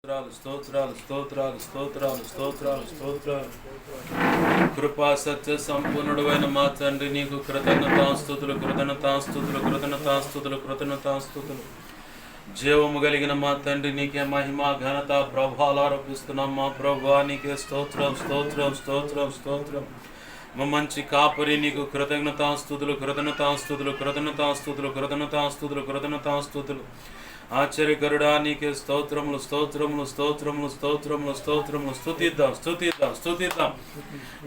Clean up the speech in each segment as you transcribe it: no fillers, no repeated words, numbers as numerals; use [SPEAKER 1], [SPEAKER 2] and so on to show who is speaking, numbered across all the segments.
[SPEAKER 1] స్తోత్రాలు స్తోత్రాలు స్తోత్రాలు స్తోత్రాలు స్తోత్రాలు. కృపా సత్య సంపూర్ణుడైన మా తండ్రి, నీకు కృతజ్ఞతాస్తుతులు కృతజ్ఞతాస్తుతులు కృతజ్ఞతాస్తుతులు కృతజ్ఞతాస్తుతులు. జీవము కలిగిన మా తండ్రి, నీకే మహిమ ఘనత ప్రభావాలు ఆరోపిస్తున్నాం. మా ప్రభువా, నీకే స్తోత్రం స్తోత్రం స్తోత్రం స్తోత్రం. మా మంచి కాపరి, నీకు కృతజ్ఞతాస్తుతులు కృతజ్ఞతాస్తుతులు కృతజ్ఞతాస్తుతులు కృతజ్ఞతాస్తుతులు కృతజ్ఞతాస్తుతులు. ఆశ్చర్యకరుడా, నీకే స్తోత్రములు స్తోత్రములు స్తోత్రములు స్తోత్రములు స్తోత్రములు. స్తుతిద్దాం స్తుతిద్దాం స్తుతిద్దాం.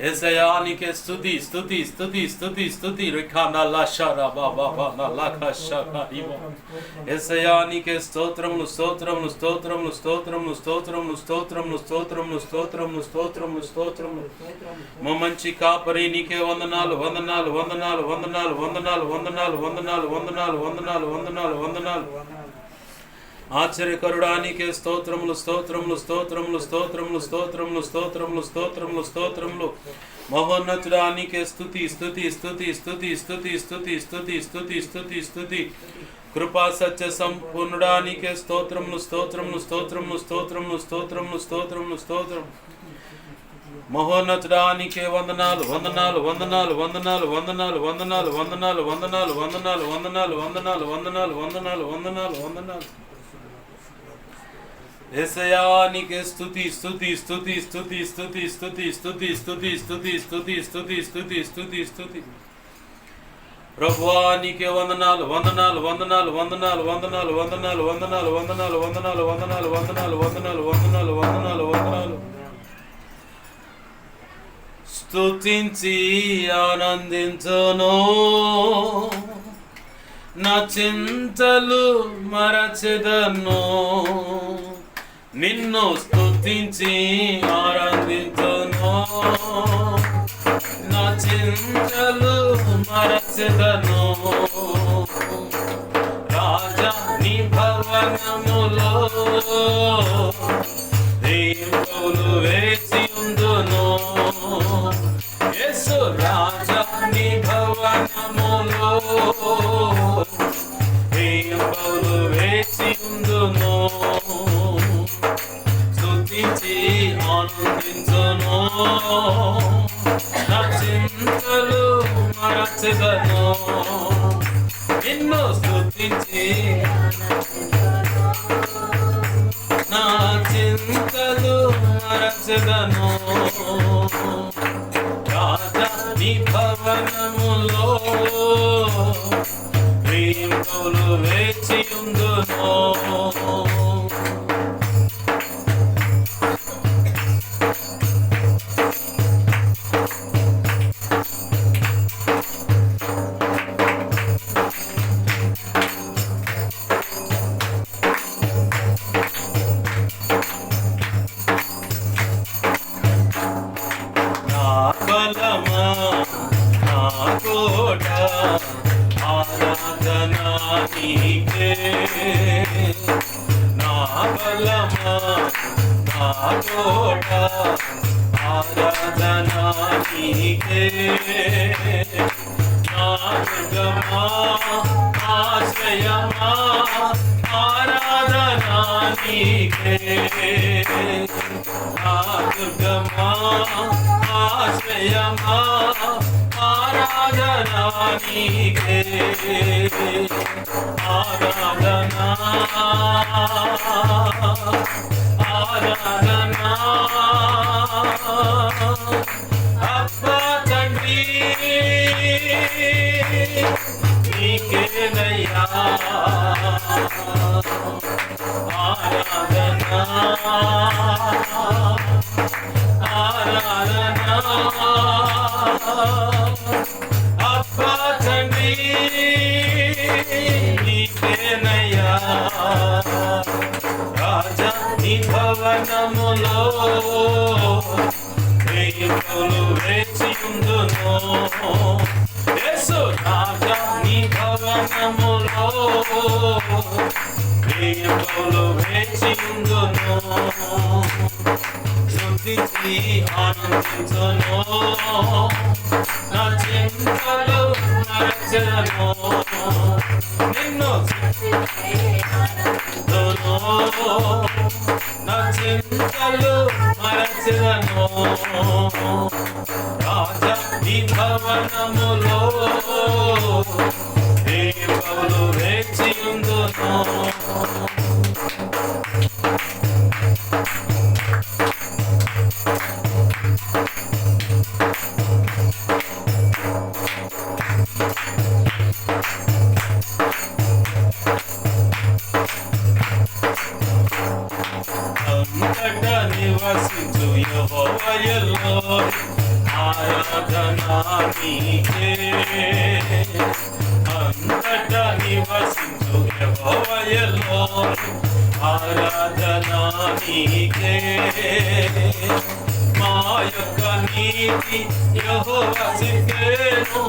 [SPEAKER 1] యేసయ్యా, నీకే స్తుతి స్తుతి స్తుతి స్తుతి స్తుతి. యేసయ్యా, నీకే స్తోత్రములు స్తోత్రములు స్తోత్రములు స్తోత్రములు స్తోత్రములు స్తోత్రములు స్తోత్రములు స్తోత్రములు స్తోత్రములు స్తోత్రములు. మా మంచి కాపరి, నీకే వందనాలు వందనాలు వందనాలు వందనాలు వందనాలు వందనాలు వందనాలు వందనాలు వందనాలు వందనాలు వందనాలు. ఆశ్చర్యకరుడా, నీకే స్తోత్రములు స్తోత్రములు స్తోత్రములు స్తోత్రములు స్తోత్రములు స్తోత్రములు స్తోత్రములు స్తోత్రములు. మహోన్నతుడా, నీకే స్తుతి స్తుతి స్తుతి స్తుతి స్తుతి స్తుతి స్తుతి స్తుతి స్తుతి స్తుతి. కృపా సత్య సంపూర్ణుడా, నీకే స్తోత్రములు స్తోత్రములు స్తోత్రములు స్తోత్రములు స్తోత్రములు స్తోత్రములు స్తోత్రం. మహోన్నతుడా, నీకే వందనాలు వందనాలు వందనాలు వందనాలు వందనాలు వందనాలు వందనాలు వందనాలు వందనాలు వందనాలు వందనాలు వందనాలు వందనాలు వందనాలు వందనాలు. యేసయ్యా, నీకే స్తుతి స్తుతి స్తుతి స్తుతి స్తుతి స్తుతి స్తుతి స్తుతి స్తుతి స్తుతి స్తుతి స్తుతి స్తుతి స్తుతి. ప్రభువా, నీకే వందనాలు వందనాలు వందనాలు వందనాలు వందనాలు వందనాలు వందనాలు వందనాలు వందనాలు వందనాలు వందనాలు వందనాలు వందనాలు వందనాలు వందనాలు. స్తుతించి ఆనందించును, నా చింతలు మరచెదను. నిన్ను స్తుతించి ఆనందించును, నా చింతలు మరచెదను. రాజా, నీ భవనములో దీపములు వేసి ఉందును. యేసు రాజా, నీ భవనములో దీపములు వేసి ఉందును. స్తుతించి ఆనందించును, నా చింతలు మరచెదను. నిన్ను స్తుతించి నా చింతలు మరచెదను. రాజా, నీ భవనములో దీపములు వేచి ఉందును. బలమా, నా కోట, ఆరాధనా నీకే. నా బలమా, నా కోట, ఆరాధనా నీకే. నా దుర్గమా, ఆశ్రయమా, ఆరాధనా నీకే. నా దుర్గమా, ఆశ్రయమా, ఆరాధనా నీకే. ఆరాధనా ఆరాధనా. అబ్బా తండ్రి, నీకేనయ్యా ఆరాధనా ఆరాధనా. అబ్బా తండ్రి, నీకేనయ్యా. రాజా, నీ భవనములో దీపములు వేచి ఉందును. యేసు రాజా, నీ భవనములో దీపములు వేచి ఉందును. స్తుతించి ఆనందించును, నా చింతలు మరచెదను. నిన్ను నా చింతలు మరచెదను. రాజా నీ భవనములో దేవులు వేచియుందును. అంతటా నివసించు యెహోవా ఎల్లోయి, ఆరాధనా నీకే. అంతటా నివసించు యెహోవా ఎల్లోయి, ఆరాధనా నీకే. మా యొక్క నీతి యెహోవా సిక్కేను,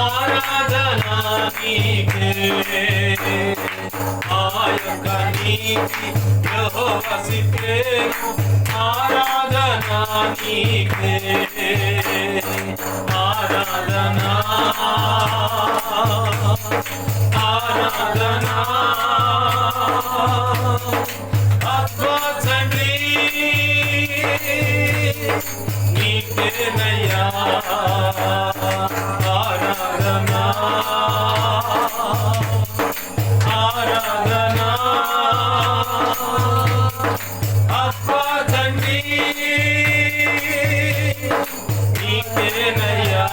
[SPEAKER 1] ఆరాధనా నీకే. మా యొక్క నీతి యెహోవా సిక్కేను, ఆరాధనా నీకే. ఆరాధనా ఆరాధనా అబ్బా తండ్రి నీకేనయ్యా. ఆరాధనా ఆరాధనా అబ్బా తండ్రి నీకేనయ్యా.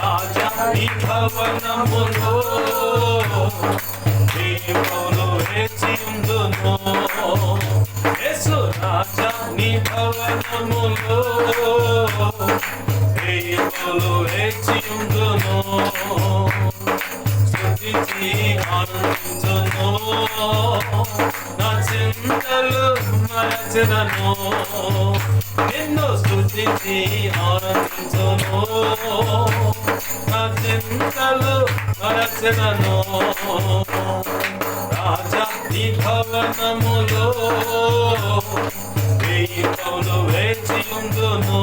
[SPEAKER 1] రాజా నీ భవనములో దేవులు వేచియుందును. యేసు రాజా నీ భవనములో దేవులు వేచియుందును. స్తుతించి ఆనందించును, నా చింతలు మరచెదను. నిన్ను స్తుతించి ఆనందించును, నా చింతలు మరచెదను. రాజా నీ భవనములో దేవులు వేచియుందును.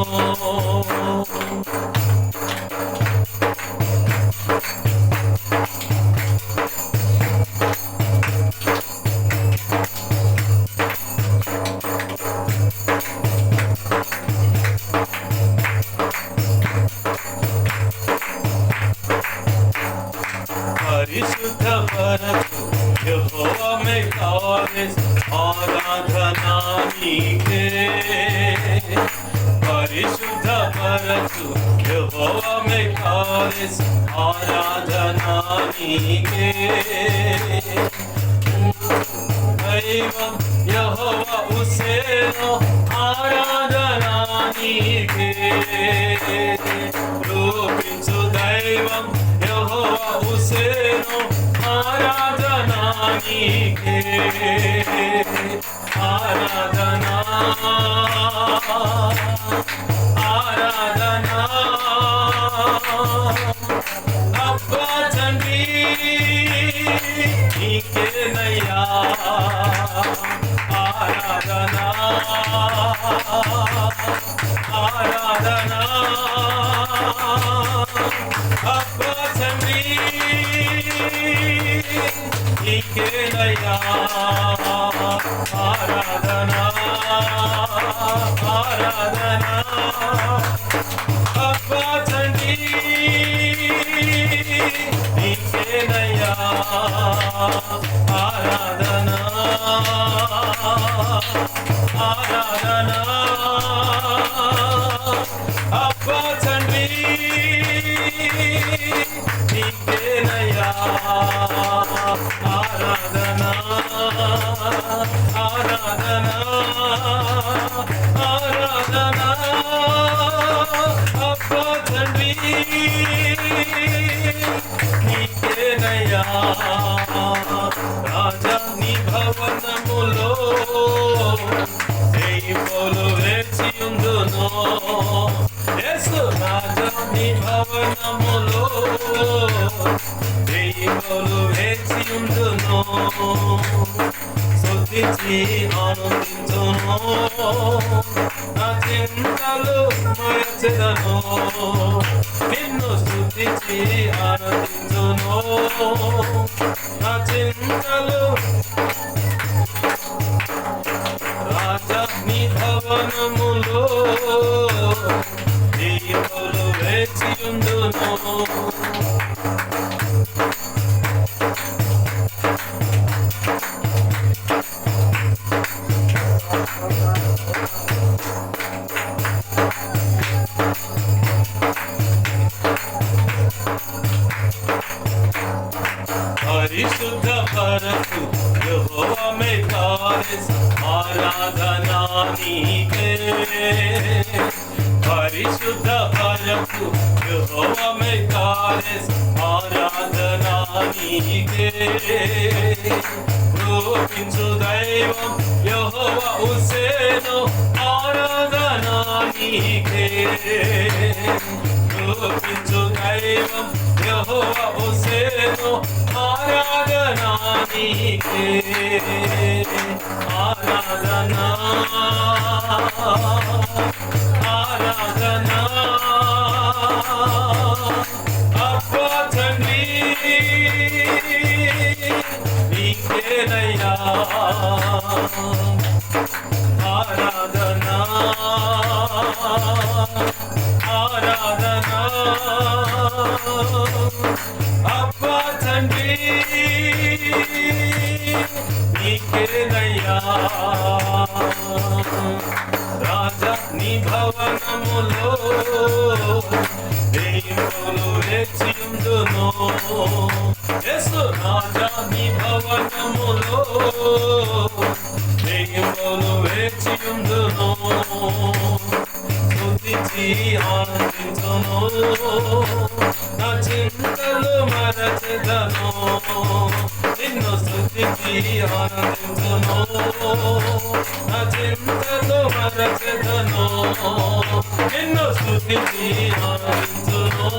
[SPEAKER 1] పరిశుద్ధ పరచు యెహోవా మెకారెస్, ఆరాధనా నీకే. పరిశుద్ధ పరచు యెహోవా మెకారెస్, ఆరాధనా నీకే. దైవం యెహోవా హుస్సేను, ఆరాధనా నీకే. రూపించు దైవం యెహోవా హుస్సేను, ఆరాధనా నీకే. ఆరాధనా ఆరాధనా అబ్బా తండ్రి నీకేనయ్యా. ఆరాధనా ఆరాధనా అబ్బా తండ్రి నీకేనయ్యా. ఆరాధనా ఆరాధనా అబ్బా తండ్రి నీకేనయ్యా. ఆరాధనా ఆరాధనా అబ్బా తండ్రి నీకేనయ్యా. ఆరాధనా ఆరాధనా ఆరాధనా అబ్బా తండ్రి నీకేనయ్యా. రాజా నీ భవనములో దేవులు వేచియుందును. యేసు రాజా నీ భవనములో దేవులు వేచియుందును. స్తుతించి ఆనందించును, నా చింతలు మరచెదను. నిన్ను స్తుతించి ఆనందించును, నా చింతలు में कारिस आराधना नीके परिशुद्ध परमु यहोवा में कारिस आराधना नीके रूपिंचु दैवम यहोवा उसेनो आराधना नीके रूपिंचु दैवम यहोवा उसेनो आराधना नीके आराधना आराधना अब्बा తండ్రి నీకేనయ్యా ఆరాధనా ఆరాధనా అబ్బా తండ్రి నీకేనయ్యా రాజా నీ భవనములో దేవులు వేచియుందును యేసు రాజా నీ భవనములో దేవులు వేచియుందును స్తుతించి ఆనందించును నా చింతలు మరచెదను నిన్ను స్తుతించి ఆనందించును నా చింతలు మరచెదను నిన్ను స్తుతించి ఆనందించును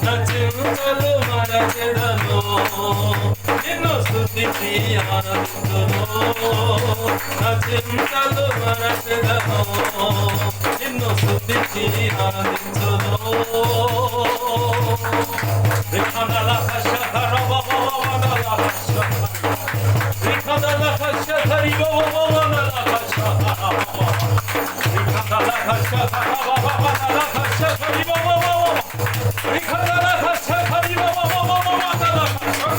[SPEAKER 1] నా చింతలు మరచెదను నిన్ను స్తుతించి ఆనందించును నా చింతలు మరచెదను నిన్ను స్తుతించి ఆనందించును రిఖనల కషకర బబవనల కషకర రిఖనల కషకరి బబవనల కషకర రిఖనల కషకర బబవనల కషకరి బబవ రిఖనల కషకరి బబవనల కషకర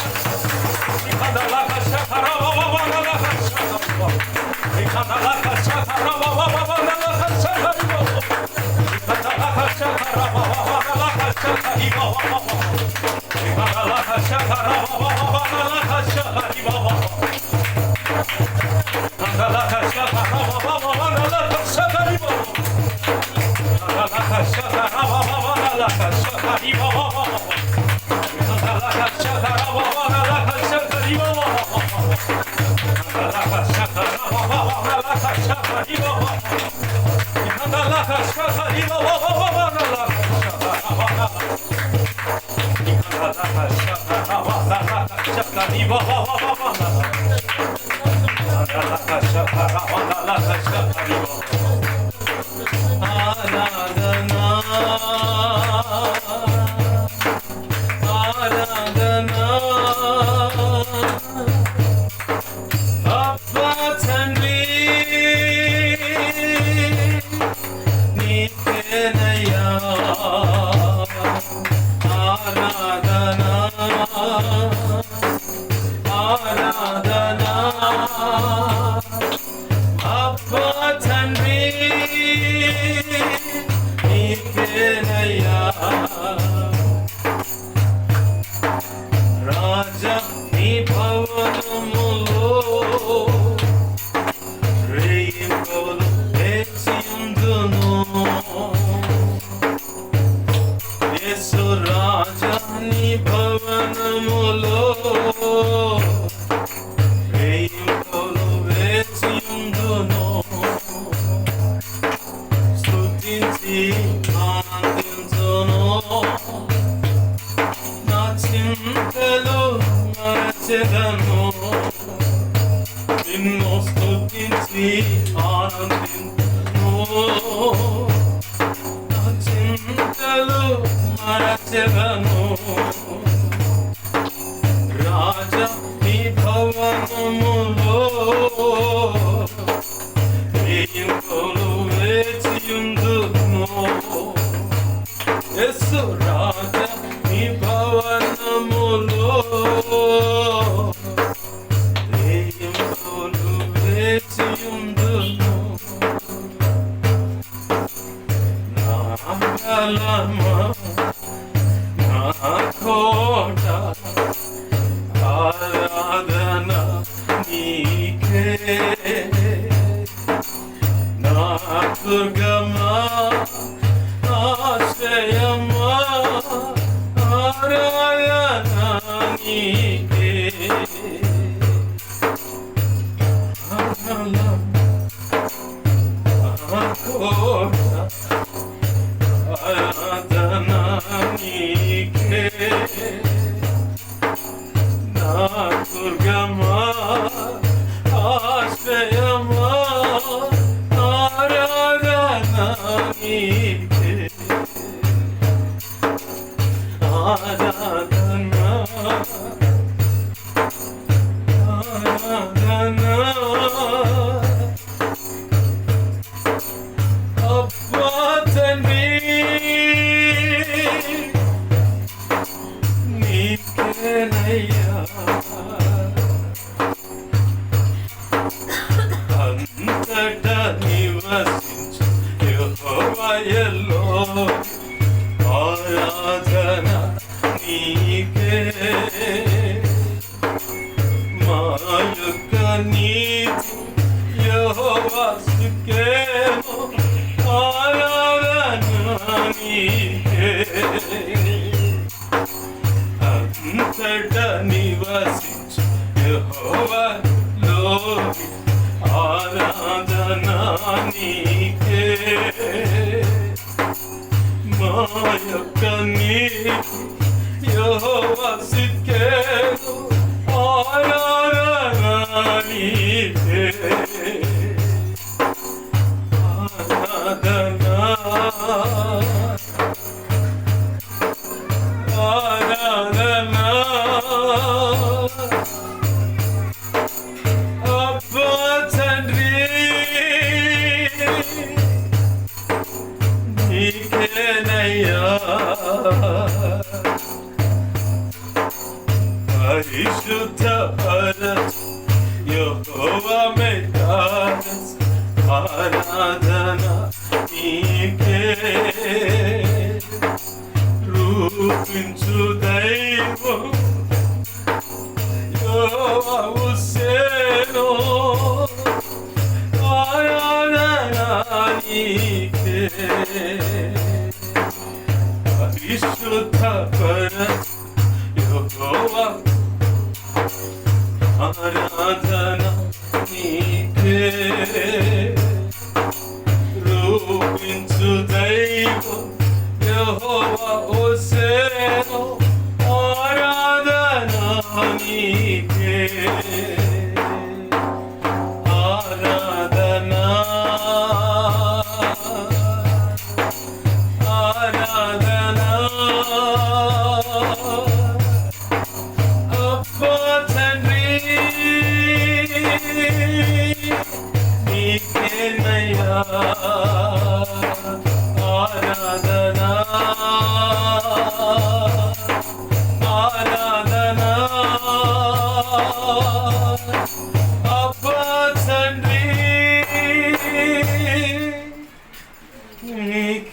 [SPEAKER 1] రిఖనల కషకర బబవనల కషకర రిఖనల కషకర బబవనల కషకరి బబవ రిఖనల కషకర బబవనల కషకరి బబవ రిఖనల కషకర బబవనల కషకరి బబవ రిఖనల కషకర బబవనల కషకరి బబవ రిఖనల కషకర బబవనల కషకరి బబవ రిఖనల కషకర బబవనల కషకరి బబవ రిఖనల కషకర బబవనల కషకరి బబవ రిఖనల కషకరి బబవనల ఆరాధనా ఆరాధనా అబ్బా తండ్రి నీకేనయ్యా ఆరాధనా ఆరాధనా అబ్బా తండ్రి నీకేనయ్యా రాజా నీ భవనములో రేయింబోలు వేచియుందును యేసు రాజా నీ భవనములో రేయింబోలు వేచియుందును స్తుతించి ఆనందించును నా చింతలు మరచెదను నిన్ను స్తుతించి ఆనందించును నా చింతలు మరచెదను రాజా నీ భవనములో రేయింబోలు వేచియుందును యేసు రాజా నీ భవనములో రేయింబోలు వేచియుందును నా బలమ నా కోట ఆరాధన నీ అంతట నివసించు యెహోవా ఎలోహిం ఆరాధన నీకే మా యొక్క నీతి యెహోవా సుకేమో ఆరాధన నీకే అంతట నివసించు యెహోవా లోకి ఆరాధన నీకే మా యొక్క నీతి యెహోవా సుకేమో ఆరాధన నీకే పరిశుద్ధ పరచు యెహోవా మెగాస్ ఆరాధన నీకే రూపించు దైవం యెహోవా హుస్సేనో ఆరాధన నీకే పరిశుద్ధ పరచు యెహోవా ఆరాధన నీకే రూపించు దైవం యెహోవా హుస్సేనో ఆరాధన నీకే ఆరాధన ఆరాధన అబ్బా తండ్రి నీకేనయ్యా ఆరాధన ఆరాధన అబ్బా తండ్రి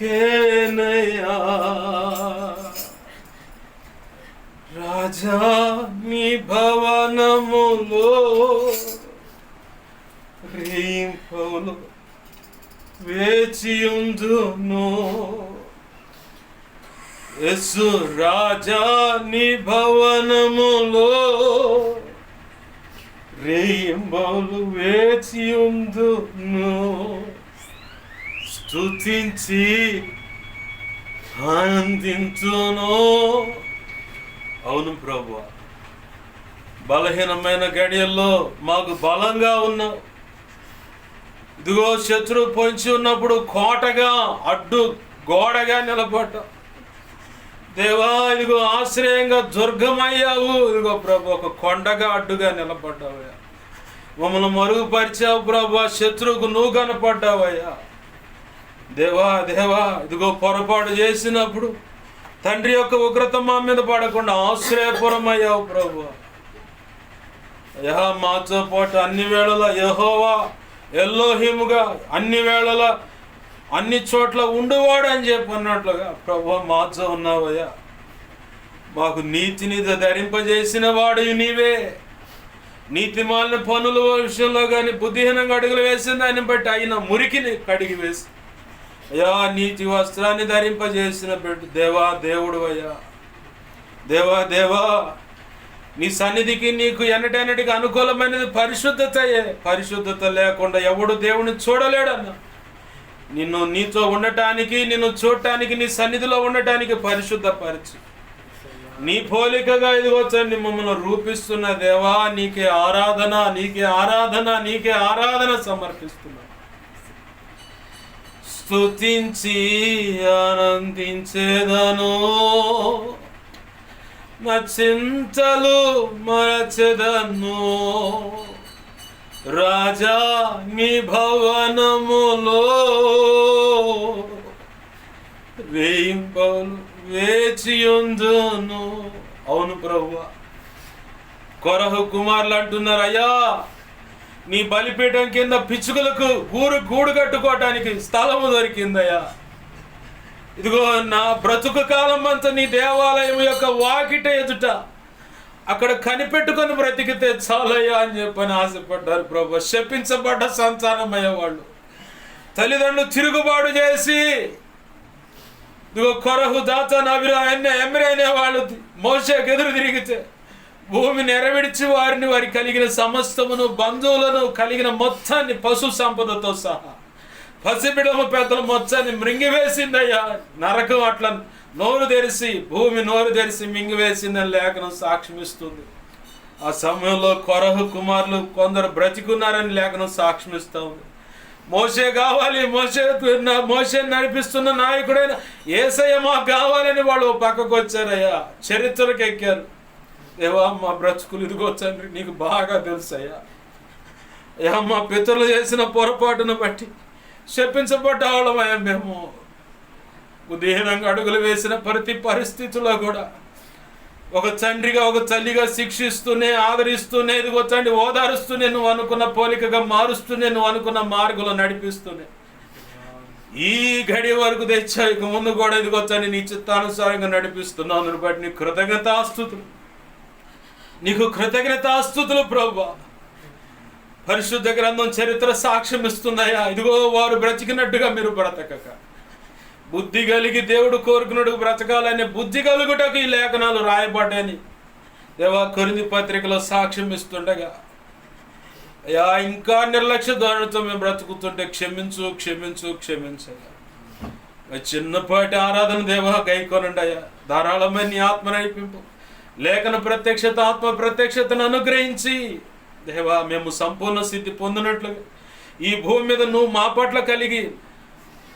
[SPEAKER 1] నీకేనయ్యా రాజా నీ భవనములో రేయింపవులు వేచియుందును యేసు రాజా నీ భవనములో రేయింపవులు వేచియుందును స్తుతించి ఆనందించును. అవును ప్రభువా, బలహీనమైన గడియల్లో మాకు బలంగా ఉన్నావు. ఇదిగో శత్రువు పొంచి ఉన్నప్పుడు కోటగా అడ్డు గోడగా నిలబడ్డావు దేవా. ఇదిగో ఆశ్రయంగా దుర్గమయ్యావు. ఇదిగో ప్రభు ఒక కొండగా అడ్డుగా నిలబడ్డావయ్యా. మమ్మల్ని మరుగుపరిచావు ప్రభు. శత్రువుకు నువ్వు కనపడ్డావయ్యా దేవా. దేవా ఇదిగో పొరపాటు చేసినప్పుడు తండ్రి యొక్క ఉగ్రత మా మీద పడకుండా ఆశ్రయపురమయ్యావు ప్రభు. యెహోవా మాతో పాటు అన్ని వేళల యెహోవా ఎలోహిముగా అన్ని వేళల అన్ని చోట్ల ఉండువాడు అని చెప్పన్నట్లుగా ప్రభు మాతో ఉన్నావయ్యా. మాకు నీతిని ధరింపజేసిన వాడు నీవే. నీతిమాలిన పనుల విషయంలో కానీ బుద్ధిహీనంగా అడుగులు వేసింది ఆయన బట్టి అయిన మురికిని కడిగి వేసి అయ్యా నీతి వస్త్రాన్ని ధరింపజేసిన బిడ్డ దేవా దేవుడు అయ్యా. దేవా దేవా నీ సన్నిధికి నీకు ఎన్నటెన్నటికి అనుకూలమైనది పరిశుద్ధతయే. పరిశుద్ధత లేకుండా ఎవడు దేవుని చూడలేడన్నా. నిన్ను నీతో ఉండటానికి నిన్ను చూడటానికి నీ సన్నిధిలో ఉండటానికి పరిశుద్ధపరచు. నీ పోలికగా ఇదిగోచండి మమ్మల్ని రూపిస్తున్న దేవా నీకే ఆరాధన, నీకే ఆరాధన, నీకే ఆరాధన సమర్పిస్తున్నా. స్తుతించి ఆనందించేదను, నా చింతలు మరచెదను. రాజా నీ భవనములో వేయింపలు వేచియుందును. అవును ప్రభువా, కొరహు కుమారులు అంటున్నారు అయ్యా నీ బలిపీఠం కింద పిచ్చుకలకు గూడు కట్టుకోవటానికి స్థలము దొరికిందయ్యా. ఇదిగో నా బ్రతుకు కాలం అంతా నీ దేవాలయం యొక్క వాకిట ఎదుట అక్కడ కనిపెట్టుకొని బ్రతికితే చాలయ్యా అని చెప్పని ఆశపడ్డారు ప్రభు. శపించబడ్డ సంతానం అయ్యేవాళ్ళు, తల్లిదండ్రులు తిరుగుబాటు చేసి ఇదిగో కొరహు, దాతాన్, ఎమ్రి అనేవాళ్ళు మోషేకు ఎదురు తిరిగితే భూమి నెరవేర్చి వారికి కలిగిన సమస్తమును, బంధువులను కలిగిన మొత్తాన్ని, పశు సంపదతో సహా పసిబిడము పెద్దల మొత్తాన్ని మృంగివేసిందయ్యా. నరకం అట్లా నోరు తెరిచి, భూమి నోరు తెరిచి మింగివేసిందని లేఖనం సాక్ష్యమిస్తుంది. ఆ సమయంలో కొరహు కుమారులు కొందరు బ్రతికున్నారని లేఖనం సాక్ష్యమిస్తూ ఉంది. మోషే కావాలి, మోషే నడిపిస్తున్న నాయకుడైన యేసయ్య మాకు కావాలని వాళ్ళు పక్కకు వచ్చారయ్యా, చరిత్రకు ఎక్కారు. దేవా మా బ్రతుకులు ఇదిగో తండ్రి నీకు బాగా తెలుసయ్యా. అయ్యా మా పితరులు చేసిన పొరపాటును బట్టి శపించబడ్డ వాళ్ళమయ్యా. మేము ఉదీనంగా అడుగులు వేసిన ప్రతి పరిస్థితుల్లో కూడా ఒక తండ్రిగా ఒక తల్లిగా శిక్షిస్తూనే, ఆదరిస్తూనే, ఇదిగో తండ్రి ఓదారుస్తూనే, నువ్వు అనుకున్న పోలికగా మారుస్తూనే, నువ్వు అనుకున్న మార్గంలో నడిపిస్తూనే ఈ గడి వరకు తెచ్చా. ఇక ముందు కూడా ఇదిగో తండ్రి నీ చిత్తానుసారంగా నడిపిస్తున్నావు. అందుని బట్టి నీకు కృతజ్ఞతాస్తుతులు, నీకు కృతజ్ఞతాస్తుతులు ప్రభువా. పరిశుద్ధ గ్రంథం చరిత్ర సాక్ష్యం ఇస్తుందయ్యా. ఇదిగో వారు బ్రతికినట్టుగా మీరు బ్రతకక, బుద్ధి కలిగి దేవుడు కోరుకున్నట్టు బ్రతకాలని బుద్ధి కలుగుటకు ఈ లేఖనాలు రాయబడ్డాయని దేవా కొరింథీ పత్రికలో సాక్ష్యం ఇస్తుండగా అయ్యా ఇంకా నిర్లక్ష్య ధోరణితో మేము బ్రతుకుతుంటే క్షమించు క్షమించు క్షమించయ్యా. చిన్నపాటి ఆరాధన దేవా గైకొనండి అయ్యా. ధారాళమైన నీ ఆత్మ నడిపింపు, లేఖన ప్రత్యక్షత, ఆత్మ ప్రత్యక్షతను అనుగ్రహించి దేవా మేము సంపూర్ణ స్థితి పొందినట్లుగా ఈ భూమి మీద నువ్వు మా పట్ల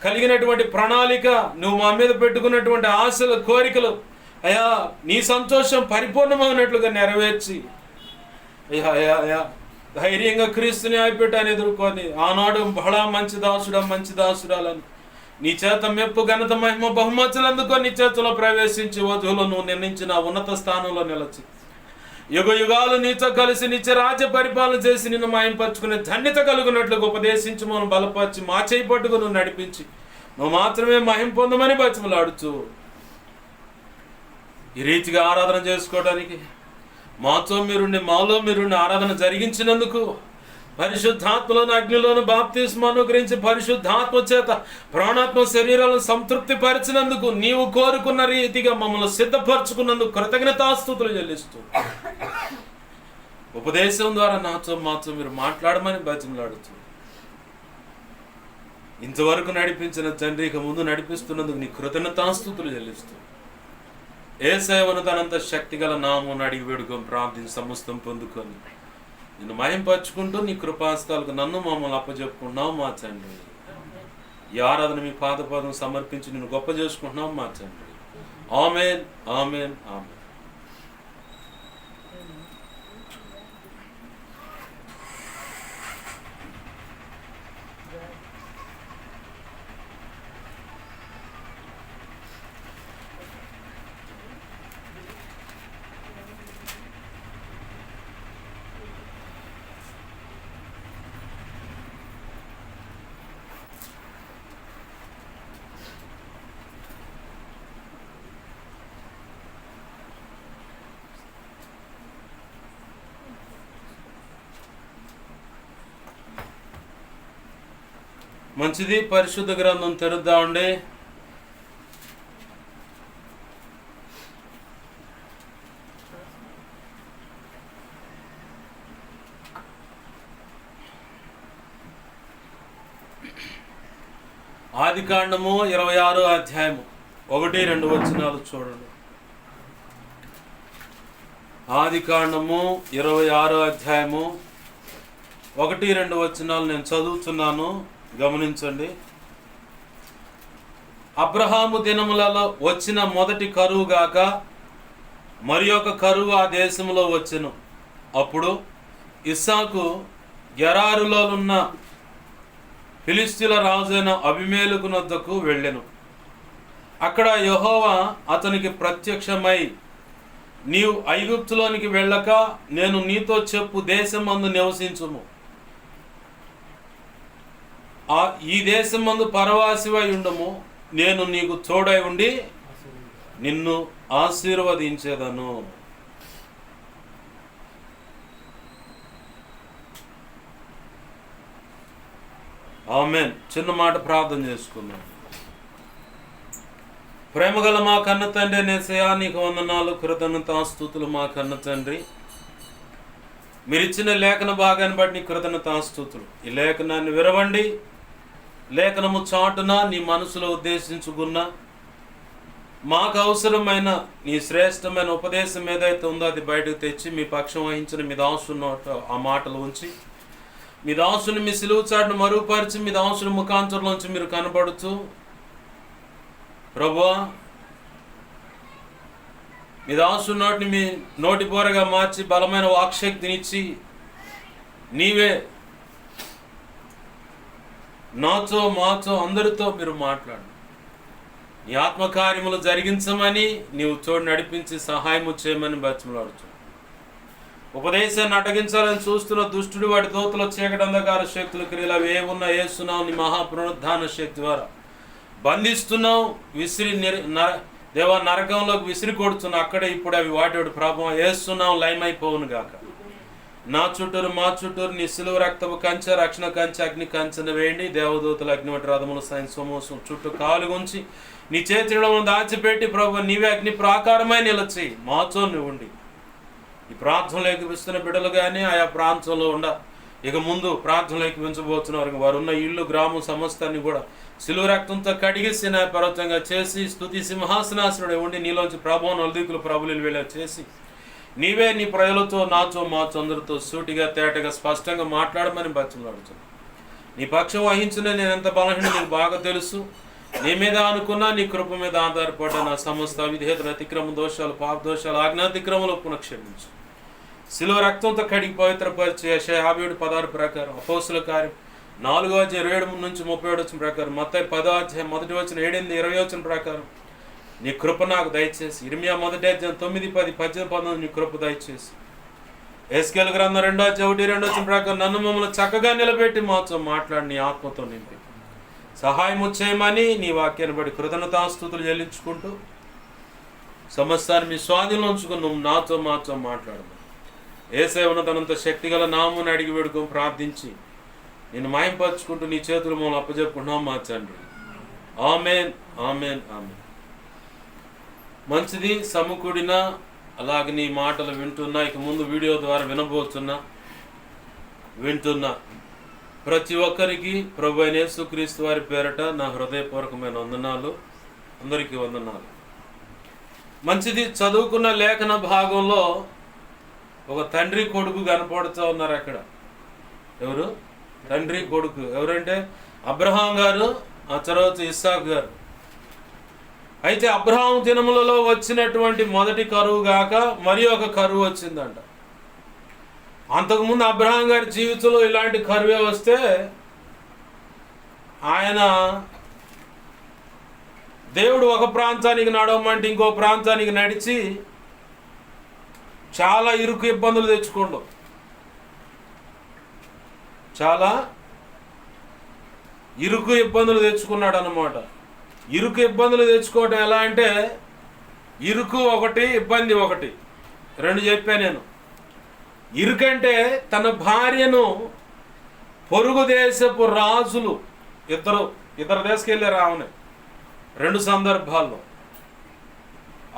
[SPEAKER 1] కలిగినటువంటి ప్రణాళిక, నువ్వు మా మీద పెట్టుకున్నటువంటి ఆశలు, కోరికలు అయ్యా నీ సంతోషం పరిపూర్ణమైనట్లుగా నెరవేర్చి అయ్యా అయ్యా అయ్యా ధైర్యంగా క్రీస్తు న్యాయపీఠాన్ని ఎదుర్కొని ఆనాడు బహళా మంచి దాసుడాలని నీ చేత మెప్పు, ఘనత, మహిమ, బహుమతులు అందుకొని నీ చేతిలో ప్రవేశించి వధువులో నువ్వు నిర్ణయించిన ఉన్నత స్థానంలో నిలచి యుగ యుగాలు నీతో కలిసి నిత్య రాజ్య పరిపాలన చేసి నిన్ను మాయంపరుచుకునే ధన్యత కలుగునట్లుగా ఉపదేశించి మనం బలపరిచి మా చేయి పట్టుకు నువ్వు నడిపించి నువ్వు మాత్రమే మహిమ పొందమని బతిమలాడుచు ఈ రీతిగా ఆరాధన చేసుకోవడానికి మాలో మీరుండి ఆరాధన జరిగించినందుకు, పరిశుద్ధాత్మలోను అగ్నిలోను బాప్తిస్మం అనుగ్రహించి పరిశుద్ధాత్మ చేత ప్రాణాత్మ శరీరాలను సంతృప్తి పరిచినందుకు, నీవు కోరుకున్న రీతిగా మమ్మల్ని సిద్ధపరచుకున్నందుకు కృతజ్ఞతాస్తుతులు చెల్లిస్తూ ఉపదేశం ద్వారా మాతో మీరు మాట్లాడమని బతిమలాడుతూ ఇంతవరకు నడిపించిన తండ్రి ఇక ముందు నడిపిస్తున్నందుకు నీ కృతజ్ఞతాస్తుతులు చెల్లిస్తూ యేసయ్యను తనంత శక్తి గల నామమున అడిగి వేడుకొని ప్రార్థించి సమస్తం పొందుకొని నిన్ను మహింపరచుకుంటూ నీ కృపాస్తాలకు నన్ను మమ్మల్ని అప్పచెప్పుకుంటున్నావు మా తండ్రి. ఈ ఆరాధన మీ పాదం సమర్పించి నిన్ను గొప్ప చేసుకుంటున్నావు మా తండ్రి. ఆమేన్, ఆమేన్, ఆమేన్. మంచిది, పరిశుద్ధ గ్రంథం తెరుద్దామండి. ఆదికాండము 26వ అధ్యాయము 1-2 వచనాలు చూడండి. ఆదికాండము 26వ అధ్యాయము 1-2 వచనాలు నేను చదువుతున్నాను, గమనించండి. అబ్రహాము దినములలో వచ్చిన మొదటి కరువు గాక మరి ఒక కరువు ఆ దేశంలో వచ్చెను. అప్పుడు ఇస్సాకు గెరారులో ఉన్న ఫిలిష్తీయుల రాజైన అబీమెలెకు వద్దకు వెళ్ళెను. అక్కడ యెహోవా అతనికి ప్రత్యక్షమై, నీవు ఐగుప్తులోనికి వెళ్ళక నేను నీతో చెప్పు దేశమందు నివసించుము, ఈ దేశం మందు పరవాసివై ఉండము, నేను నీకు తోడై ఉండి నిన్ను ఆశీర్వదించేదను. ఆమేన్. చిన్న మాట ప్రార్థన చేసుకుందాం. ప్రేమగల మా కన్న తండ్రి నేసయ్యా, నీకు వందనాలు, కృతజ్ఞతాస్తుతులు మా కన్న తండ్రి. మీరిచ్చిన లేఖన భాగాన్ని బట్టి నీ కృతజ్ఞతాస్తుతులు. ఈ లేఖనాన్ని విరవండి, లేఖనము చాటున నీ మనసులో ఉద్దేశించుకున్న మాకు అవసరమైన నీ శ్రేష్టమైన ఉపదేశం ఏదైతే ఉందో అది బయటకు తెచ్చి మీ పక్షం వహించిన మీ దాసుని ఆ మాటలు ఉంచి మీ దాసుని మీ సిలువ చాటును మరుగుపరిచి మీ దాసుని ముఖాంతరంలోంచి మీరు కనబడుతూ ప్రభువా మీ దాసుని నోటిని మీ నోటి బోరగా మార్చి బలమైన వాక్శక్తినిచ్చి నీవే నాతో మాతో అందరితో మీరు మాట్లాడు. నీ ఆత్మకార్యములు జరిగించమని నీవు తోడు నడిపించి సహాయము చేయమని బతిమలాడుచు. ఉపదేశాన్ని అటగించాలని చూస్తున్న దుష్టుడు వాడి దూతల చీకటి అంధకార శక్తుల క్రియలు అవి ఏమున్నా ఏస్తున్నావు నీ మహాపునరుద్ధాన శక్తి ద్వారా బంధిస్తున్నావు. విసిరి దేవా నరకంలోకి విసిరి కొడుతున్నావు. అక్కడే ఇప్పుడు అవి వాటి ప్రభావం వేస్తున్నావు, లయమైపోవును గాక. నా చుట్టూరు మా చుట్టూరు నీ సిలువ రక్తపు కంచె, రక్షణ కంచె, అగ్ని కంచెను వేయండి. దేవదూతలు అగ్ని వంటి రథములు సైన్సమోసం చుట్టూ కాలు ఉంచి నీ చేతిలో దాచిపెట్టి ప్రభు నీవే అగ్ని ప్రాకారమై నిలచి మాతో నువ్వు ఉండి ఈ ప్రాంతంలో ఎక్కిపిస్తున్న బిడ్డలు కానీ ఆయా ప్రాంతంలో ఉండ ఇక ముందు ప్రాంతంలో ఎక్కిపించబోతున్నారు వారు ఉన్న ఇల్లు గ్రామం సమస్తాన్ని కూడా సిలువ రక్తంతో కడిగి పర్వతంగా చేసి స్తుతి సింహాసనాసురుడు ఉండి నీలోంచి ప్రభావం నలుదిక్కులు ప్రభులు వెళ్ళా చేసి నీవే నీ ప్రజలతో నాతో మాతో అందరితో సూటిగా తేటగా స్పష్టంగా మాట్లాడమని బతిమలాడుతున్నాను. నీ పక్షం వహించిన నేను ఎంత బలహీన నీకు బాగా తెలుసు. నీ మీద అనుకున్నా నీ కృప మీద ఆధారపడ్డ నా సమస్త విధేయతలు అతిక్రమ దోషాలు పాప దోషాలు ఆజ్ఞాతిక్రమలు పునఃక్షమించు. శిలువ రక్తంతో కడిగి పవిత్రపరిచే యెషయా 57:16 ప్రకారం అపోస్తుల కార్యం 4:27 నుంచి 37 ప్రకారం మత్తయి 10 మొదటి వచ్చిన 7-20 ప్రకారం నీ కృప నాకు దయచేసి. ఇర్మియా 9:10-18 నీ కృప దయచేసి. ఎస్కేల్ గ్రంథం 2:1-2 ప్రకారం నన్ను మమ్మల్ని చక్కగా నిలబెట్టి మాతో మాట్లాడి నీ ఆత్మతో నింపి సహాయము చేయమని నీ వాక్యాన్ని బట్టి కృతజ్ఞతాస్తుతులు చెల్లించుకుంటూ సమస్తాన్ని మీ స్వాధీనంలో ఉంచుకుని నాతో మాతో మాట్లాడమని యేసయ్య ఉన్నతనంత శక్తిగల నామమును అడిగి వేడుకొని ప్రార్థించి నేను మాయంపరుచుకుంటూ నీ చేతులు మమ్మల్ని అప్పచెప్పుకున్నాం మా తండ్రి. ఆమేన్, ఆమేన్, ఆమేన్. మంచిది. సమకూడిన అలాగే నీ మాటలు వింటున్నా, ఇక ముందు వీడియో ద్వారా వింటున్నా ప్రతి ఒక్కరికి ప్రభు అయిన యేసుక్రీస్తు వారి పేరట నా హృదయపూర్వకమైన వందనాలు. అందరికీ వందనాలు. మంచిది. చదువుకున్న లేఖన భాగంలో ఒక తండ్రి కొడుకు కనపడుతూ ఉన్నారు అక్కడ. ఎవరు? తండ్రి కొడుకు. ఎవరంటే అబ్రహాం గారు, ఆ తర్వాత ఇస్సాకు గారు. అయితే అబ్రహాం దినములలో వచ్చినటువంటి మొదటి కరువు గాక మరి ఒక కరువు వచ్చిందంట. అంతకుముందు అబ్రహాం గారి జీవితంలో ఇలాంటి కరువే వస్తే ఆయన దేవుడు ఒక ప్రాంతానికి నడవమంటే ఇంకో ప్రాంతానికి నడిచి చాలా ఇరుకు ఇబ్బందులు తెచ్చుకోండు. చాలా ఇరుకు ఇబ్బందులు తెచ్చుకున్నాడు అన్నమాట. ఇరుకు ఇబ్బందులు తెచ్చుకోవటం ఎలా అంటే ఇరుకు ఒకటి, ఇబ్బంది ఒకటి, రెండు చెప్పా నేను. ఇరుకంటే తన భార్యను పొరుగు దేశపు రాజులు ఇద్దరు దేశకెళ్ళారు ఆమెను. రెండు సందర్భాల్లో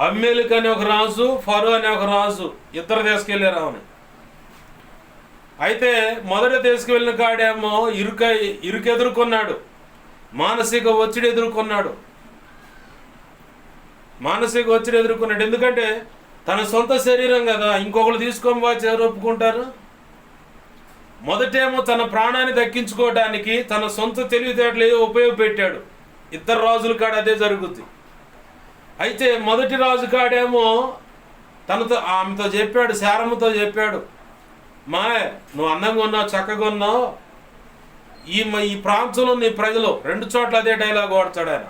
[SPEAKER 1] అమ్మేలిక్ అనే ఒక రాజు, ఫరో అనే ఒక రాజు ఇద్దరు దేశకెళ్ళారు ఆమెను. అయితే మొదటి తీసుకువెళ్ళిన కాడేమో ఇరుకు ఎదుర్కొన్నాడు, మానసిక ఒత్తిడి ఎదుర్కొన్నాడు. ఎందుకంటే తన సొంత శరీరం కదా, ఇంకొకరు తీసుకొని వచ్చి ఎవరు ఒప్పుకుంటారు? మొదటేమో తన ప్రాణాన్ని దక్కించుకోవడానికి తన సొంత తెలివితేటలు ఏదో ఉపయోగపెట్టాడు. ఇద్దరు రాజుల కాడ అదే జరుగుద్ది. అయితే మొదటి రాజు కాడేమో ఆమెతో చెప్పాడు, శారమ్మతో చెప్పాడు, నువ్వు అందంగా ఉన్నావు, చక్కగా ఉన్నావు, ఈ ప్రాంతంలో నీ ప్రజలు, రెండు చోట్ల అదే డైలాగ్ వాడతాడు ఆయన,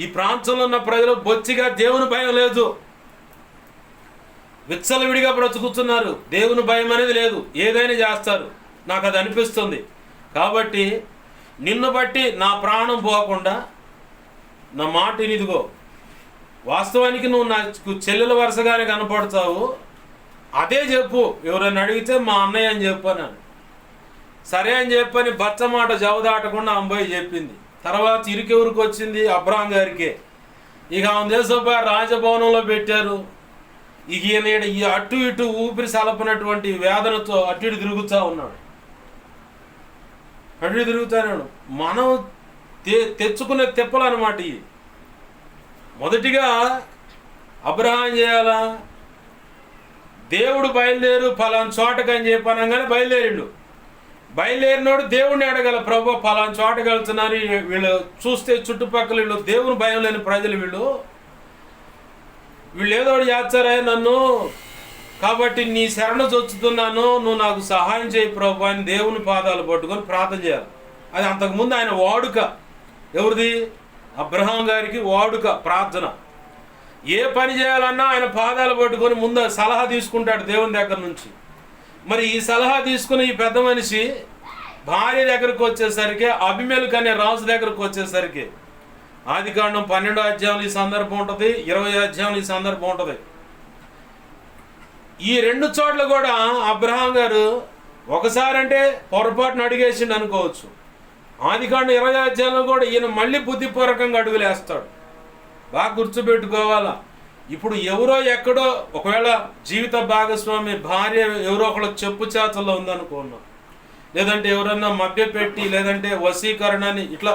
[SPEAKER 1] ఈ ప్రాంతంలో ఉన్న ప్రజలు బొత్తిగా దేవుని భయం లేదు, విచ్చలవిడిగా బ్రతుకుతున్నారు, దేవుని భయం అనేది లేదు, ఏదైనా చేస్తారు, నాకు అది అనిపిస్తుంది. కాబట్టి నిన్ను బట్టి నా ప్రాణం పోకుండా నా మాట ఇదిగో, వాస్తవానికి నువ్వు నాకు చెల్లెల వరుసగానే కనపడతావు, అదే చెప్పు, ఎవరైనా అడిగితే మా అన్నయ్య అని చెప్పాను. సరే అని చెప్పని బచ్చ మాట జవదాటకుండా అమ్మాయి చెప్పింది. తర్వాత ఇరుకెవరికి వచ్చింది? అబ్రహాం గారికే. ఇక ఆమె దేశంపై రాజభవనంలో పెట్టారు. ఇక ఈయన ఈ అటు ఇటు ఊపిరి సలపనటువంటి వేదనతో అటు ఇటు తిరుగుతూ ఉన్నాడు. అటు ఇటు తిరుగుతున్నాడు. మనం తెచ్చుకునే తెప్పలు అనమాట ఇవి. మొదటిగా అబ్రహాం చేయాలా? దేవుడు బయలుదేరు ఫలానా చోటకి అని చెప్పనగానే బయలుదేరినోడు దేవుడిని అడగల, ప్రభు ఫలానా చోటకి వెళ్తున్నారు, వీళ్ళు చూస్తే చుట్టుపక్కల వీళ్ళు దేవుని భయం లేని ప్రజలు, వీళ్ళు ఏదో చేస్తారా నన్ను, కాబట్టి నీ శరణు చొచ్చుతున్నాను, నువ్వు నాకు సహాయం చేయి ప్రభు అని దేవుని పాదాలు పట్టుకొని ప్రార్థన చేయాలి. అది అంతకుముందు ఆయన వాడుక. ఎవరిది? అబ్రహాం గారికి వాడుక ప్రార్థన. ఏ పని చేయాలన్నా ఆయన పాదాలు పట్టుకొని ముందు సలహా తీసుకుంటాడు దేవుని దగ్గర నుంచి. మరి ఈ సలహా తీసుకుని ఈ పెద్ద మనిషి భార్య దగ్గరకు వచ్చేసరికి, అబీమెలెకు అనే రాజు దగ్గరకు వచ్చేసరికి, ఆదికాండం 12వ అధ్యాయంలో ఈ సందర్భం ఉంటుంది, 20వ అధ్యాయంలో ఈ సందర్భం ఉంటుంది. ఈ రెండు చోట్ల కూడా అబ్రహాం గారు ఒకసారి అంటే పొరపాటును అడిగేసిండు అనుకోవచ్చు. ఆదికాండం 20వ అధ్యాయంలో కూడా ఈయన మళ్ళీ బుద్ధిపూర్వకంగా అడుగులేస్తాడు. బాగా గుర్తుపెట్టుకోవాలా. ఇప్పుడు ఎవరో ఎక్కడో ఒకవేళ జీవిత భాగస్వామి భార్య ఎవరో ఒకళ్ళ చెప్పు చేతల్లో ఉందనుకున్నాం, లేదంటే ఎవరన్నా మభ్యపెట్టి, లేదంటే వశీకరణని ఇట్లా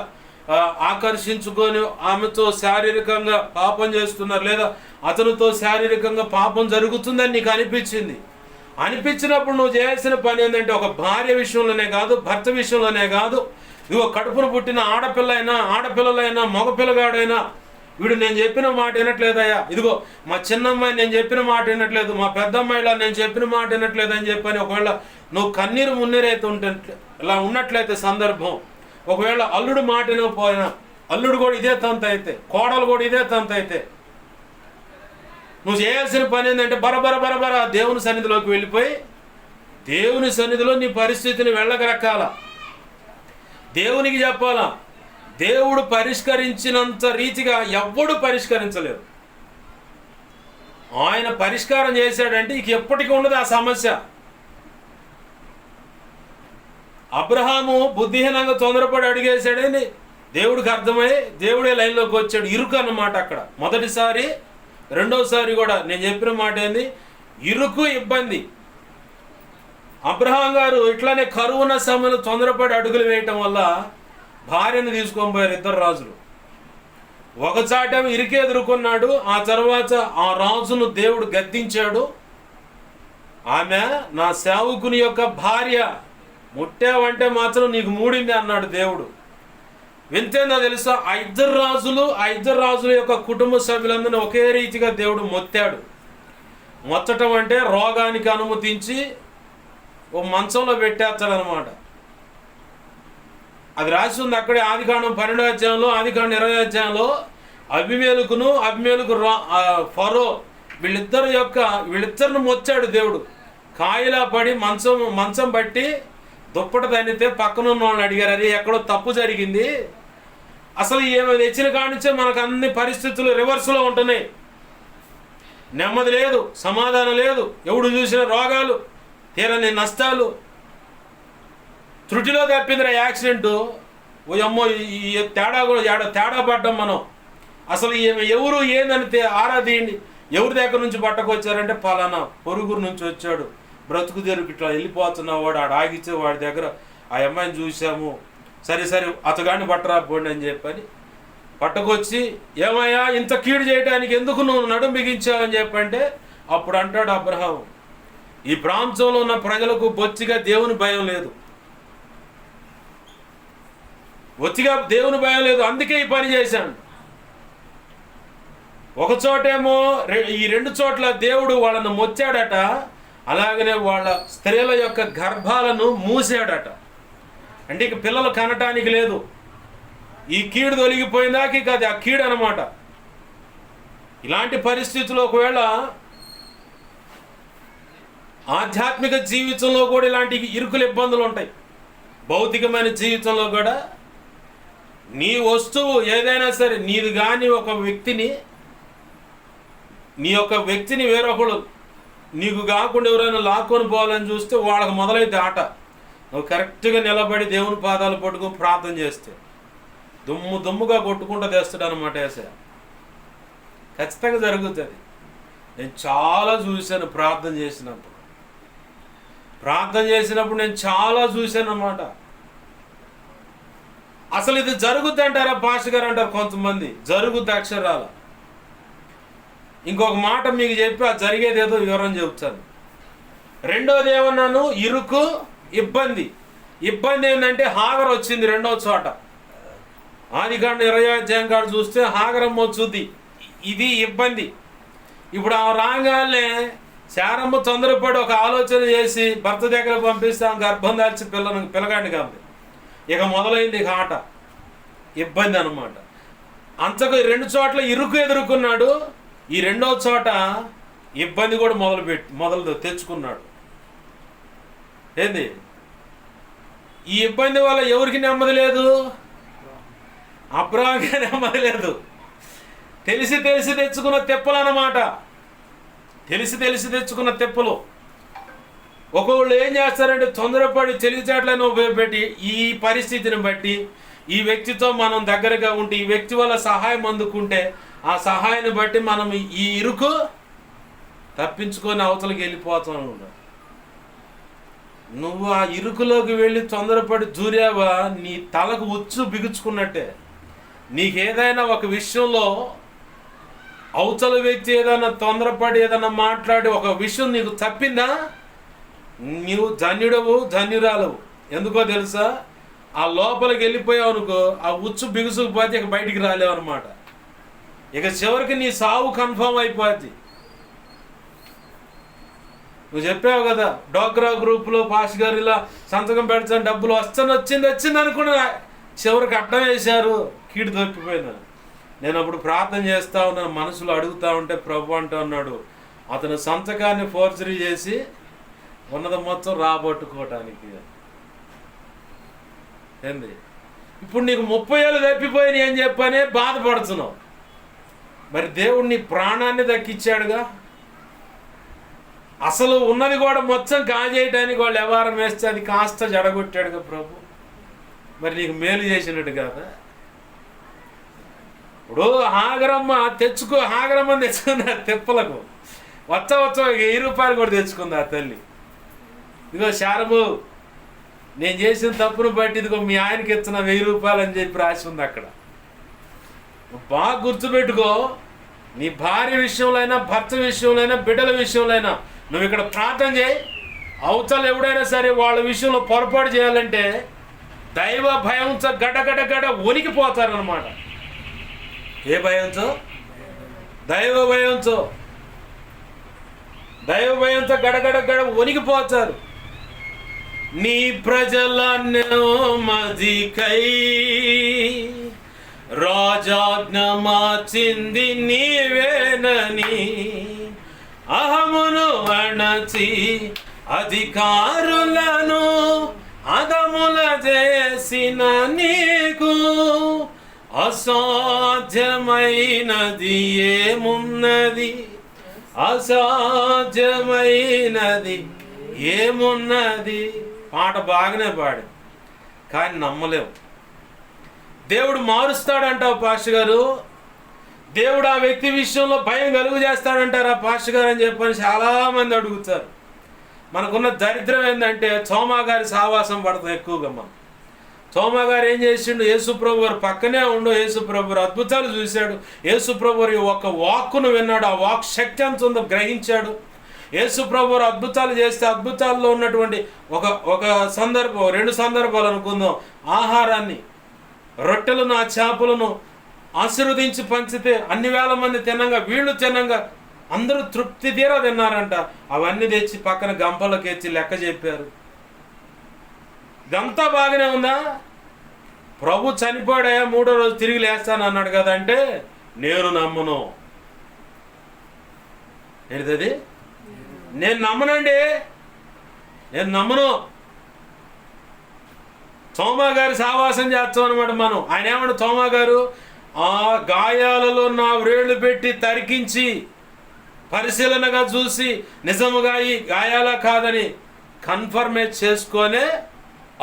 [SPEAKER 1] ఆకర్షించుకొని ఆమెతో శారీరకంగా పాపం చేస్తున్నారు, లేదా అతనితో శారీరకంగా పాపం జరుగుతుందని నీకు అనిపించినప్పుడు నువ్వు చేయాల్సిన పని ఏంటంటే, ఒక భార్య విషయంలోనే కాదు, భర్త విషయంలోనే కాదు, ఇదిగో కడుపును పుట్టిన ఆడపిల్లలైనా మగపిల్లగాడైనా, వీడు నేను చెప్పిన మాట వినట్లేదయ్యా, ఇదిగో మా చిన్నమ్మాయి నేను చెప్పిన మాట వినట్లేదు, మా పెద్దమ్మాయిలా నేను చెప్పిన మాట వినట్లేదు అని చెప్పని ఒకవేళ నువ్వు కన్నీరు మున్నీరైతే ఉంటే ఇలా ఉన్నట్లయితే సందర్భం, ఒకవేళ అల్లుడు మాట వినకపోయినా, అల్లుడు కూడా ఇదే తంత అయితే, కోడలు కూడా ఇదే తంత అయితే, నువ్వు చేయాల్సిన పని ఏంటంటే బరబర దేవుని సన్నిధిలోకి వెళ్ళిపోయి దేవుని సన్నిధిలో నీ పరిస్థితిని వెళ్ళగరక్కాల, దేవునికి చెప్పాలా. దేవుడు పరిష్కరించినంత రీతిగా ఎవ్వడు పరిష్కరించలేరు. ఆయన పరిష్కారం చేశాడంటే ఇక ఎప్పటికీ ఉండదు ఆ సమస్య. అబ్రహాము బుద్ధిహీనంగా తొందరపడి అడిగేశాడని దేవుడికి అర్థమై దేవుడే లైన్లోకి వచ్చాడు. ఇరుకు అన్నమాట అక్కడ. మొదటిసారి రెండోసారి కూడా నేను చెప్పిన మాట ఏంది? ఇరుకు, ఇబ్బంది. అబ్రహాం గారు ఇట్లానే కరువున్న సమయంలో తొందరపడి అడుగులు వేయటం వల్ల భార్యను తీసుకొని పోయారు ఇద్దరు రాజులు. ఒకచాటేమో ఇరికే ఎదుర్కొన్నాడు, ఆ తర్వాత ఆ రాజును దేవుడు గద్దించాడు. ఆమె నా సేవకుని యొక్క భార్య, ముట్టావంటే మాత్రం నీకు మూడింది అన్నాడు దేవుడు. వింతేందో తెలుసా? ఆ ఇద్దరు రాజుల యొక్క కుటుంబ సభ్యులందరినీ ఒకే రీతిగా దేవుడు మొత్తాడు. మొత్తటం అంటే రోగానికి అనుమతించి ఓ మంచంలో పెట్టేస్తాడనమాట. అది రాసి ఉంది అక్కడే ఆదికాండం 12వ అధ్యాయంలో, ఆదికాండం 20వ అధ్యాయంలో. అబీమెలెకు ఫరో వీళ్ళిద్దరిని మొచ్చాడు దేవుడు. కాయిలా పడి మంచం బట్టి దుప్పట తన్నితే పక్కనున్న వాళ్ళని అడిగారు, అది ఎక్కడో తప్పు జరిగింది, అసలు ఏమో తెచ్చిన కానించే మనకు అన్ని పరిస్థితులు రివర్స్లో ఉంటున్నాయి, నెమ్మది లేదు, సమాధానం లేదు, ఎవడు చూసిన రోగాలు, తీరని నష్టాలు, త్రుటిలో తప్పిందిరా యాక్సిడెంటు, ఓ అమ్మో ఈ తేడా కూడా తేడా పడ్డాం మనం. అసలు ఎవరు ఏందని ఆరాధీయండి, ఎవరి దగ్గర నుంచి పట్టకొచ్చారంటే పలానా పొరుగురు నుంచి వచ్చాడు, బ్రతుకు తెరుకు ఇట్లా వెళ్ళిపోతున్నావు, వాడు ఆడ ఆగిచ్చే వాడి దగ్గర ఆ అమ్మాయిని చూసాము, సరే అతగాని పట్టరా పోండి అని చెప్పని పట్టుకొచ్చి, ఏమయ్యా ఇంత కీడు చేయడానికి ఎందుకు నువ్వు నడుం బిగించావని చెప్పంటే అప్పుడు అంటాడు అబ్రహాం, ఈ ప్రాంతంలో ఉన్న ప్రజలకు బొత్తిగా దేవుని భయం లేదు, అందుకే ఈ పని చేశాను. ఒక చోటేమో ఈ రెండు చోట్ల దేవుడు వాళ్ళను మొచ్చాడట, అలాగనే వాళ్ళ స్త్రీల యొక్క గర్భాలను మూసాడట. అంటే ఇక పిల్లలు కనటానికి లేదు. ఈ కీడు తొలగిపోయిందాక ఇక అది ఆ కీడు అనమాట. ఇలాంటి పరిస్థితుల్లో ఒకవేళ ఆధ్యాత్మిక జీవితంలో కూడా ఇలాంటి ఇరుకులు ఇబ్బందులు ఉంటాయి, భౌతికమైన జీవితంలో కూడా నీ వస్తువు ఏదైనా సరే, నీది కానీ ఒక వ్యక్తిని, నీ యొక్క వ్యక్తిని వేరొకడు నీకు కాకుండా ఎవరైనా లాక్కొని పోవాలని చూస్తే వాళ్ళకి మొదలైతే ఆట. నువ్వు కరెక్ట్గా నిలబడి దేవుని పాదాలు పట్టుకుని ప్రార్థన చేస్తే దుమ్ముగా కొట్టుకుంటూ తెస్తాడు అనమాట. యేసయ్య ఖచ్చితంగా జరుగుతుంది. నేను చాలా చూశాను ప్రార్థన చేసినప్పుడు నేను చాలా చూశాను అన్నమాట. అసలు ఇది జరుగుద్ది అంటారా పాస్టర్ గారు అంటారు కొంతమంది. జరుగుద్ది అక్షరాల. ఇంకొక మాట మీకు చెప్పి ఆ జరిగేది ఏదో వివరం చెబుతాను. రెండోది ఏమన్నాను, ఇరుకు, ఇబ్బంది. ఏంటంటే హాగర్ వచ్చింది రెండవ చోట. ఆదికాండం 20వ అధ్యాయం కాడ చూస్తే హాగరమ్మ వచ్చుద్ది. ఇది ఇబ్బంది. ఇప్పుడు ఆ రాగానే శారమ్మ తొందరపడి ఒక ఆలోచన చేసి భర్త దగ్గర పంపిస్తే ఆమె గర్భం దాల్చి పిల్లగాడిని కాదు. ఇక మొదలైంది ఇక ఆట, ఇబ్బంది అనమాట. అంతకు 2 చోట్ల ఇరుకు ఎదుర్కొన్నాడు. ఈ రెండవ చోట ఇబ్బంది కూడా మొదలు తెచ్చుకున్నాడు. ఏంది ఈ ఇబ్బంది వల్ల ఎవరికి నెమ్మది లేదు? అబ్రాహాముకి నెమ్మది లేదు. తెలిసి తెచ్చుకున్న తెప్పలు అన్నమాట. తెలిసి తెచ్చుకున్న తెప్పలు. ఒక్కొక్కళ్ళు ఏం చేస్తారంటే తొందరపడి తెలివితేటలను ఉపయోగపెట్టి ఈ పరిస్థితిని బట్టి ఈ వ్యక్తితో మనం దగ్గరగా ఉంటే, ఈ వ్యక్తి వల్ల సహాయం అందుకుంటే ఆ సహాయాన్ని బట్టి మనం ఈ ఇరుకు తప్పించుకొని అవతలకి వెళ్ళిపోతాం. నువ్వు ఆ ఇరుకులోకి వెళ్ళి తొందరపడి దూరావా, నీ తలకు ఉచ్చు బిగుచుకున్నట్టే. నీకేదైనా ఒక విషయంలో అవతల వ్యక్తి ఏదైనా తొందరపడి ఏదైనా మాట్లాడి ఒక విషయం నీకు తప్పిందా, నీవు ధన్యురాలవు. ఎందుకో తెలుసా? ఆ లోపలికి వెళ్ళిపోయావు అనుకో, ఆ ఉచ్చు బిగుసుకుపోతే ఇక బయటికి రాలేవు అనమాట. ఇక చివరికి నీ సావు కన్ఫర్మ్ అయిపోద్ది. నువ్వు చెప్పావు కదా, డోక్రా గ్రూపులో పాస్ గారు ఇలా సంతకం పెడతాను, డబ్బులు వచ్చింది అనుకున్నా, చివరికి అడ్డం వేశారు, కీడు తప్పిపోయినా. నేను అప్పుడు ప్రార్థన చేస్తూ ఉన్నాను, మనసులో అడుగుతూ ఉంటే ప్రభు అంటూ ఉన్నాడు, అతను సంతకాన్ని ఫోర్జరీ చేసి ఉన్నది మొత్తం రాబట్టుకోవటానికి. ఏంది ఇప్పుడు నీకు 30 ఏళ్ళు తప్పిపోయినాయి అని చెప్పనే బాధపడుతున్నావు. మరి దేవుడు నీ ప్రాణాన్ని దక్కిచ్చాడుగా. అసలు ఉన్నది కూడా మొత్తం కాజేయడానికి వాళ్ళు వ్యవహారం వేస్తే అది కాస్త జడగొట్టాడుగా ప్రభు. మరి నీకు మేలు చేసినట్టు కదా. ఇప్పుడు హాగరమ్మని తెచ్చుకున్న తెప్పలకు వచ్చ 1000 రూపాయలు కూడా తెచ్చుకుంది ఆ తల్లి. ఇదిగో శారము, నేను చేసిన తప్పును బట్టి ఇదిగో మీ ఆయనకి ఇచ్చిన 1000 రూపాయలు అని చెప్పి రాసి ఉంది అక్కడ. బాగా గుర్తుపెట్టుకో, నీ భార్య విషయంలో, భర్త విషయంలో, బిడ్డల విషయంలో నువ్వు ఇక్కడ ప్రార్థన చేయి. అవతల ఎవడైనా సరే వాళ్ళ విషయంలో పొరపాటు చేయాలంటే దైవ భయంతో గడ వణికిపోతారనమాట. ఏ భయంతో? దైవ భయంతో గడ వణికిపోతారు. నీ ప్రజల నెమ్మదికై రాజాజ్ఞ మార్చింది నీవేనని, అహమును అణచి అధికారులను అదముల చేసిన నీకు అసాధ్యమైనది ఏమున్నది? పాట బాగానే పాడి, కానీ నమ్మలేము. దేవుడు మారుస్తాడంటావు పాస్టర్ గారు, దేవుడు ఆ వ్యక్తి విషయంలో భయం కలుగు చేస్తాడంటారా పాస్టర్ గారు అని చెప్పని చాలామంది అడుగుతారు. మనకున్న దరిద్రం ఏంటంటే తోమా గారి సావాసం పడతాం ఎక్కువగా. మనం తోమా గారు ఏం చేసిండు? యేసుప్రభు వారు పక్కనే ఉండు, యేసుప్రభు వారు అద్భుతాలు చూశాడు, యేసుప్రభు వారి ఒక వాక్కును విన్నాడు, ఆ వాక్ శక్తి ఎంత ఉందో గ్రహించాడు. యేసుప్రభు వారు అద్భుతాలు చేస్తే అద్భుతాల్లో ఉన్నటువంటి ఒక సందర్భం, 2 సందర్భాలు అనుకుందాం. ఆహారాన్ని, రొట్టెలను, ఆ చేపలను ఆశీర్వదించి పంచితే అన్ని వేల మంది తినంగా, వీళ్ళు తినంగా అందరూ తృప్తి తీరా తిన్నారంట. అవన్నీ తెచ్చి పక్కన గంపలకి ఎచ్చి లెక్క చెప్పారు. ఇదంతా బాగానే ఉందా? ప్రభు చనిపోయాడయా 3వ రోజు తిరిగి లేస్తాను అన్నాడు కదా అంటే నేను నమ్మను. ఏంటిది? నేను నమ్మను. తోమా గారి సావాసం చేస్తాం అనమాట మనం. ఆయన ఏమన్నా తోమా గారు ఆ గాయాలలో నా వ్రేళ్ళు పెట్టి తరికించి పరిశీలనగా చూసి నిజముగా ఈ గాయాలా కాదని కన్ఫర్మేట్ చేసుకొనే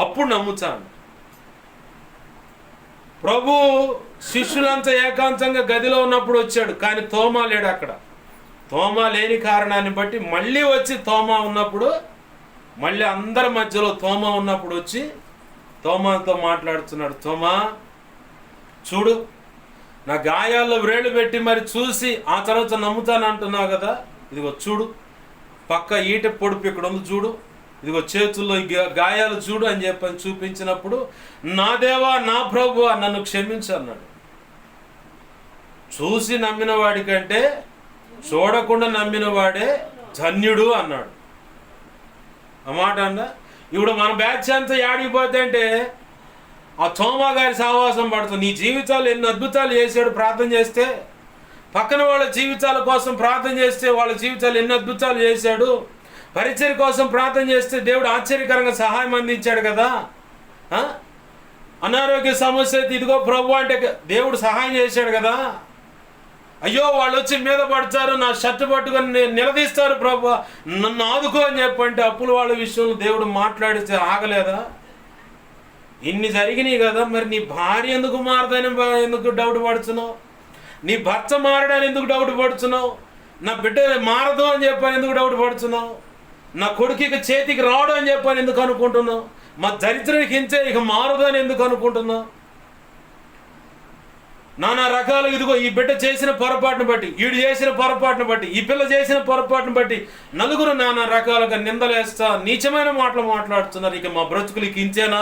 [SPEAKER 1] అప్పుడు నమ్ముతాను. ప్రభు శిష్యులంతా ఏకాంతంగా గదిలో ఉన్నప్పుడు వచ్చాడు, కానీ తోమా లేడు అక్కడ. తోమా లేని కారణాన్ని బట్టి మళ్ళీ వచ్చి తోమా ఉన్నప్పుడు, మళ్ళీ అందరి మధ్యలో తోమా ఉన్నప్పుడు వచ్చి తోమాతో మాట్లాడుతున్నాడు. తోమా చూడు, నా గాయాల్లో వ్రేళ్ళు పెట్టి మరి చూసి ఆ తర్వాత నమ్ముతాను అంటున్నావు కదా, ఇదిగో చూడు, పక్క ఈట పొడుపు ఇక్కడ ఉంది చూడు, ఇదిగో చేతుల్లో గాయాలు చూడు అని చెప్పని చూపించినప్పుడు, నా దేవా నా ప్రభువా నన్ను క్షమించు అన్నాడు. చూసి నమ్మిన వాడికంటే చూడకుండా నమ్మిన వాడే ధన్యుడు అన్నాడు. అన్నమాట అండ. ఇప్పుడు మన బ్యాచ్ అంతా ఆడిపోతే అంటే ఆ తోమా గారి సావాసం పడుతుంది. నీ జీవితాలు ఎన్ని అద్భుతాలు చేశాడు ప్రార్థన చేస్తే, పక్కన వాళ్ళ జీవితాల కోసం ప్రార్థన చేస్తే వాళ్ళ జీవితాలు ఎన్ని అద్భుతాలు చేశాడు, పరిచర్య కోసం ప్రార్థన చేస్తే దేవుడు ఆశ్చర్యకరంగా సహాయం అందించాడు కదా. అనారోగ్య సమస్య అయితే ఇదిగో ప్రభు అంటే దేవుడు సహాయం చేశాడు కదా. అయ్యో వాళ్ళు వచ్చి మీద పడతారు, నా షర్ట్ పట్టుకొని నిలదీస్తారు, ప్రభు నన్ను ఆదుకో అని చెప్పంటే అప్పుల వాళ్ళ విషయంలో దేవుడు మాట్లాడితే ఆగలేదా? ఇన్ని జరిగినాయి కదా, మరి నీ భార్య ఎందుకు మారదని ఎందుకు డౌట్ పడుతున్నావు? నీ భర్త మారడానికి ఎందుకు డౌట్ పడుతున్నావు? నా బిడ్డ మారదు అని చెప్పని ఎందుకు డౌట్ పడుతున్నావు? నా కొడుకు చేతికి రావడం అని చెప్పని ఎందుకు అనుకుంటున్నావు? మా దరిద్రం హింసే ఇక మారదు అని ఎందుకు అనుకుంటున్నావు? నానా రకాలు ఇదిగో ఈ బిడ్డ చేసిన పొరపాటును బట్టి, ఈడు చేసిన పొరపాటును బట్టి, ఈ పిల్ల చేసిన పొరపాటును బట్టి నలుగురు నానా రకాలుగా నిందలేస్తా నీచమైన మాటలు మాట్లాడుతున్నారు. ఇక మా బ్రతుకులకి ఇంతేనా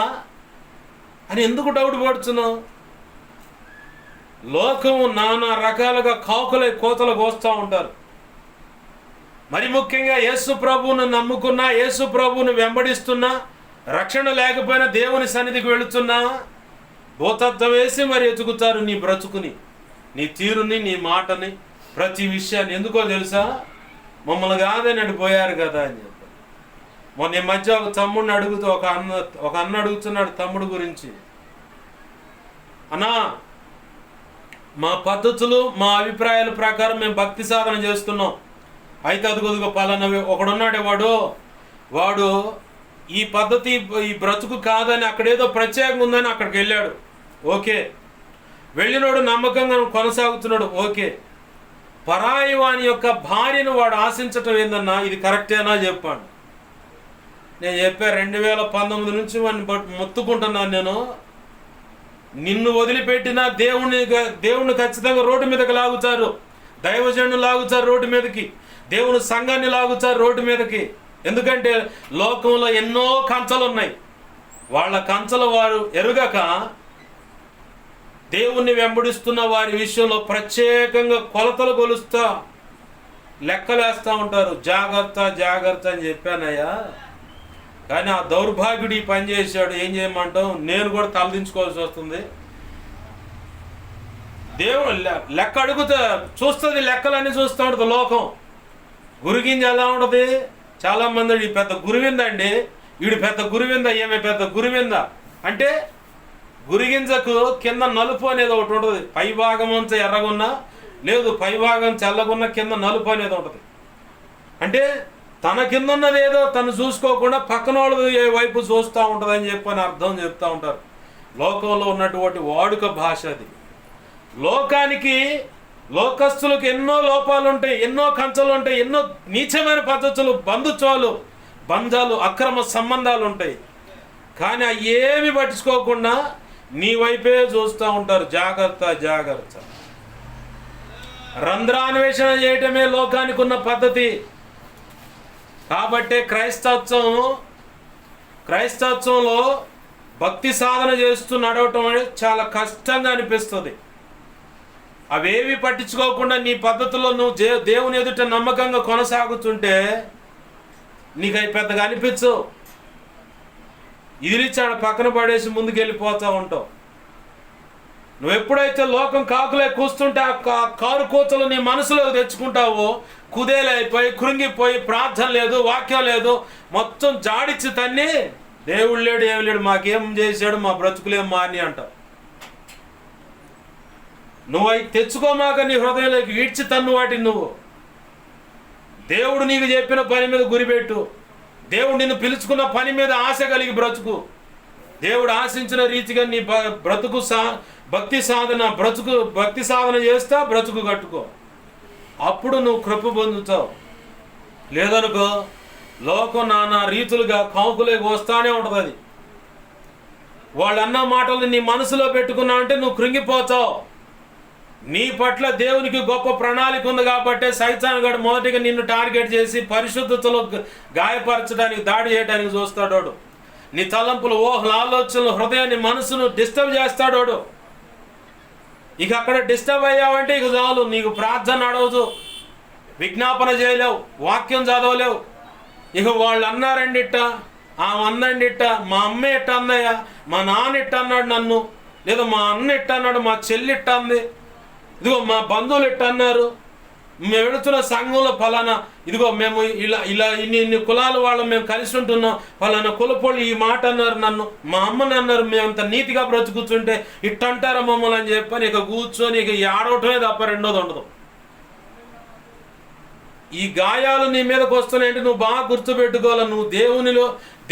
[SPEAKER 1] అని ఎందుకు డౌట్ పడుతున్నావు? లోకము నానా రకాలుగా కాకులై కోతలు కోస్తూ ఉంటారు. మరి ముఖ్యంగా యేసు ప్రభువును నమ్ముకున్నా, యేసు ప్రభువును వెంబడిస్తున్నా, రక్షణ లేకపోయినా దేవుని సన్నిధికి వెళుతున్నా భూతత్వం వేసి మరి ఎతుకుతారు నీ బ్రతుకుని, నీ తీరుని, నీ మాటని, ప్రతి విషయాన్ని. ఎందుకో తెలుసా? మమ్మల్ని కాదని అడిపోయారు కదా అని చెప్పి. మొన్న ఈ మధ్య ఒక తమ్ముడిని అడుగుతూ ఒక అన్న అడుగుతున్నాడు తమ్ముడు గురించి, అన్నా మా పద్ధతులు మా అభిప్రాయాల ప్రకారం మేము భక్తి సాధన చేస్తున్నాం, అయితే అదుగొదుగో పలానా ఒకడున్నాడే వాడు ఈ పద్ధతి ఈ బ్రతుకు కాదని అక్కడేదో ప్రత్యేకంగా ఉందని అక్కడికి వెళ్ళాడు. ఓకే, వెళ్ళినోడు నమ్మకంగా కొనసాగుతున్నాడు. ఓకే, పరాయి వాని యొక్క భార్యను వాడు ఆశించటం ఏందన్నా, ఇది కరెక్టేనా చెప్పాడు. నేను చెప్పా 2019 నుంచి వాడిని మొత్తుకుంటున్నాను నేను, నిన్ను వదిలిపెట్టినా దేవుణ్ణి ఖచ్చితంగా రోడ్డు మీదకి లాగుతారు, దైవజనుడు లాగుతారు రోడ్డు మీదకి, దేవుని సంఘాన్ని లాగుతారు రోడ్డు మీదకి. ఎందుకంటే లోకంలో ఎన్నో కంచలు ఉన్నాయి. వాళ్ళ కంచలు వారు ఎరుగక దేవుణ్ణి వెంబడిస్తున్న వారి విషయంలో ప్రత్యేకంగా కొలతలు కొలుస్తా లెక్కలేస్తూ ఉంటారు. జాగ్రత్త జాగ్రత్త అని చెప్పానయ్యా, కానీ ఆ దౌర్భాగ్యుడు ఈ పని చేశాడు. ఏం చేయమంటాం, నేను కూడా తలదించుకోవాల్సి వస్తుంది. దేవుడు లెక్క అడుగుతా చూస్తుంది, లెక్కలన్నీ చూస్తూ ఉంటుంది లోకం. గురిగింజ ఎలా ఉంటుంది? చాలామంది ఈ పెద్ద గురివిందండి, వీడు పెద్ద గురివింద, ఏమే పెద్ద గురివింద అంటే గురిగింజకు కింద నలుపు అనేది ఒకటి ఉంటుంది. పై భాగం అంతా ఎర్రగున్నా లేదు, పై భాగం చల్లగున్నా కింద నలుపు అనేది ఉంటుంది. అంటే తన కింద ఉన్నది ఏదో తను చూసుకోకుండా పక్కన వాళ్ళది ఏ వైపు చూస్తూ ఉంటుందని చెప్పని అర్థం చెప్తూ ఉంటారు. లోకంలో ఉన్నటువంటి వాడుక భాష అది. లోకస్తులకు ఎన్నో లోపాలు ఉంటాయి, ఎన్నో కంచలు ఉంటాయి, ఎన్నో నీచమైన పద్ధతులు, బంధాలు, అక్రమ సంబంధాలు ఉంటాయి. కానీ అవి ఏమి పట్టించుకోకుండా నీ వైపే చూస్తూ ఉంటారు. జాగ్రత్త జాగ్రత్త. రంధ్రాన్వేషణ చేయటమే లోకానికి ఉన్న పద్ధతి. కాబట్టే క్రైస్తత్వంలో భక్తి సాధన చేస్తూ నడవటం అనేది చాలా కష్టంగా అనిపిస్తుంది. అవేవి పట్టించుకోకుండా నీ పద్ధతుల్లో నువ్వు దేవుని ఎదుట నమ్మకంగా కొనసాగుతుంటే నీకు అవి పెద్దగా అనిపించవు. ఇదిలిచ్చాడు పక్కన పడేసి ముందుకు వెళ్ళిపోతూ ఉంటావు. నువ్వు ఎప్పుడైతే లోకం కాకులే కూస్తుంటే ఆ కారు కూతలు నీ మనసులో తెచ్చుకుంటావో, కుదేలైపోయి కృంగిపోయి ప్రార్థన లేదు, వాక్యం లేదు, మొత్తం జాడిచ్చి తన్ని దేవుడు లేడు, ఏమి లేడు, మాకేం చేశాడు, మా బ్రతుకులేం మారిని అంటావు. నువ్వు అవి తెచ్చుకోమాక నీ హృదయంలోకి ఈడ్చి తన్ను వాటిని. నువ్వు దేవుడు నీకు చెప్పిన పని మీద గురిపెట్టు. దేవుడు నిన్ను పిలుచుకున్న పని మీద ఆశ కలిగి బ్రతుకు. దేవుడు ఆశించిన రీతిగా నీ బ్రతుకు భక్తి సాధన చేస్తా, బ్రతుకు కట్టుకో. అప్పుడు నువ్వు కృప పొందుతావు. లేదనుకో లోకం నానా రీతులుగా కాంకులేకి వస్తానే ఉంటుంది. అది వాళ్ళు అన్న మాటలు నీ మనసులో పెట్టుకున్నావు అంటే నువ్వు కృంగిపోతావు. నీ పట్ల దేవునికి గొప్ప ప్రణాళిక ఉంది కాబట్టి సైతాను గాడు మొదటిగా నిన్ను టార్గెట్ చేసి పరిశుద్ధతలో గాయపరచడానికి, దాడి చేయడానికి చూస్తాడు. నీ తలంపులు, ఊహలు, ఆలోచనలు, హృదయాన్ని, మనసును డిస్టర్బ్ చేస్తాడు. ఇక అక్కడ డిస్టర్బ్ అయ్యావంటే ఇక చాలు, నీకు ప్రార్థన నడవదు, విజ్ఞాపన చేయలేవు, వాక్యం చదవలేవు. ఇక వాళ్ళు అన్నారండి ఇట్ట, ఆమె అందండి ఇట్ట, మా అమ్మ ఇట్ట అందయ్యా, మా నాన్న ఇట్ట అన్నాడు నన్ను, లేదా మా అన్న ఇట్ట అన్నాడు, మా చెల్లి ఇట్ట అంది, ఇదిగో మా బంధువులు ఇట్ట అన్నారు, మేము వెళుతున్న సంఘంలో ఫలానా, ఇదిగో మేము ఇలా ఇన్ని కులాల వాళ్ళు మేము కలిసి ఉంటున్నాం, ఫలానా కులపోళ్ళు ఈ మాట అన్నారు నన్ను, మా అమ్మని అన్నారు, మేమంత నీతిగా బ్రతుకుతుంటే ఇట్టంటారా మమ్మల్ని అని చెప్పని ఇక కూర్చొని ఇక ఆడవటమే తప్ప రెండోది ఉండదు. ఈ గాయాలు నీ మీదకి వస్తున్నాయంటే నువ్వు బాగా గుర్తుపెట్టుకోవాలి. నువ్వు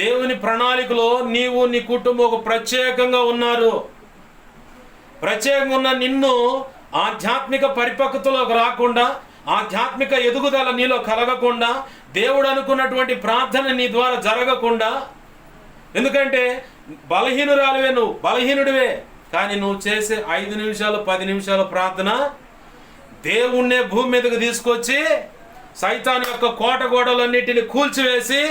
[SPEAKER 1] దేవుని ప్రణాళికలో నీవు నీ కుటుంబం ఒక ప్రత్యేకంగా ఉన్నారు. ప్రత్యేకంగా ఉన్న నిన్ను ఆధ్యాత్మిక పరిపక్వతలోకి రాకుండా, ఆధ్యాత్మిక ఎదుగుదల నీలో కలగకుండా, దేవుడు అనుకున్నటువంటి ప్రార్థన నీ ద్వారా జరగకుండా, ఎందుకంటే బలహీనురాలివే, నువ్వు బలహీనుడివే, కానీ నువ్వు చేసే 5 నిమిషాలు 10 నిమిషాల ప్రార్థన దేవుణ్ణే భూమి మీదకి తీసుకొచ్చి సైతాను యొక్క కోట గోడలన్నిటిని కూల్చివేసి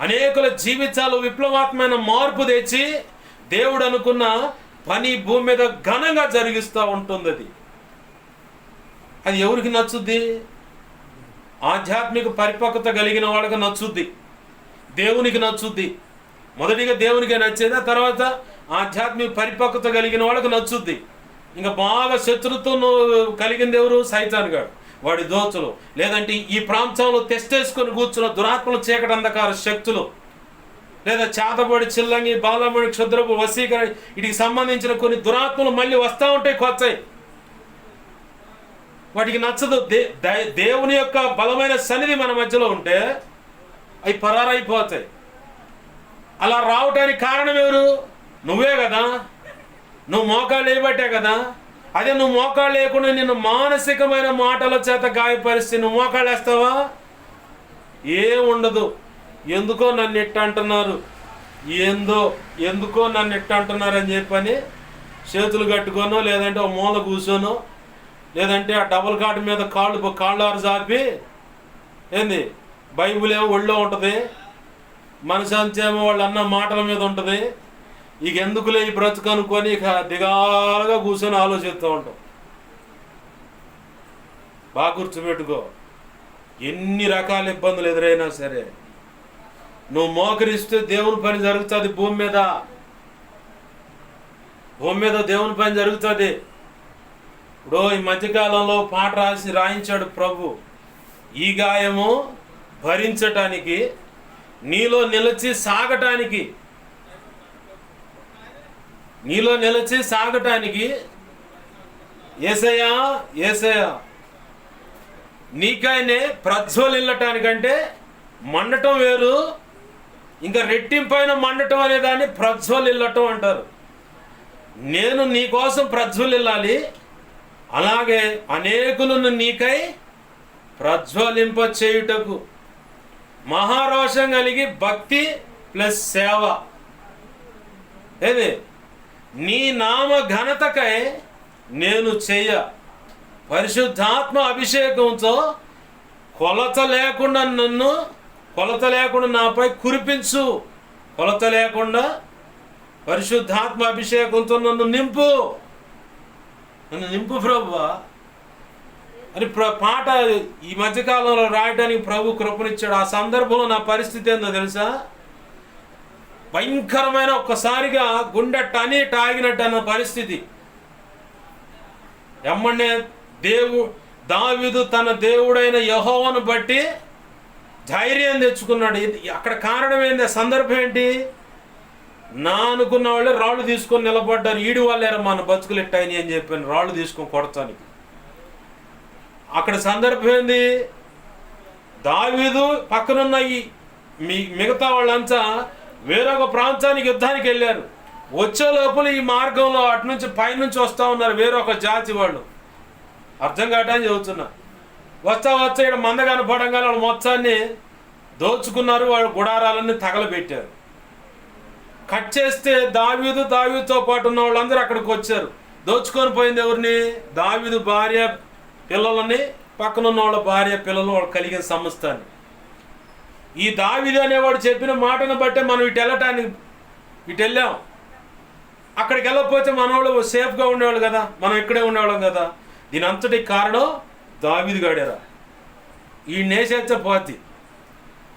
[SPEAKER 1] అనేకుల జీవితాలు విప్లవాత్మకమైన మార్పు తెచ్చి దేవుడు అనుకున్న పని భూమి మీద ఘనంగా జరిగిస్తూ ఉంటుంది. అది ఎవరికి నచ్చుద్ది? ఆధ్యాత్మిక పరిపక్వత కలిగిన వాళ్ళకి నచ్చుద్ది, దేవునికి నచ్చుద్ది. మొదటిగా దేవునికి నచ్చేది, ఆ తర్వాత ఆధ్యాత్మిక పరిపక్వత కలిగిన వాళ్ళకి నచ్చుద్ది. ఇంకా బాగా శత్రుత్వం కలిగింది ఎవరు? సైతాను గాడు, వాడి దోచులు, లేదంటే ఈ ప్రాంతంలో తెస్తేసుకొని కూర్చున్న దురాత్మలు, చీకటి అంధకార శక్తులు, లేదా చేతబడి, చిల్లంగి, బాలమణి, క్షుద్రపు, వశీకరణ, వీటికి సంబంధించిన కొన్ని దురాత్మలు మళ్ళీ వస్తూ ఉంటాయి కొత్తవి. వాటికి నచ్చదు. దేవుని యొక్క బలమైన సన్నిధి మన మధ్యలో ఉంటే అవి పరారైపోతాయి. అలా రావటానికి కారణం ఎవరు? నువ్వే కదా. నువ్వు మోకాళ్ళు వేయబట్టే కదా. అదే నువ్వు మోకాళ్ళు లేకుండా నిన్ను మానసికమైన మాటల చేత గాయపరిస్తే నువ్వు మోకాళ్ళు వేస్తావా? ఏముండదు. ఎందుకో నన్ను ఎట్ట అంటున్నారు, ఎందుకో నన్ను ఎట్ట అంటున్నారు అని చెప్పని చేతులు కట్టుకోనో, లేదంటే ఒక మూల కూర్చోనో, లేదంటే ఆ డబుల్ కాటు మీద కాళ్ళారు చాపి, ఏంది బైబుల్ ఏమో ఒళ్ళో ఉంటుంది, మనసంచేమో వాళ్ళు అన్న మాటల మీద ఉంటుంది. ఇక ఎందుకులే ఈ బ్రతుకు అనుకొని ఇక దిగాలుగా కూర్చొని ఆలోచిస్తూ ఉంటాం. బాగా గుర్తుపెట్టుకో, ఎన్ని రకాల ఇబ్బందులు ఎదురైనా సరే నువ్వు మోకరిస్తే దేవుని పని జరుగుతుంది. భూమి మీద దేవుని పని జరుగుతుంది. ఇప్పుడు ఈ మధ్యకాలంలో పాట రాయించాడు ప్రభు, ఈ గాయము భరించటానికి, నీలో నిలిచి సాగటానికి యేసయ్యా నీకైనే ప్రజ్వలిల్లటానికంటే మండటం వేరు, ఇంకా రెట్టింపైన మండటం అనే దాన్ని ప్రజ్వలిల్లటం అంటారు. నేను నీకోసం ప్రజ్వలిల్లాలి, అలాగే అనేకులను నీకై ప్రజ్వలింప చేయుటకు మహారోషం కలిగి భక్తి ప్లస్ సేవ, ఏది నీ నామ ఘనతకై నేను పరిశుద్ధాత్మ అభిషేకంతో కొలత లేకుండా నాపై కురిపించు, కొలత లేకుండా పరిశుద్ధాత్మ అభిషేకంతో నన్ను నింపు ప్రభువా అని పాట ఈ మధ్యకాలంలో రాయడానికి ప్రభు కృపనిచ్చాడు. ఆ సందర్భంలో నా పరిస్థితి ఏందో తెలుసా? భయంకరమైన ఒక్కసారిగా గుండె టాగినట్టు అన్న పరిస్థితి. ఎమ్మనే దావీదు తన దేవుడైన యెహోవాను బట్టి ధైర్యం తెచ్చుకున్నాడు. అక్కడ కారణం ఏంటి? సందర్భం ఏంటి? నా అనుకున్న వాళ్ళే రాళ్ళు తీసుకొని నిలబడ్డారు. ఈడు వాళ్ళేరా మన బతుకులు ఎట్టాయని అని చెప్పాను, రాళ్ళు తీసుకొని కొడతానికి. అక్కడ సందర్భం ఏంది, దావీదు పక్కనున్న మిగతా వాళ్ళంతా వేరొక ప్రాంతానికి యుద్ధానికి వెళ్ళారు. వచ్చే లోపల ఈ మార్గంలో అటు నుంచి పైనుంచి వస్తూ ఉన్నారు వేరొక జాతి వాళ్ళు. అర్థం కావటాన్ని చెబుతున్నా. వస్తా ఇక్కడ మంద కనపడంగా వాళ్ళు మొత్తాన్ని దోచుకున్నారు, వాళ్ళ గుడారాలన్నీ తగలబెట్టారు. కట్ చేస్తే దావీదుతో పాటు ఉన్న వాళ్ళందరూ అక్కడికి వచ్చారు. దోచుకొని పోయింది ఎవరిని? దావీదు భార్య పిల్లలని, పక్కనున్న వాళ్ళ భార్య పిల్లలు, వాళ్ళు కలిగిన సమస్తాన్ని. ఈ దావీదు అనేవాడు చెప్పిన మాటను బట్టే మనం ఇటు వెళ్ళాం. అక్కడికి వెళ్ళకపోతే మన వాళ్ళు సేఫ్గా ఉండేవాళ్ళు కదా, మనం ఇక్కడే ఉండేవాళ్ళం కదా. దీని అంతటికి కారణం దావీదు గాడేరా. ఈ నేసేచ్చ పోతి.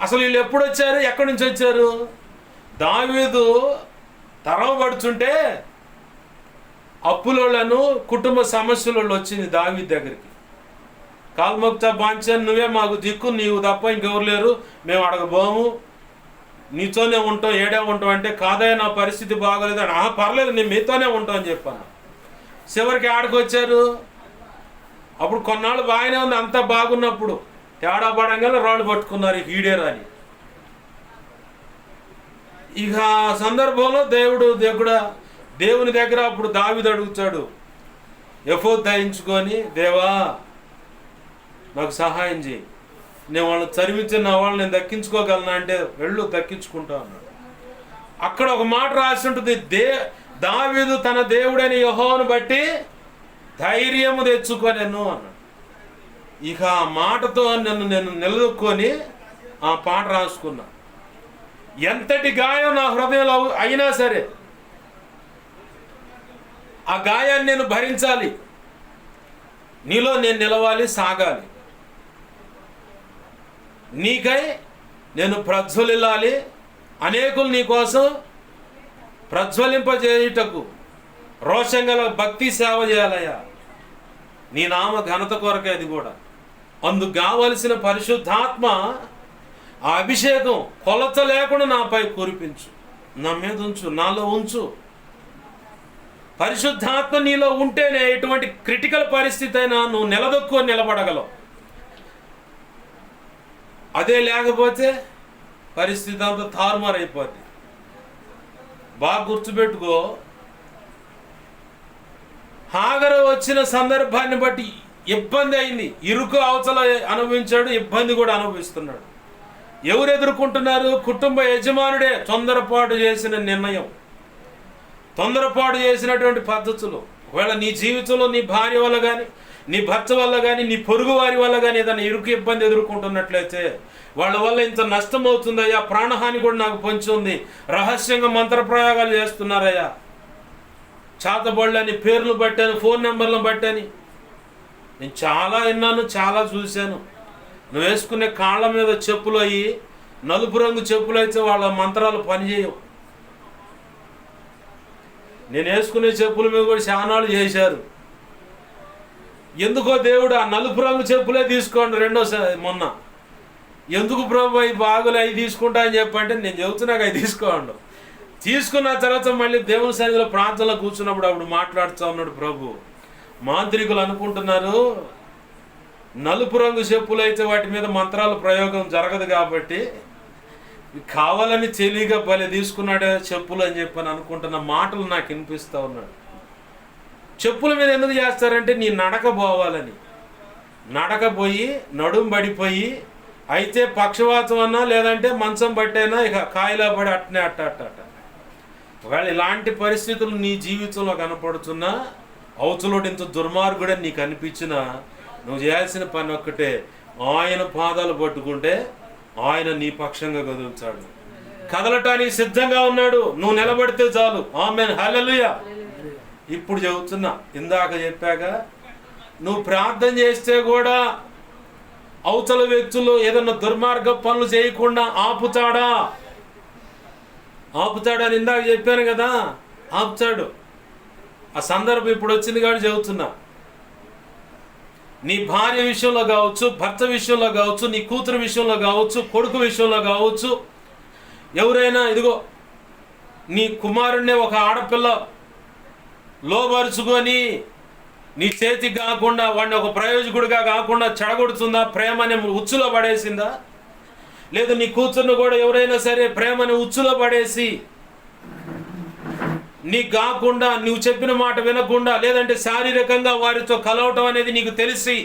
[SPEAKER 1] అసలు వీళ్ళు ఎప్పుడు వచ్చారు, ఎక్కడి నుంచి వచ్చారు? దావీదు తరవబడుతుంటే అప్పులను కుటుంబ సమస్యలు వచ్చింది దావీదు దగ్గరికి. కాల్మొక్తా బాంచాను, నువ్వే మాకు దిక్కు, నీవు తప్ప ఇంకెవరు లేరు, మేము అడగబోము, నీతోనే ఉంటాం, ఏడే ఉంటాం అంటే, కాదయ్య నా పరిస్థితి బాగోలేదు అని. పర్లేదు నేను మీతోనే ఉంటాం అని చెప్పాను. చివరికి ఆడికి వచ్చారు. అప్పుడు కొన్నాళ్ళు బాగానే ఉంది, అంతా బాగున్నప్పుడు తేడా పడంగా రాళ్ళు పట్టుకున్నారు ఈడేరా అని. ఇక సందర్భంలో దేవుని దగ్గర అప్పుడు దావీదు అడుగుతాడు, ఎఫోద్ ధరించుకొని, దేవా నాకు సహాయం చేయి, నేను వాళ్ళని చదివించిన వాళ్ళని నేను దక్కించుకోగలనా అంటే, వెళ్ళు దక్కించుకుంటా అన్నాడు. అక్కడ ఒక మాట రాసి ఉంటుంది, దావీదు తన దేవుడైన యెహోవాను బట్టి ధైర్యము తెచ్చుకొనెను అన్నాడు. ఇక ఆ మాటతో నేను నిలదొక్కొని ఆ పాట రాసుకున్నా. ఎంతటి గాయం నా హృదయంలో అయినా సరే ఆ గాయాన్ని నేను భరించాలి, నీలో నేను నిలవాలి, సాగాలి, నీకై నేను ప్రజ్వలిల్లాలి, అనేకులు నీ కోసం ప్రజ్వలింపజేయుటకు రోషంగల భక్తి సేవ చేయాలయ్యా, నీ నామ ఘనత కొరకే. అది కూడా అందుకు కావలసిన పరిశుద్ధాత్మ, ఆ అభిషేకం కొలత లేకుండా నాపై కురిపించు, నా మీద ఉంచు, నాలో ఉంచు. పరిశుద్ధాత్మ నీలో ఉంటేనే ఎటువంటి క్రిటికల్ పరిస్థితి అయినా నువ్వు నిలదొక్కుని నిలబడగలవు. అదే లేకపోతే పరిస్థితి అంతా తారుమారైపోద్ది. బాగా గుర్తుపెట్టుకో, హాగరు వచ్చిన సందర్భాన్ని బట్టి ఇబ్బంది అయింది. ఇరుకు అవతల అనుభవించాడు, ఇబ్బంది కూడా అనుభవిస్తున్నాడు. ఎవరు ఎదుర్కొంటున్నారు? కుటుంబ యజమానుడే తొందరపాటు చేసిన నిర్ణయం, తొందరపాటు చేసినటువంటి పద్ధతులు. ఒకవేళ నీ జీవితంలో నీ భార్య వల్ల కానీ, నీ భర్త వల్ల కానీ, నీ పొరుగు వారి వల్ల కానీ ఏదైనా ఇరుకు ఇబ్బంది ఎదుర్కొంటున్నట్లయితే, వాళ్ళ వల్ల ఇంత నష్టం అవుతుందయ్యా, ప్రాణహాని కూడా నాకు పొంచి ఉంది, రహస్యంగా మంత్రప్రయోగాలు చేస్తున్నారయ్యా, చాతబళ్ళని, పేర్లు పట్టాను, ఫోన్ నెంబర్లను పట్టాను. నేను చాలా విన్నాను, చాలా చూశాను. నువ్వు వేసుకునే కాళ్ళ మీద చెప్పులు అయ్యి నలుపు రంగు చెప్పులు అయితే వాళ్ళ మంత్రాలు పనిచేయవు. నేను వేసుకునే చెప్పుల మీద కూడా శానాలు చేశారు. ఎందుకో దేవుడు ఆ నలుపు రంగు చెప్పులే తీసుకోండి రెండోసారి మొన్న. ఎందుకు ప్రభు అవి బాగులే, అవి తీసుకుంటా అని చెప్పంటే, నేను చెబుతున్నాక అవి తీసుకోండి. తీసుకున్న తర్వాత మళ్ళీ దేవుని సన్నిధిలో ప్రాంతంలో కూర్చున్నప్పుడు అప్పుడు మాట్లాడుతూ ఉన్నాడు ప్రభు. మాంత్రికులు అనుకుంటున్నారు నలుపు రంగు చెప్పులు అయితే వాటి మీద మంత్రాల ప్రయోగం జరగదు కాబట్టి కావాలని తెలియగా భలే తీసుకున్నాడే చెప్పులు అని చెప్పని అనుకుంటున్న మాటలు నాకు వినిపిస్తూ ఉన్నాడు. చెప్పుల మీద ఎందుకు చేస్తారంటే నీ నడక పోవాలని. నడక పోయి నడుం పడిపోయి అయితే పక్షవాతం అన్నా లేదంటే మంచం పట్టైనా ఇక కాయలా పడి అట్టనే అట్ట. ఒకవేళ ఇలాంటి పరిస్థితులు నీ జీవితంలో కనపడుతున్నా, అవతలోడు ఇంత దుర్మార్గుడని నీకు అనిపించినా, నువ్వు చేయాల్సిన పని ఒక్కటే, ఆయన పాదాలు పట్టుకుంటే ఆయన నీ పక్షంగా కదులుతాడు. కదలటానికి సిద్ధంగా ఉన్నాడు, నువ్వు నిలబడితే చాలు. ఆమేన్, హల్లెలూయా. ఇప్పుడు చెబుతున్నా, ఇందాక చెప్పాక, నువ్వు ప్రార్థన చేస్తే కూడా అవతల వ్యక్తులు ఏదన్నా దుర్మార్గ పనులు చేయకుండా ఆపుతాడని ఇందాక చెప్పాను కదా, ఆపుతాడు. ఆ సందర్భం ఇప్పుడు వచ్చింది కాబట్టి చెబుతున్నా. నీ భార్య విషయంలో కావచ్చు, భర్త విషయంలో కావచ్చు, నీ కూతురు విషయంలో కావచ్చు, కొడుకు విషయంలో కావచ్చు, ఎవరైనా ఇదిగో నీ కుమారుణ్ణి ఒక ఆడపిల్ల లోబరుచుకొని నీ చేతికి కాకుండా వాడిని ఒక ప్రయోజకుడిగా కాకుండా చెడగొడుతుందా? ప్రేమని ఉచ్చులో పడేసిందా? లేదు నీ కూతుర్ని కూడా ఎవరైనా సరే ప్రేమని ఉచ్చులో పడేసి నీకు కాకుండా నువ్వు చెప్పిన మాట వినకుండా, లేదంటే శారీరకంగా వారితో కలవటం అనేది నీకు తెలిసి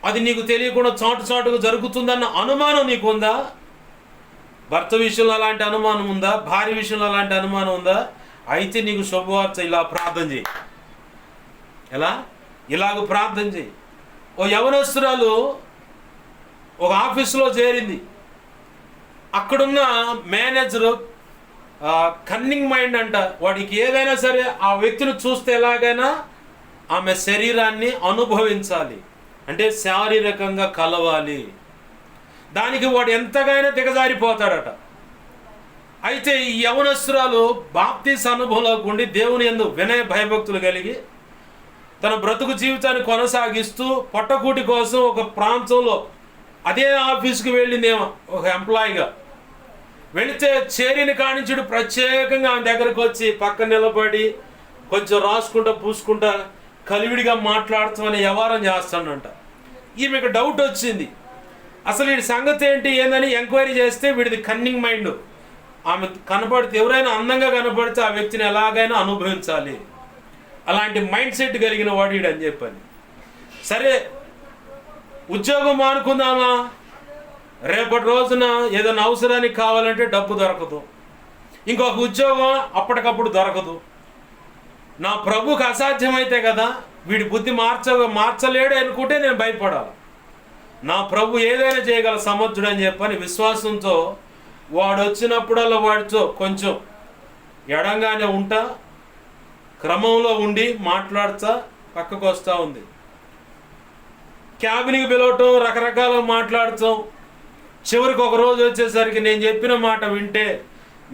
[SPEAKER 1] అది నీకు తెలియకుండా చాటుగా జరుగుతుందన్న అనుమానం నీకుందా? భర్త విషయంలో అలాంటి అనుమానం ఉందా? భార్య విషయంలో అలాంటి అనుమానం ఉందా? అయితే నీకు శుభవార్త, ఇలా ప్రార్థన చేయి. ఇలాగ ప్రార్థన చేయి. ఓ యవనస్తురాలు ఒక ఆఫీసులో చేరింది. అక్కడున్న మేనేజరు కన్నింగ్ మైండ్ అంట. వాడికి ఏదైనా సరే ఆ వ్యక్తిని చూస్తే ఎలాగైనా ఆమె శరీరాన్ని అనుభవించాలి, అంటే శారీరకంగా కలవాలి. దానికి వాడు ఎంతగానో దిగజారిపోతాడట. అయితే ఈ యవనస్తురాలు బాప్తీసు అనుభవంలోకి ఉండి దేవుని యందు వినయ భయభక్తులు కలిగి తన బ్రతుకు జీవితాన్ని కొనసాగిస్తూ పొట్టకూటి కోసం ఒక ప్రాంతంలో అదే ఆఫీస్కి వెళ్ళిందేమో ఒక ఎంప్లాయీగా. వెళితే చేరిన కానించుడు ప్రత్యేకంగా ఆమె దగ్గరకు వచ్చి పక్కన నిలబడి కొంచెం రాసుకుంటా పూసుకుంటా కలివిడిగా మాట్లాడుతూ అనే వ్యవహారం చేస్తాడంట. ఈమెకు డౌట్ వచ్చింది, అసలు వీడి సంగతి ఏందని ఎంక్వైరీ చేస్తే వీడిది కన్నింగ్ మైండ్. ఆమె కనపడితే, ఎవరైనా అందంగా కనపడితే ఆ వ్యక్తిని ఎలాగైనా అనుభవించాలి, అలాంటి మైండ్ సెట్ కలిగిన వాడు వీడని చెప్పని. సరే ఉద్యోగం మానుకుందామా, రేపటి రోజున ఏదైనా అవసరానికి కావాలంటే డబ్బు దొరకదు, ఇంకొక ఉద్యోగం అప్పటికప్పుడు దొరకదు. నా ప్రభుకి అసాధ్యమైతే కదా, వీడి బుద్ధి మార్చలేడు అనుకుంటే నేను భయపడాలి. నా ప్రభు ఏదైనా చేయగల సమర్థుడు అని చెప్పని విశ్వాసంతో వాడు వచ్చినప్పుడల్లా వాడితో కొంచెం ఎడంగానే ఉంటా, క్రమంలో ఉండి మాట్లాడుతా పక్కకు వస్తూ ఉంది. క్యాబిన్కి పిలవటం, రకరకాలుగా మాట్లాడతాం. చివరికి ఒక రోజు వచ్చేసరికి నేను చెప్పిన మాట వింటే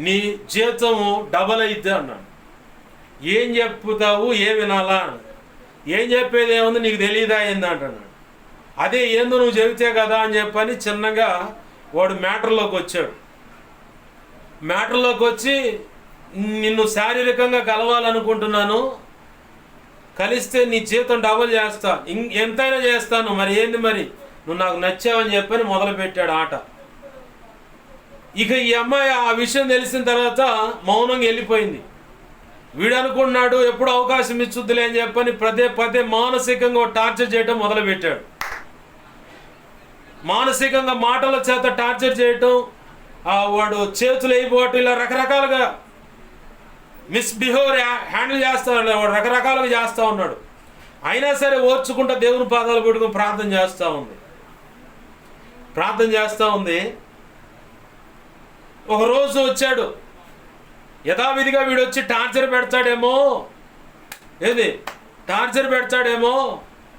[SPEAKER 1] నీ జీతము డబల్ అయిద్ది అన్నాడు. ఏం చెప్పుతావు, ఏ వినాలా? ఏం చెప్పేది ఏముంది, నీకు తెలియదా ఏంది అంటున్నాడు. అదే ఏందో నువ్వు చెబితే కదా అని చెప్పని చిన్నగా వాడు మ్యాటర్లోకి వచ్చాడు. మ్యాటర్లోకి వచ్చి, నిన్ను శారీరకంగా కలవాలనుకుంటున్నాను, కలిస్తే నీ జీతం డబల్ చేస్తా, ఎంతైనా చేస్తాను, మరి ఏంది, మరి నువ్వు నాకు నచ్చావని చెప్పని మొదలుపెట్టాడు ఆట. ఇక ఈ అమ్మాయి ఆ విషయం తెలిసిన తర్వాత మౌనంగా వెళ్ళిపోయింది. వీడు అనుకున్నాడు ఎప్పుడు అవకాశం ఇచ్చుద్దులే అని చెప్పని పదే మానసికంగా టార్చర్ చేయటం మొదలుపెట్టాడు. మానసికంగా మాటల చేత టార్చర్ చేయటం, వాడు చేతులు అయిపోవటం, ఇలా రకరకాలుగా మిస్బిహేవియర్ హ్యాండిల్ చేస్తూ ఉన్నాడు. వాడు రకరకాలుగా చేస్తూ ఉన్నాడు. అయినా సరే ఓర్చుకుంటా దేవుని పాదాలు పెట్టుకుని ప్రార్థన చేస్తూ ఉంది. ఒకరోజు వచ్చాడు. యథావిధిగా వీడు వచ్చి టార్చర్ పెడతాడేమో,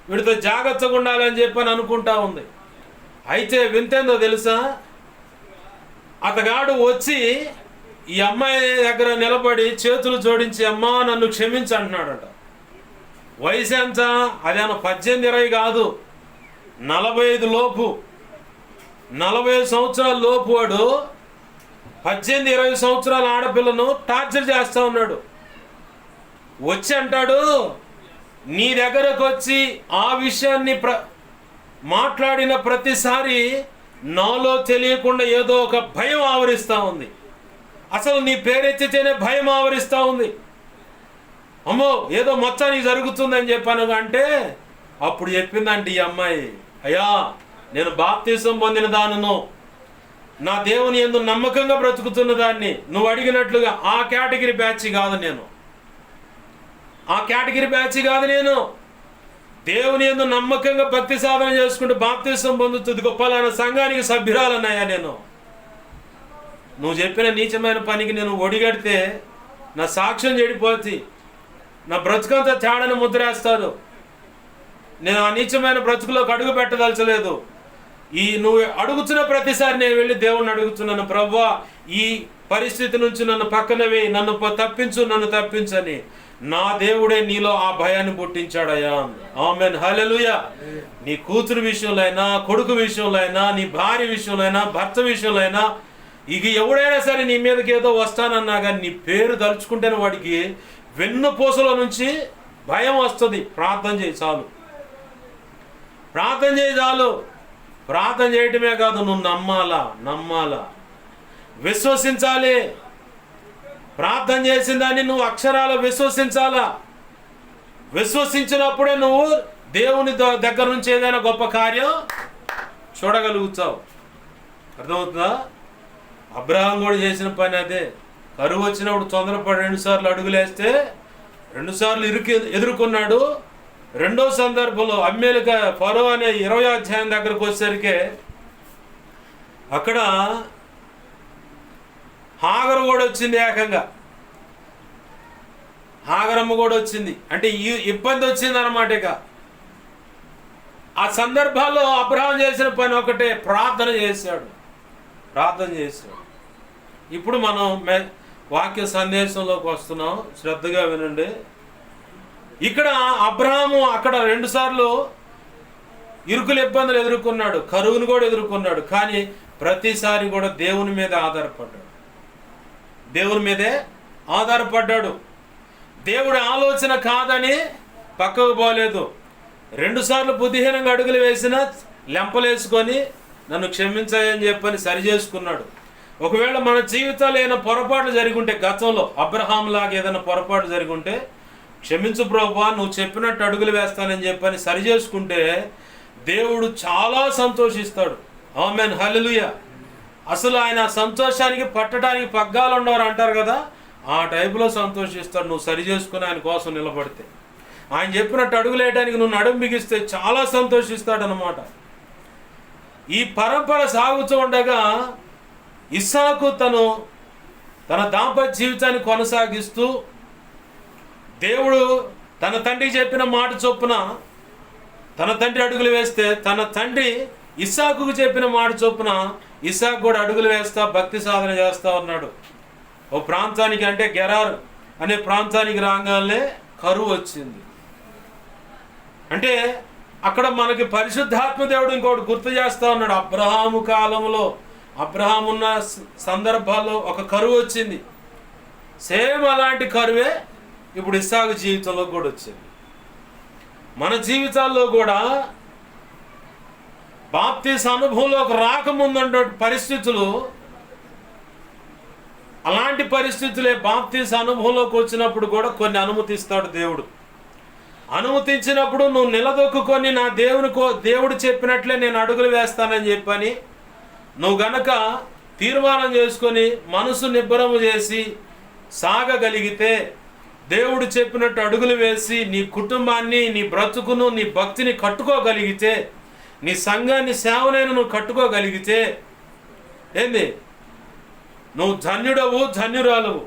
[SPEAKER 1] వీడితో జాగ్రత్తగా ఉండాలని చెప్పని అనుకుంటా ఉంది. అయితే వింతేందో తెలుసా, అతగాడు వచ్చి ఈ అమ్మాయి దగ్గర నిలబడి చేతులు జోడించి, అమ్మా నన్ను క్షమించి అంటున్నాడట. వయసు ఎంత? అదేమో 18-20 కాదు, 45 లోపు, 45 సంవత్సరాల లోపు వాడు 18-20 సంవత్సరాల ఆడపిల్లను టార్చర్ చేస్తూ ఉన్నాడు. వచ్చి అంటాడు, నీ దగ్గరకు వచ్చి ఆ విషయాన్ని మాట్లాడిన ప్రతిసారి నాలో తెలియకుండా ఏదో ఒక భయం ఆవరిస్తూ ఉంది. అసలు నీ పేరెత్తితేనే భయం ఆవరిస్తూ ఉంది. అమ్మో ఏదో మొత్తానికి జరుగుతుందని చెప్పాను. అంటే అప్పుడు చెప్పిందంటే ఈ అమ్మాయి, అయ్యా నేను బాప్తీసం పొందిన దానిను, నా దేవుని యందు నమ్మకంగా బ్రతుకుతున్న దాన్ని, నువ్వు అడిగినట్లుగా ఆ కేటగిరీ బ్యాచ్ కాదు నేను, దేవుని యందు నమ్మకంగా భక్తి సాధన చేసుకుంటూ బాప్తీసం పొందుతుంది గొప్పలాన సంఘానికి సభ్యురాలన్నాయా నేను. నువ్వు చెప్పిన నీచమైన పనికి నేను ఒడిగడితే నా సాక్ష్యం చెడిపోతుంది, నా బ్రతుకంతా తేడాను ముద్రేస్తారు. నేను ఆ నీచమైన బ్రతుకులోకి అడుగు పెట్టదలచలేదు. నువ్వు అడుగుతున్న ప్రతిసారి నేను వెళ్ళి దేవుణ్ణి అడుగుతున్నాను, ప్రభువా ఈ పరిస్థితి నుంచి నన్ను పక్కన వేయి, నన్ను తప్పించని. నా దేవుడే నీలో ఆ భయాన్ని పుట్టించాడయ్యా. ఆమేన్, హల్లెలూయా. నీ కూతురు విషయంలో అయినా, కొడుకు విషయంలో అయినా, నీ భార్య విషయంలో అయినా, భర్త విషయంలో అయినా, ఇక ఎవడైనా సరే నీ మీదకి ఏదో వస్తానన్నా కానీ నీ పేరు తలుచుకుంటేనే వాడికి వెన్నుపూసల నుంచి భయం వస్తుంది. ప్రార్థన చేయి చాలు, ప్రార్థన చేయి చాలు. ప్రార్థన చేయటమే కాదు, నువ్వు నమ్మాలా, విశ్వసించాలి. ప్రార్థన చేసిన దాన్ని నువ్వు అక్షరాలు విశ్వసించాలా. విశ్వసించినప్పుడే నువ్వు దేవుని దగ్గర నుంచి ఏదైనా గొప్ప కార్యం చూడగలుగుతావు. అర్థమవుతుందా? అబ్రహాం కూడా చేసిన పని అదే. కరువు వచ్చినప్పుడు తొందరపడి 2 సార్లు అడుగులేస్తే 2 సార్లు ఎదుర్కొన్నాడు. రెండో సందర్భంలో అమ్మేలుగా ఫరో అనే 20వ అధ్యాయం దగ్గరకు వచ్చేసరికి అక్కడ హాగరు కూడా వచ్చింది. ఏకంగా హాగరమ్మ కూడా వచ్చింది. అంటే ఈ ఇబ్బంది వచ్చింది అన్నమాట. ఇక ఆ సందర్భాల్లో అబ్రహాం చేసిన పని ఒకటే, ప్రార్థన చేశాడు. ఇప్పుడు మనం వాక్య సందేశంలోకి వస్తున్నాం, శ్రద్ధగా వినండి. ఇక్కడ అబ్రహాము అక్కడ 2 సార్లు ఇరుకుల ఇబ్బందులు ఎదుర్కొన్నాడు, కరువును కూడా ఎదుర్కొన్నాడు. కానీ ప్రతిసారి కూడా దేవుని మీదే ఆధారపడ్డాడు. దేవుడి ఆలోచన కాదని పక్కకు పోలేదు. 2 సార్లు బుద్ధిహీనంగా అడుగులు వేసినా లెంపలేసుకొని నన్ను క్షమించాయని చెప్పని సరి చేసుకున్నాడు. ఒకవేళ మన జీవితాలు ఏదైనా పొరపాట్లు జరుగుంటే, గతంలో అబ్రహాం లాగా ఏదైనా పొరపాటు జరుగుంటే, క్షమించు ప్రభువా, నువ్వు చెప్పినట్టు అడుగులు వేస్తానని చెప్పని సరి చేసుకుంటే దేవుడు చాలా సంతోషిస్తాడు. ఆమేన్, హల్లెలూయా. అసలు ఆయన సంతోషానికి పట్టడానికి పగ్గాలు ఉండవరు అంటారు కదా, ఆ టైపులో సంతోషిస్తాడు. నువ్వు సరి చేసుకుని ఆయన కోసం నిలబడితే, ఆయన చెప్పినట్టు అడుగులు వేయడానికి నువ్వు నడుం బిగిస్తే చాలా సంతోషిస్తాడు అన్నమాట. ఈ పరంపర సాగుతూ ఉండగా ఇస్సాకు తన దాంపత్య జీవితాన్ని కొనసాగిస్తూ దేవుడు తన తండ్రికి చెప్పిన మాట చొప్పున తన తండ్రి అడుగులు వేస్తే, తన తండ్రి ఇస్సాకుకు చెప్పిన మాట చొప్పున ఇస్సాకు కూడా అడుగులు వేస్తా భక్తి సాధన చేస్తా ఉన్నాడు. ఓ ప్రాంతానికి, అంటే గెరార్ అనే ప్రాంతానికి రాగానే కరువు వచ్చింది. అంటే అక్కడ మనకి పరిశుద్ధాత్మ దేవుడు ఇంకోటి గుర్తు చేస్తా ఉన్నాడు. అబ్రహాము కాలంలో, అబ్రహాం ఉన్న సందర్భాల్లో ఒక కరువు వచ్చింది. సేమ్ అలాంటి కరువే ఇప్పుడు ఇస్సాకు జీవితంలో కూడా వచ్చింది. మన జీవితాల్లో కూడా బాప్తీసు అనుభవంలోకి రాకముందు పరిస్థితులు, అలాంటి పరిస్థితులే బాప్తీసు అనుభవంలోకి వచ్చినప్పుడు కూడా కొన్ని అనుమతిస్తాడు దేవుడు. అనుమతించినప్పుడు నువ్వు నిలదొక్కుని నా దేవుడు చెప్పినట్లే నేను అడుగులు వేస్తానని చెప్పని నువ్వు గనక తీర్మానం చేసుకొని మనసు నిబ్బరము చేసి సాగగలిగితే, దేవుడు చెప్పినట్టు అడుగులు వేసి నీ కుటుంబాన్ని, నీ బ్రతుకును, నీ భక్తిని కట్టుకోగలిగితే, నీ సంఘాన్ని, సేవనైనా నువ్వు కట్టుకోగలిగితే ఏంది, నువ్వు ధన్యుడవు, ధన్యురాలువు.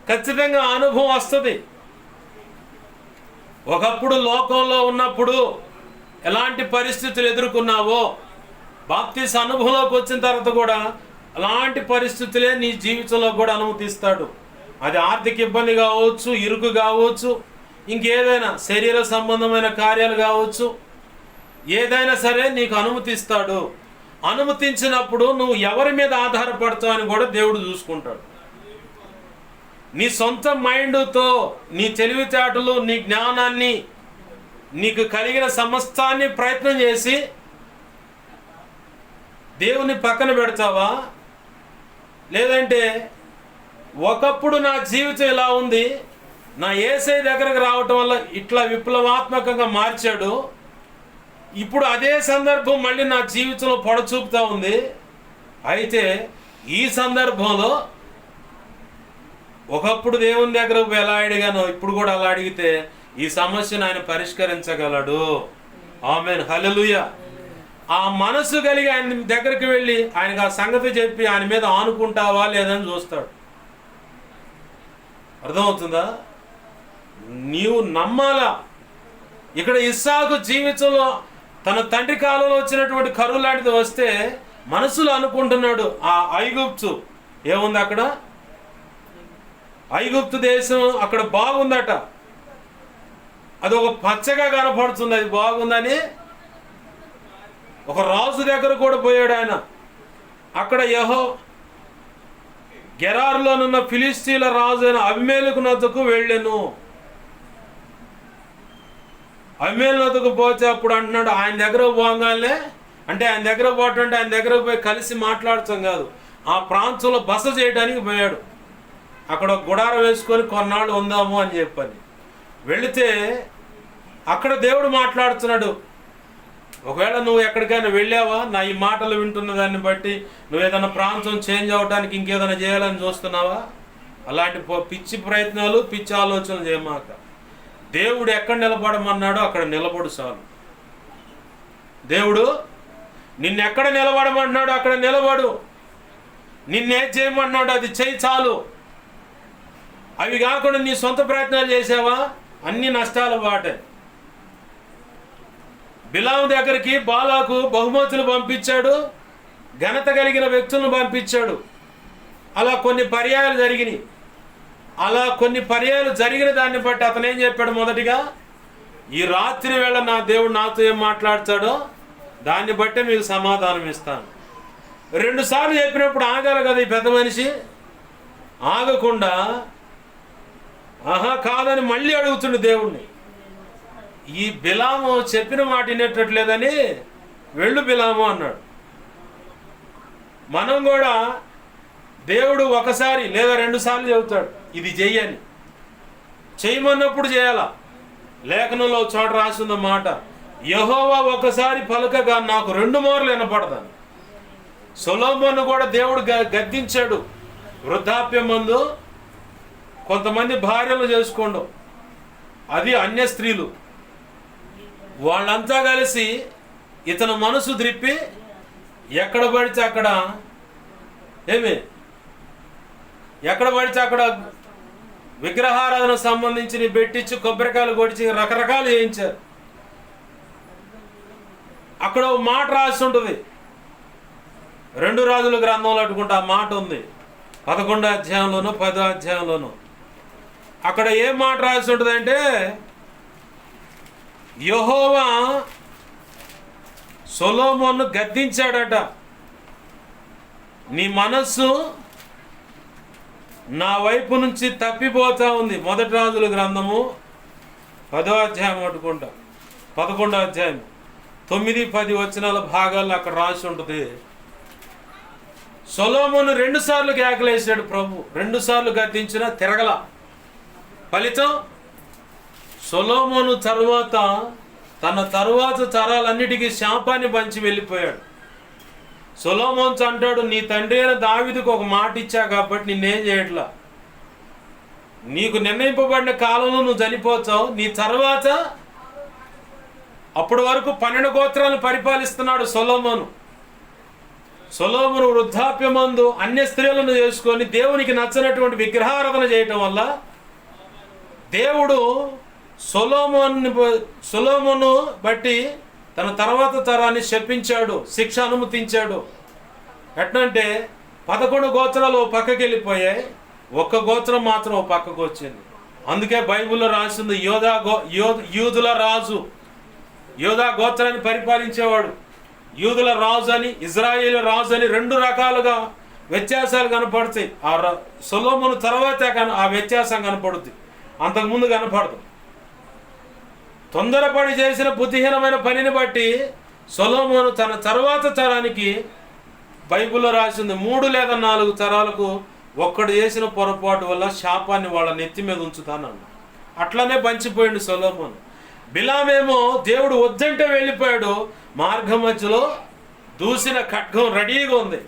[SPEAKER 1] ఖచ్చితంగా అనుభవం వస్తుంది. ఒకప్పుడు లోకంలో ఉన్నప్పుడు ఎలాంటి పరిస్థితులు ఎదుర్కొన్నావో, బాప్తీసు అనుభవంలోకి వచ్చిన తర్వాత కూడా అలాంటి పరిస్థితులే నీ జీవితంలో కూడా అనుమతిస్తాడు. అది ఆర్థిక ఇబ్బంది కావచ్చు, ఇరుకు కావచ్చు, ఇంకేదైనా శరీర సంబంధమైన కార్యాలు కావచ్చు, ఏదైనా సరే నీకు అనుమతిస్తాడు. అనుమతించినప్పుడు నువ్వు ఎవరి మీద ఆధారపడతావు అని కూడా దేవుడు చూసుకుంటాడు. నీ సొంత మైండ్తో, నీ తెలివితేటలు, నీ జ్ఞానాన్ని, నీకు కలిగిన సమస్తాన్ని ప్రయత్నం చేసి దేవుని పక్కన పెడతావా? లేదంటే ఒకప్పుడు నా జీవితం ఇలా ఉంది, నా యేసయ్య దగ్గరకు రావటం వల్ల ఇట్లా విప్లవాత్మకంగా మార్చాడు, ఇప్పుడు అదే సందర్భం మళ్ళీ నా జీవితంలో పొడచూపుతా ఉంది. అయితే ఈ సందర్భంలో ఒకప్పుడు దేవుని దగ్గరకు ఎలా అడిగానో ఇప్పుడు కూడా అలా అడిగితే ఈ సమస్యను ఆయన పరిష్కరించగలడు. ఆమేన్, హల్లెలూయా. ఆ మనసు కలిగి ఆయన దగ్గరికి వెళ్ళి ఆయనకు ఆ సంగతి చెప్పి ఆయన మీద ఆనుకుంటావా లేదని చూస్తాడు. అర్థమవుతుందా? నీవు నమ్మాలా. ఇక్కడ ఇస్సాకు జీవితంలో తన తండ్రి కాలంలో వచ్చినటువంటి కరువు లాంటిది వస్తే మనసులో అనుకుంటున్నాడు, ఆ ఐగుప్తు ఏముంది అక్కడ, ఐగుప్తు దేశం అక్కడ బాగుందట, అది ఒక పచ్చగా కనపడుతుంది, అది బాగుందని ఒక రాజు దగ్గర కూడా పోయాడు ఆయన. అక్కడ గెరారులోనున్న ఫిలిస్తీన్ల రాజు అయిన అబీమెలెకు నద్దకు వెళ్ళెను. అబీమెలెకు నద్దకు పోతే అప్పుడు అంటున్నాడు, ఆయన దగ్గర పోగానే, అంటే ఆయన దగ్గర పోతుంటే ఆయన దగ్గర పోయి కలిసి మాట్లాడటం కాదు, ఆ ప్రాంతంలో బస చేయడానికి పోయాడు. అక్కడ గుడారం వేసుకొని కొన్నాళ్ళు ఉందాము అని చెప్పని వెళితే అక్కడ దేవుడు మాట్లాడుతున్నాడు. ఒకవేళ నువ్వు ఎక్కడికైనా వెళ్ళావా, నా ఈ మాటలు వింటున్న దాన్ని బట్టి నువ్వు ఏదైనా ప్రాంతం చేంజ్ అవ్వడానికి ఇంకేదైనా చేయాలని చూస్తున్నావా? అలాంటి పిచ్చి ప్రయత్నాలు, పిచ్చి ఆలోచనలు చేయమాక. దేవుడు ఎక్కడ నిలబడమన్నాడో అక్కడ నిలబడు చాలు. దేవుడు నిన్నెక్కడ నిలబడమన్నాడో అక్కడ నిలబడు. నిన్నేం చేయమన్నాడో అది చేయి చాలు. అవి కాకుండా నీ సొంత ప్రయత్నాలు చేసావా, అన్ని నష్టాల బాటే. బిలాము దగ్గరికి బాలాకు బహుమతులు పంపించాడు, ఘనత కలిగిన వ్యక్తులను పంపించాడు. అలా కొన్ని పర్యాయాలు జరిగినాయి. అలా కొన్ని పర్యాయాలు జరిగిన దాన్ని బట్టి అతను ఏం చెప్పాడు? మొదటిగా, ఈ రాత్రి వేళ నా దేవుడు నాతో ఏం మాట్లాడతాడో దాన్ని బట్టి మీకు సమాధానం ఇస్తాను. 2 సార్లు చెప్పినప్పుడు ఆగాలి కదా ఈ పెద్ద మనిషి. ఆగకుండా కాదని మళ్ళీ అడుగుతుండు దేవుణ్ణి. ఈ బిలాము చెప్పిన మాట వినేటట్లేదని వెళ్ళు బిలాము అన్నాడు. మనం కూడా దేవుడు ఒకసారి లేదా 2 సార్లు చెబుతాడు ఇది చెయ్యని. చేయమన్నప్పుడు చేయాలా. లేఖనంలో చోట రాసిన మాట, యెహోవా ఒకసారి పలకగా నాకు 2 మార్లు వినపడతాను. సొలొమోను కూడా దేవుడు గద్దించాడు. వృద్ధాప్యమందు కొంతమంది భార్యలు చేసుకోండు, అది అన్య స్త్రీలు. వాళ్ళంతా కలిసి ఇతను మనసు త్రిప్పి ఎక్కడ పడితే అక్కడ విగ్రహారాధన సంబంధించి పెట్టించి కొబ్బరికాయలు కొడిచి రకరకాలు చేయించారు. అక్కడ ఒక మాట రాసి ఉంటుంది, 2 రాజుల గ్రంథంలో అట్టుకుంటే ఆ మాట ఉంది, 11వ అధ్యాయంలోనూ 10వ అధ్యాయంలోనూ. అక్కడ ఏం మాట రాసి ఉంటుంది అంటే, యెహోవా సొలొమోను గద్దించాడట, నీ మనస్సు నా వైపు నుంచి తప్పిపోతా ఉంది. 1 రాజుల గ్రంథము 10వ అధ్యాయం అట్టుకుంటా, 11వ అధ్యాయం 9-10 వచనాల భాగాల్లో అక్కడ రాసి ఉంటుంది. సొలొమోను 2 సార్లు కేకలేసాడు ప్రభు, 2 సార్లు గద్దించినా తిరగల. ఫలితం సొలొమోను తన తరువాత తరాలన్నిటికీ శాపాన్ని పంచి వెళ్ళిపోయాడు. సొలొమోను అంటాడు, నీ తండ్రి అయిన దావీదుకు ఒక మాట ఇచ్చా కాబట్టి నిన్నేం చేయట్లా. నీకు నిర్ణయింపబడిన కాలంలో నువ్వు చనిపోతావు. నీ తర్వాత అప్పటి వరకు 12 గోత్రాలను పరిపాలిస్తున్నాడు సొలొమోను. సొలొమోను వృద్ధాప్యమందు అన్య స్త్రీలను చేసుకొని దేవునికి నచ్చనటువంటి విగ్రహారాధన చేయటం వల్ల దేవుడు సొలొమోను బట్టి తన తర్వాత తరాన్ని శపించాడు, శిక్ష అనుమతించాడు. ఎట్లంటే 11 గోత్రాలు ఓ పక్కకి వెళ్ళిపోయాయి, 1 గోత్రం మాత్రం ఓ పక్కకు వచ్చింది. అందుకే బైబిల్లో రాసింది యూదుల రాజు, యోధా గోత్రాన్ని పరిపాలించేవాడు, యూదుల రాజు అని, ఇజ్రాయేల్ రాజు అని 2 రకాలుగా వ్యత్యాసాలు కనపడతాయి. ఆ సొలొమోను తర్వాత ఆ వ్యత్యాసం కనపడుద్ది, అంతకుముందు కనపడదు. తొందరపడి చేసిన బుద్ధిహీనమైన పనిని బట్టి సొలొమోను తన తర్వాత తరానికి బైబిల్లో రాసింది 3 లేదా 4 తరాలకు ఒక్కడు చేసిన పొరపాటు వల్ల శాపాన్ని వాళ్ళ నెత్తి మీద ఉంచుతానన్న. అట్లనే పంచిపోయిండు సొలొమోను. బిలామేమో దేవుడు వద్దంటే వెళ్ళిపోయాడు, మార్గం మధ్యలో దూసిన ఖడ్గం రెడీగా ఉంది.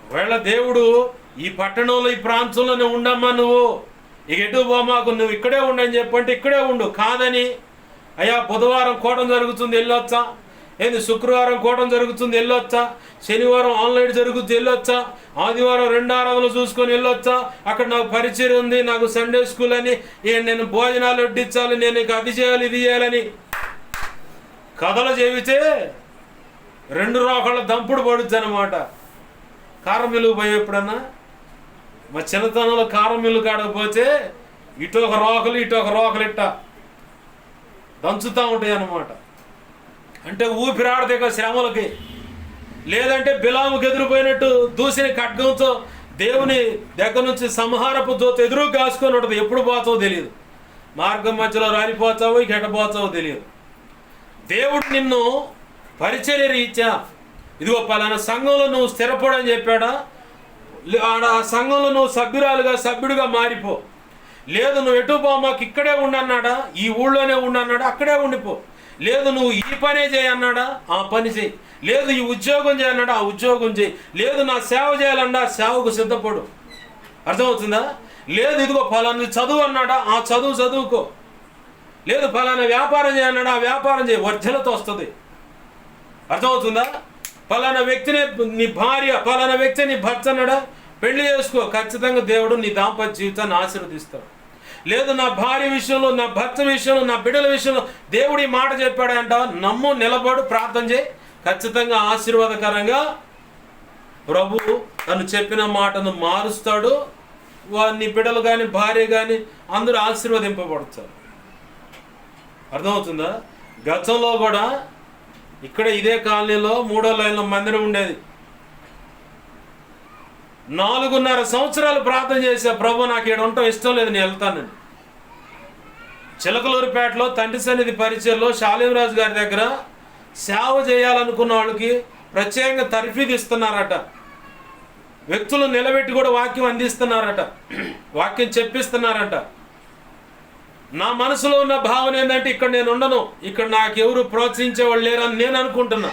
[SPEAKER 1] ఒకవేళ దేవుడు ఈ పట్టణంలో ఈ ప్రాంతంలోనే ఉండమ్మా, నువ్వు ఇక ఎటు పోమాకు, నువ్వు ఇక్కడే ఉండని చెప్పంటే ఇక్కడే ఉండు. కాదని, అయ్యా బుధవారం కూటం జరుగుతుంది వెళ్ళొచ్చా, శుక్రవారం కూటం జరుగుతుంది వెళ్ళొచ్చా, శనివారం ఆన్లైన్ జరుగుతుంది వెళ్ళొచ్చా, ఆదివారం 2 ఆరాధనలు చూసుకొని వెళ్ళొచ్చా, అక్కడ నాకు పరిచయం ఉంది, నాకు సండే స్కూల్ అని, నేను భోజనాలు వడ్డించాలి, నేను ఇక అది చేయాలి ఇది చేయాలని కథలు చెబితే 2 రోకళ్ళ దంపుడు పడుద్ది అనమాట. కారం మిల్లుకు పోయి ఎప్పుడన్నా మా చిన్నతనంలో కారం మిల్లు కాడకపోతే ఇటు ఒక రోకలు ఇటు ఒక రోకలు ఇట్ట దంచుతూ ఉంటాయి అన్నమాట. అంటే ఊపిరాడదే శ్రమలకి. లేదంటే బిలాముకి ఎదురుపోయినట్టు దూసిన ఖడ్గంతో దేవుని దగ్గర నుంచి సంహారపు దూత ఎదురు కాసుకొని ఉంటుంది. ఎప్పుడు పోతావో తెలియదు. మార్గం మధ్యలో రాలిపోతావో ఎటపోతావో తెలియదు. దేవుడు నిన్ను పరిచర్య రీత్యా ఇదిగో పలానా సంఘంలో నువ్వు స్థిరపడని చెప్పాడా, ఆ సంఘంలో నువ్వు సభ్యుడిగా మారిపో. లేదు నువ్వు ఎటు మాకు ఇక్కడే ఉండన్నాడా, ఈ ఊళ్ళోనే ఉండన్నాడా, అక్కడే ఉండిపో. లేదు నువ్వు ఈ పనే చేయన్నాడా, ఆ పని చేయి. లేదు ఈ ఉద్యోగం చేయన్నాడా, ఆ ఉద్యోగం చేయి. లేదు నా సేవ చేయాలన్నా సేవకు సిద్ధపడు. అర్థమవుతుందా? లేదు ఇదిగో ఫలానా చదువు అన్నాడా, ఆ చదువుకో. లేదు ఫలానా వ్యాపారం చేయన్నాడా, ఆ వ్యాపారం చేయి. వర్ధలతో వస్తుంది. అర్థమవుతుందా? ఫలానా వ్యక్తిని నీ భార్య, ఫలానా వ్యక్తి నీ భర్త అన్నాడా, పెళ్లి చేసుకో. ఖచ్చితంగా దేవుడు నీ దాంపత్య జీవితాన్ని ఆశీర్వదిస్తాడు. లేదు నా భార్య విషయంలో, నా భర్త విషయంలో, నా బిడ్డల విషయంలో దేవుడు ఈ మాట చెప్పాడంట, నమ్ము, నిలబడు, ప్రార్థన చేయి. ఖచ్చితంగా ఆశీర్వాదకరంగా ప్రభువు తను చెప్పిన మాటను మారుస్తాడు. నీ బిడ్డలు కానీ భార్య కానీ అందరూ ఆశీర్వదింపబడతారు. అర్థమవుతుందా? గతంలో కూడా ఇక్కడ ఇదే కాలనీలో 3వ లైన్లో మందిరం ఉండేది. 4.5 సంవత్సరాలు ప్రార్థన చేశా, ప్రభు నాకు ఇక్కడ ఉండటం ఇష్టం లేదు, నేను వెళ్తానని. చిలకలూరిపేటలో తండ్రి సన్నిధి పరిచయలో శాలింరాజు గారి దగ్గర సేవ చేయాలనుకున్న వాళ్ళకి ప్రత్యేకంగా తర్ఫీదు ఇస్తున్నారట. వ్యక్తులు నిలబెట్టి కూడా వాక్యం అందిస్తున్నారట, వాక్యం చెప్పిస్తున్నారట. నా మనసులో ఉన్న భావన ఏంటంటే ఇక్కడ నేను ఉండను, ఇక్కడ నాకు ఎవరు ప్రోత్సహించేవాళ్ళు లేరని నేను అనుకుంటున్నా.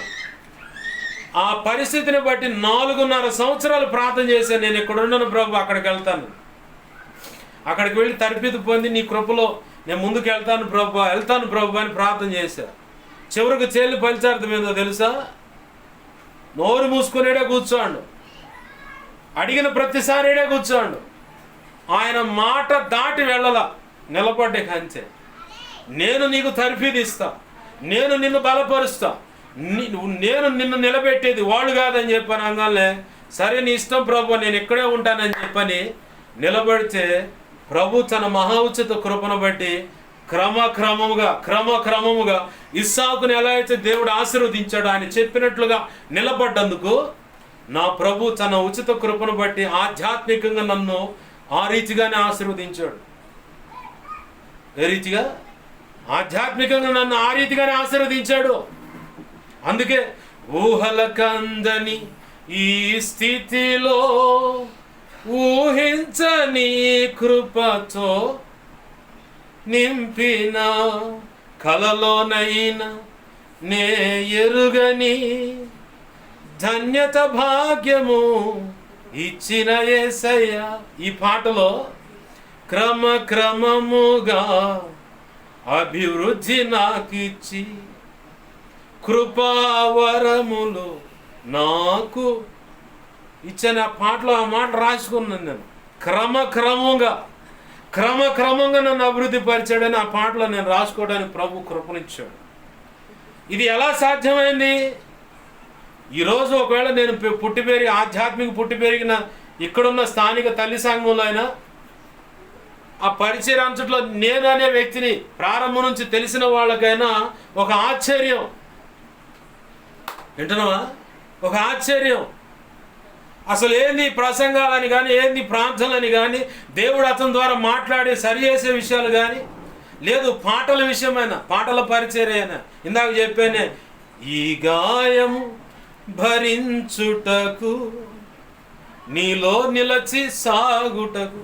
[SPEAKER 1] ఆ పరిస్థితిని బట్టి 4.5 సంవత్సరాలు ప్రార్థన చేశాను. నేను ఇక్కడ ఉండను ప్రభు, అక్కడికి వెళ్తాను. అక్కడికి వెళ్ళి తర్ఫీదు పొంది నీ కృపలో నేను ముందుకు వెళ్తాను ప్రభు అని ప్రార్థన చేశా. చివరికి చేలి ఫలితార్థం ఏందో తెలుసా? నోరు మూసుకునేడే కూర్చోండు, అడిగిన ప్రతిసారిడే కూర్చోండు. ఆయన మాట దాటి వెళ్ళలా, నిలబడ్డే కంచె. నేను నీకు తర్ఫీదు ఇస్తా, నేను నిన్ను బలపరుస్తా, నేను నిన్ను నిలబెట్టేది వాళ్ళు కాదని చెప్పాను. అనగానే సరే నీ ఇష్టం ప్రభు, నేను ఇక్కడే ఉంటానని చెప్పని నిలబడితే ప్రభు తన మహా ఉచిత కృపను బట్టి క్రమక్రమముగా ఇస్సాకుని ఎలా అయితే దేవుడు ఆశీర్వదించాడో ఆయన చెప్పినట్లుగా నిలబడ్డందుకు నా ప్రభు తన ఉచిత కృపను బట్టి ఆధ్యాత్మికంగా నన్ను ఆ రీతిగానే ఆశీర్వదించాడు. ఏ రీతిగా? ఆధ్యాత్మికంగా నన్ను ఆ రీతిగానే ఆశీర్వదించాడు. అందుకే ఊహలకందని ఈ స్థితిలో ఊహించని కృపతో నింపిన కలలోనైనా నే ఎరుగని ధన్యత భాగ్యము ఇచ్చిన యేసయ్య. ఈ పాటలో క్రమముగా అభివృద్ధి నాకిచ్చి కృపావరములు నాకు ఇచ్చిన పాటలో ఆ మాట రాసుకున్నాను నేను. క్రమక్రమంగా నన్ను అభివృద్ధి పరిచాడని ఆ పాటలో నేను రాసుకోవడానికి ప్రభు కృపనిచ్చాడు. ఇది ఎలా సాధ్యమైంది? ఈరోజు ఒకవేళ నేను ఆధ్యాత్మిక పుట్టి పెరిగిన ఇక్కడున్న స్థానిక తల్లి సంఘంలో అయినా ఆ పరిచయ అంతట్లో నేను అనే వ్యక్తిని ప్రారంభం నుంచి తెలిసిన వాళ్ళకైనా ఒక ఆశ్చర్యం. వింటున్నావా? ఒక ఆశ్చర్యం. అసలు ఏంది ప్రసంగాలని కానీ, ఏంది ప్రార్థనలని కానీ, దేవుడు అతని ద్వారా మాట్లాడి సరి చేసే విషయాలు కానీ లేదు. పాటల విషయమైనా, పాటల పరిచర్యైనా ఇందాక చెప్పానే, ఈ గాయము భరించుటకు నీలో నిలచి సాగుటకు,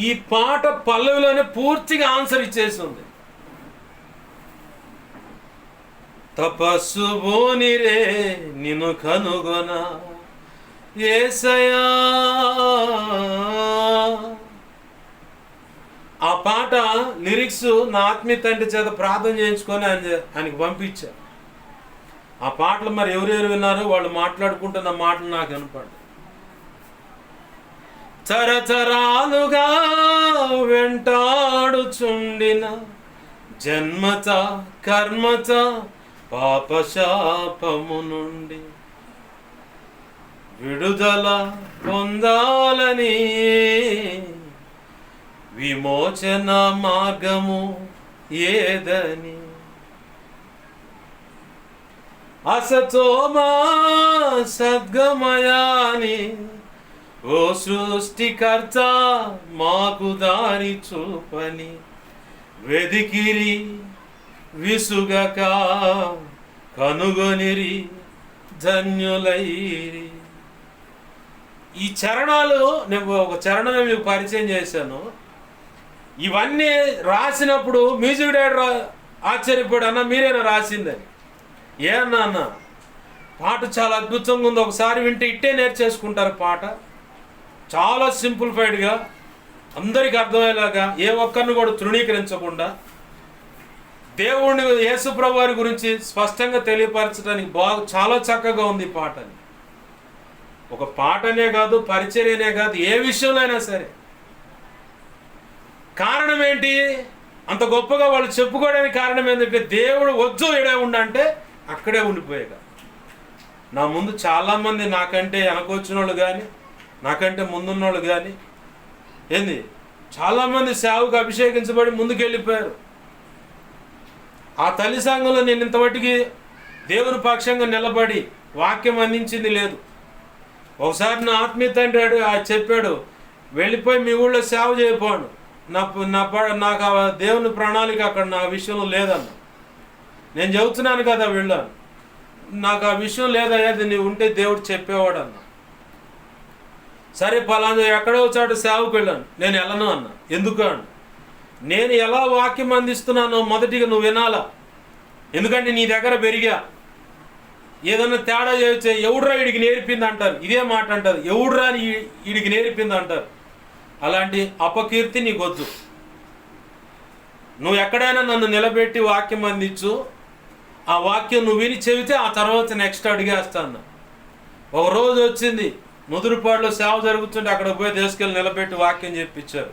[SPEAKER 1] ఈ పాట పల్లవిలోనే పూర్తిగా ఆన్సర్ ఇచ్చేసింది. తపస్సు బోనిరే నిన్ను కనుగొన యేసయ్యా. ఆ పాట లిరిక్స్ నా ఆత్మీయ తండ్రి చేత ప్రార్థన చేయించుకొని ఆయనకి పంపించా. ఆ పాటలు మరి ఎవరెవరు విన్నారు, వాళ్ళు మాట్లాడుకుంటున్న మాటలు నాకు వినపడ్డాయి. తరతరాలుగా వెంటాడుచుండిన జన్మత కర్మత పాపశాపము నుండి విడుదల పొందాలని విమోచన మార్గము ఏదని అసతోమా సద్గమయాని ఓ సృష్టికర్త మాకు దారి చూపని వెదికిరి విసుగక కనుగొనిరి ధన్యులైరి. ఈ చరణాలు నేను ఒక చరణమే మీకు పరిచయం చేశాను. ఇవన్నీ రాసినప్పుడు మ్యూజిక్ డైరెక్టర్ ఆశ్చర్యపోయాడు, అన్న మీరేనా రాసిందని. ఏ అన్న పాట చాలా అద్భుతంగా ఉంది, ఒకసారి వింటే ఇట్టే నేర్చేసుకుంటారు. పాట చాలా సింప్లిఫైడ్గా అందరికి అర్థమయ్యేలాగా, ఏ ఒక్కరిని కూడా తృణీకరించకుండా దేవుడిని యేసుప్రభు వారి గురించి స్పష్టంగా తెలియపరచడానికి చాలా చక్కగా ఉంది ఈ పాటని. ఒక పాటనే కాదు, పరిచర్యనే కాదు, ఏ విషయంలో అయినా సరే. కారణం ఏంటి? అంత గొప్పగా వాళ్ళు చెప్పుకోవడానికి కారణం ఏంటంటే దేవుడు వద్దు ఇడే ఉండంటే అక్కడే ఉండిపోయాక. నా ముందు చాలామంది నాకంటే వెనకొచ్చిన వాళ్ళు కానీ, నాకంటే ముందున్న వాళ్ళు కానీ చాలామంది సేవకు అభిషేకించబడి ముందుకు వెళ్ళిపోయారు. ఆ తల్లి సంఘంలో నేను ఇంతవరకు దేవుని పక్షంగా నిలబడి వాక్యం అందించింది లేదు. ఒకసారి నా ఆత్మీయ తండ్రి చెప్పాడు, వెళ్ళిపోయి మీ ఊళ్ళో సేవ చేయపోను, నాకు ఆ దేవుని ప్రణాళిక అక్కడ నా విషయంలో లేదన్న. నేను చెబుతున్నాను కదా వెళ్ళాను, నాకు ఆ విషయం లేదయ్యా, నీవు ఉంటే దేవుడు చెప్పేవాడు అన్న. సరే పలానా ఎక్కడో చాటు సేవకు వెళ్ళాను, నేను వెళ్ళను అన్న. ఎందుకు అన్న, నేను ఎలా వాక్యం అందిస్తున్నానో మొదటిగా నువ్వు వినాలా, ఎందుకంటే నీ దగ్గర పెరిగా. ఏదన్నా తేడా చేస్తే ఎవడురా వీడికి నేర్పింది అంటారు, ఇదే మాట అంటారు, ఎవడురా వీడికి నేర్పింది అంటారు. అలాంటి అపకీర్తి నీకొద్దు. నువ్వు ఎక్కడైనా నన్ను నిలబెట్టి వాక్యం అందించు, ఆ వాక్యం నువ్వు విని చెబితే ఆ తర్వాత నెక్స్ట్ అడిగేస్తాను. ఒక రోజు వచ్చింది, ముదురుపాడులో సేవ జరుగుతుంటే అక్కడ పోయి తీసుకెళ్ళి నిలబెట్టి వాక్యం చెప్పించారు.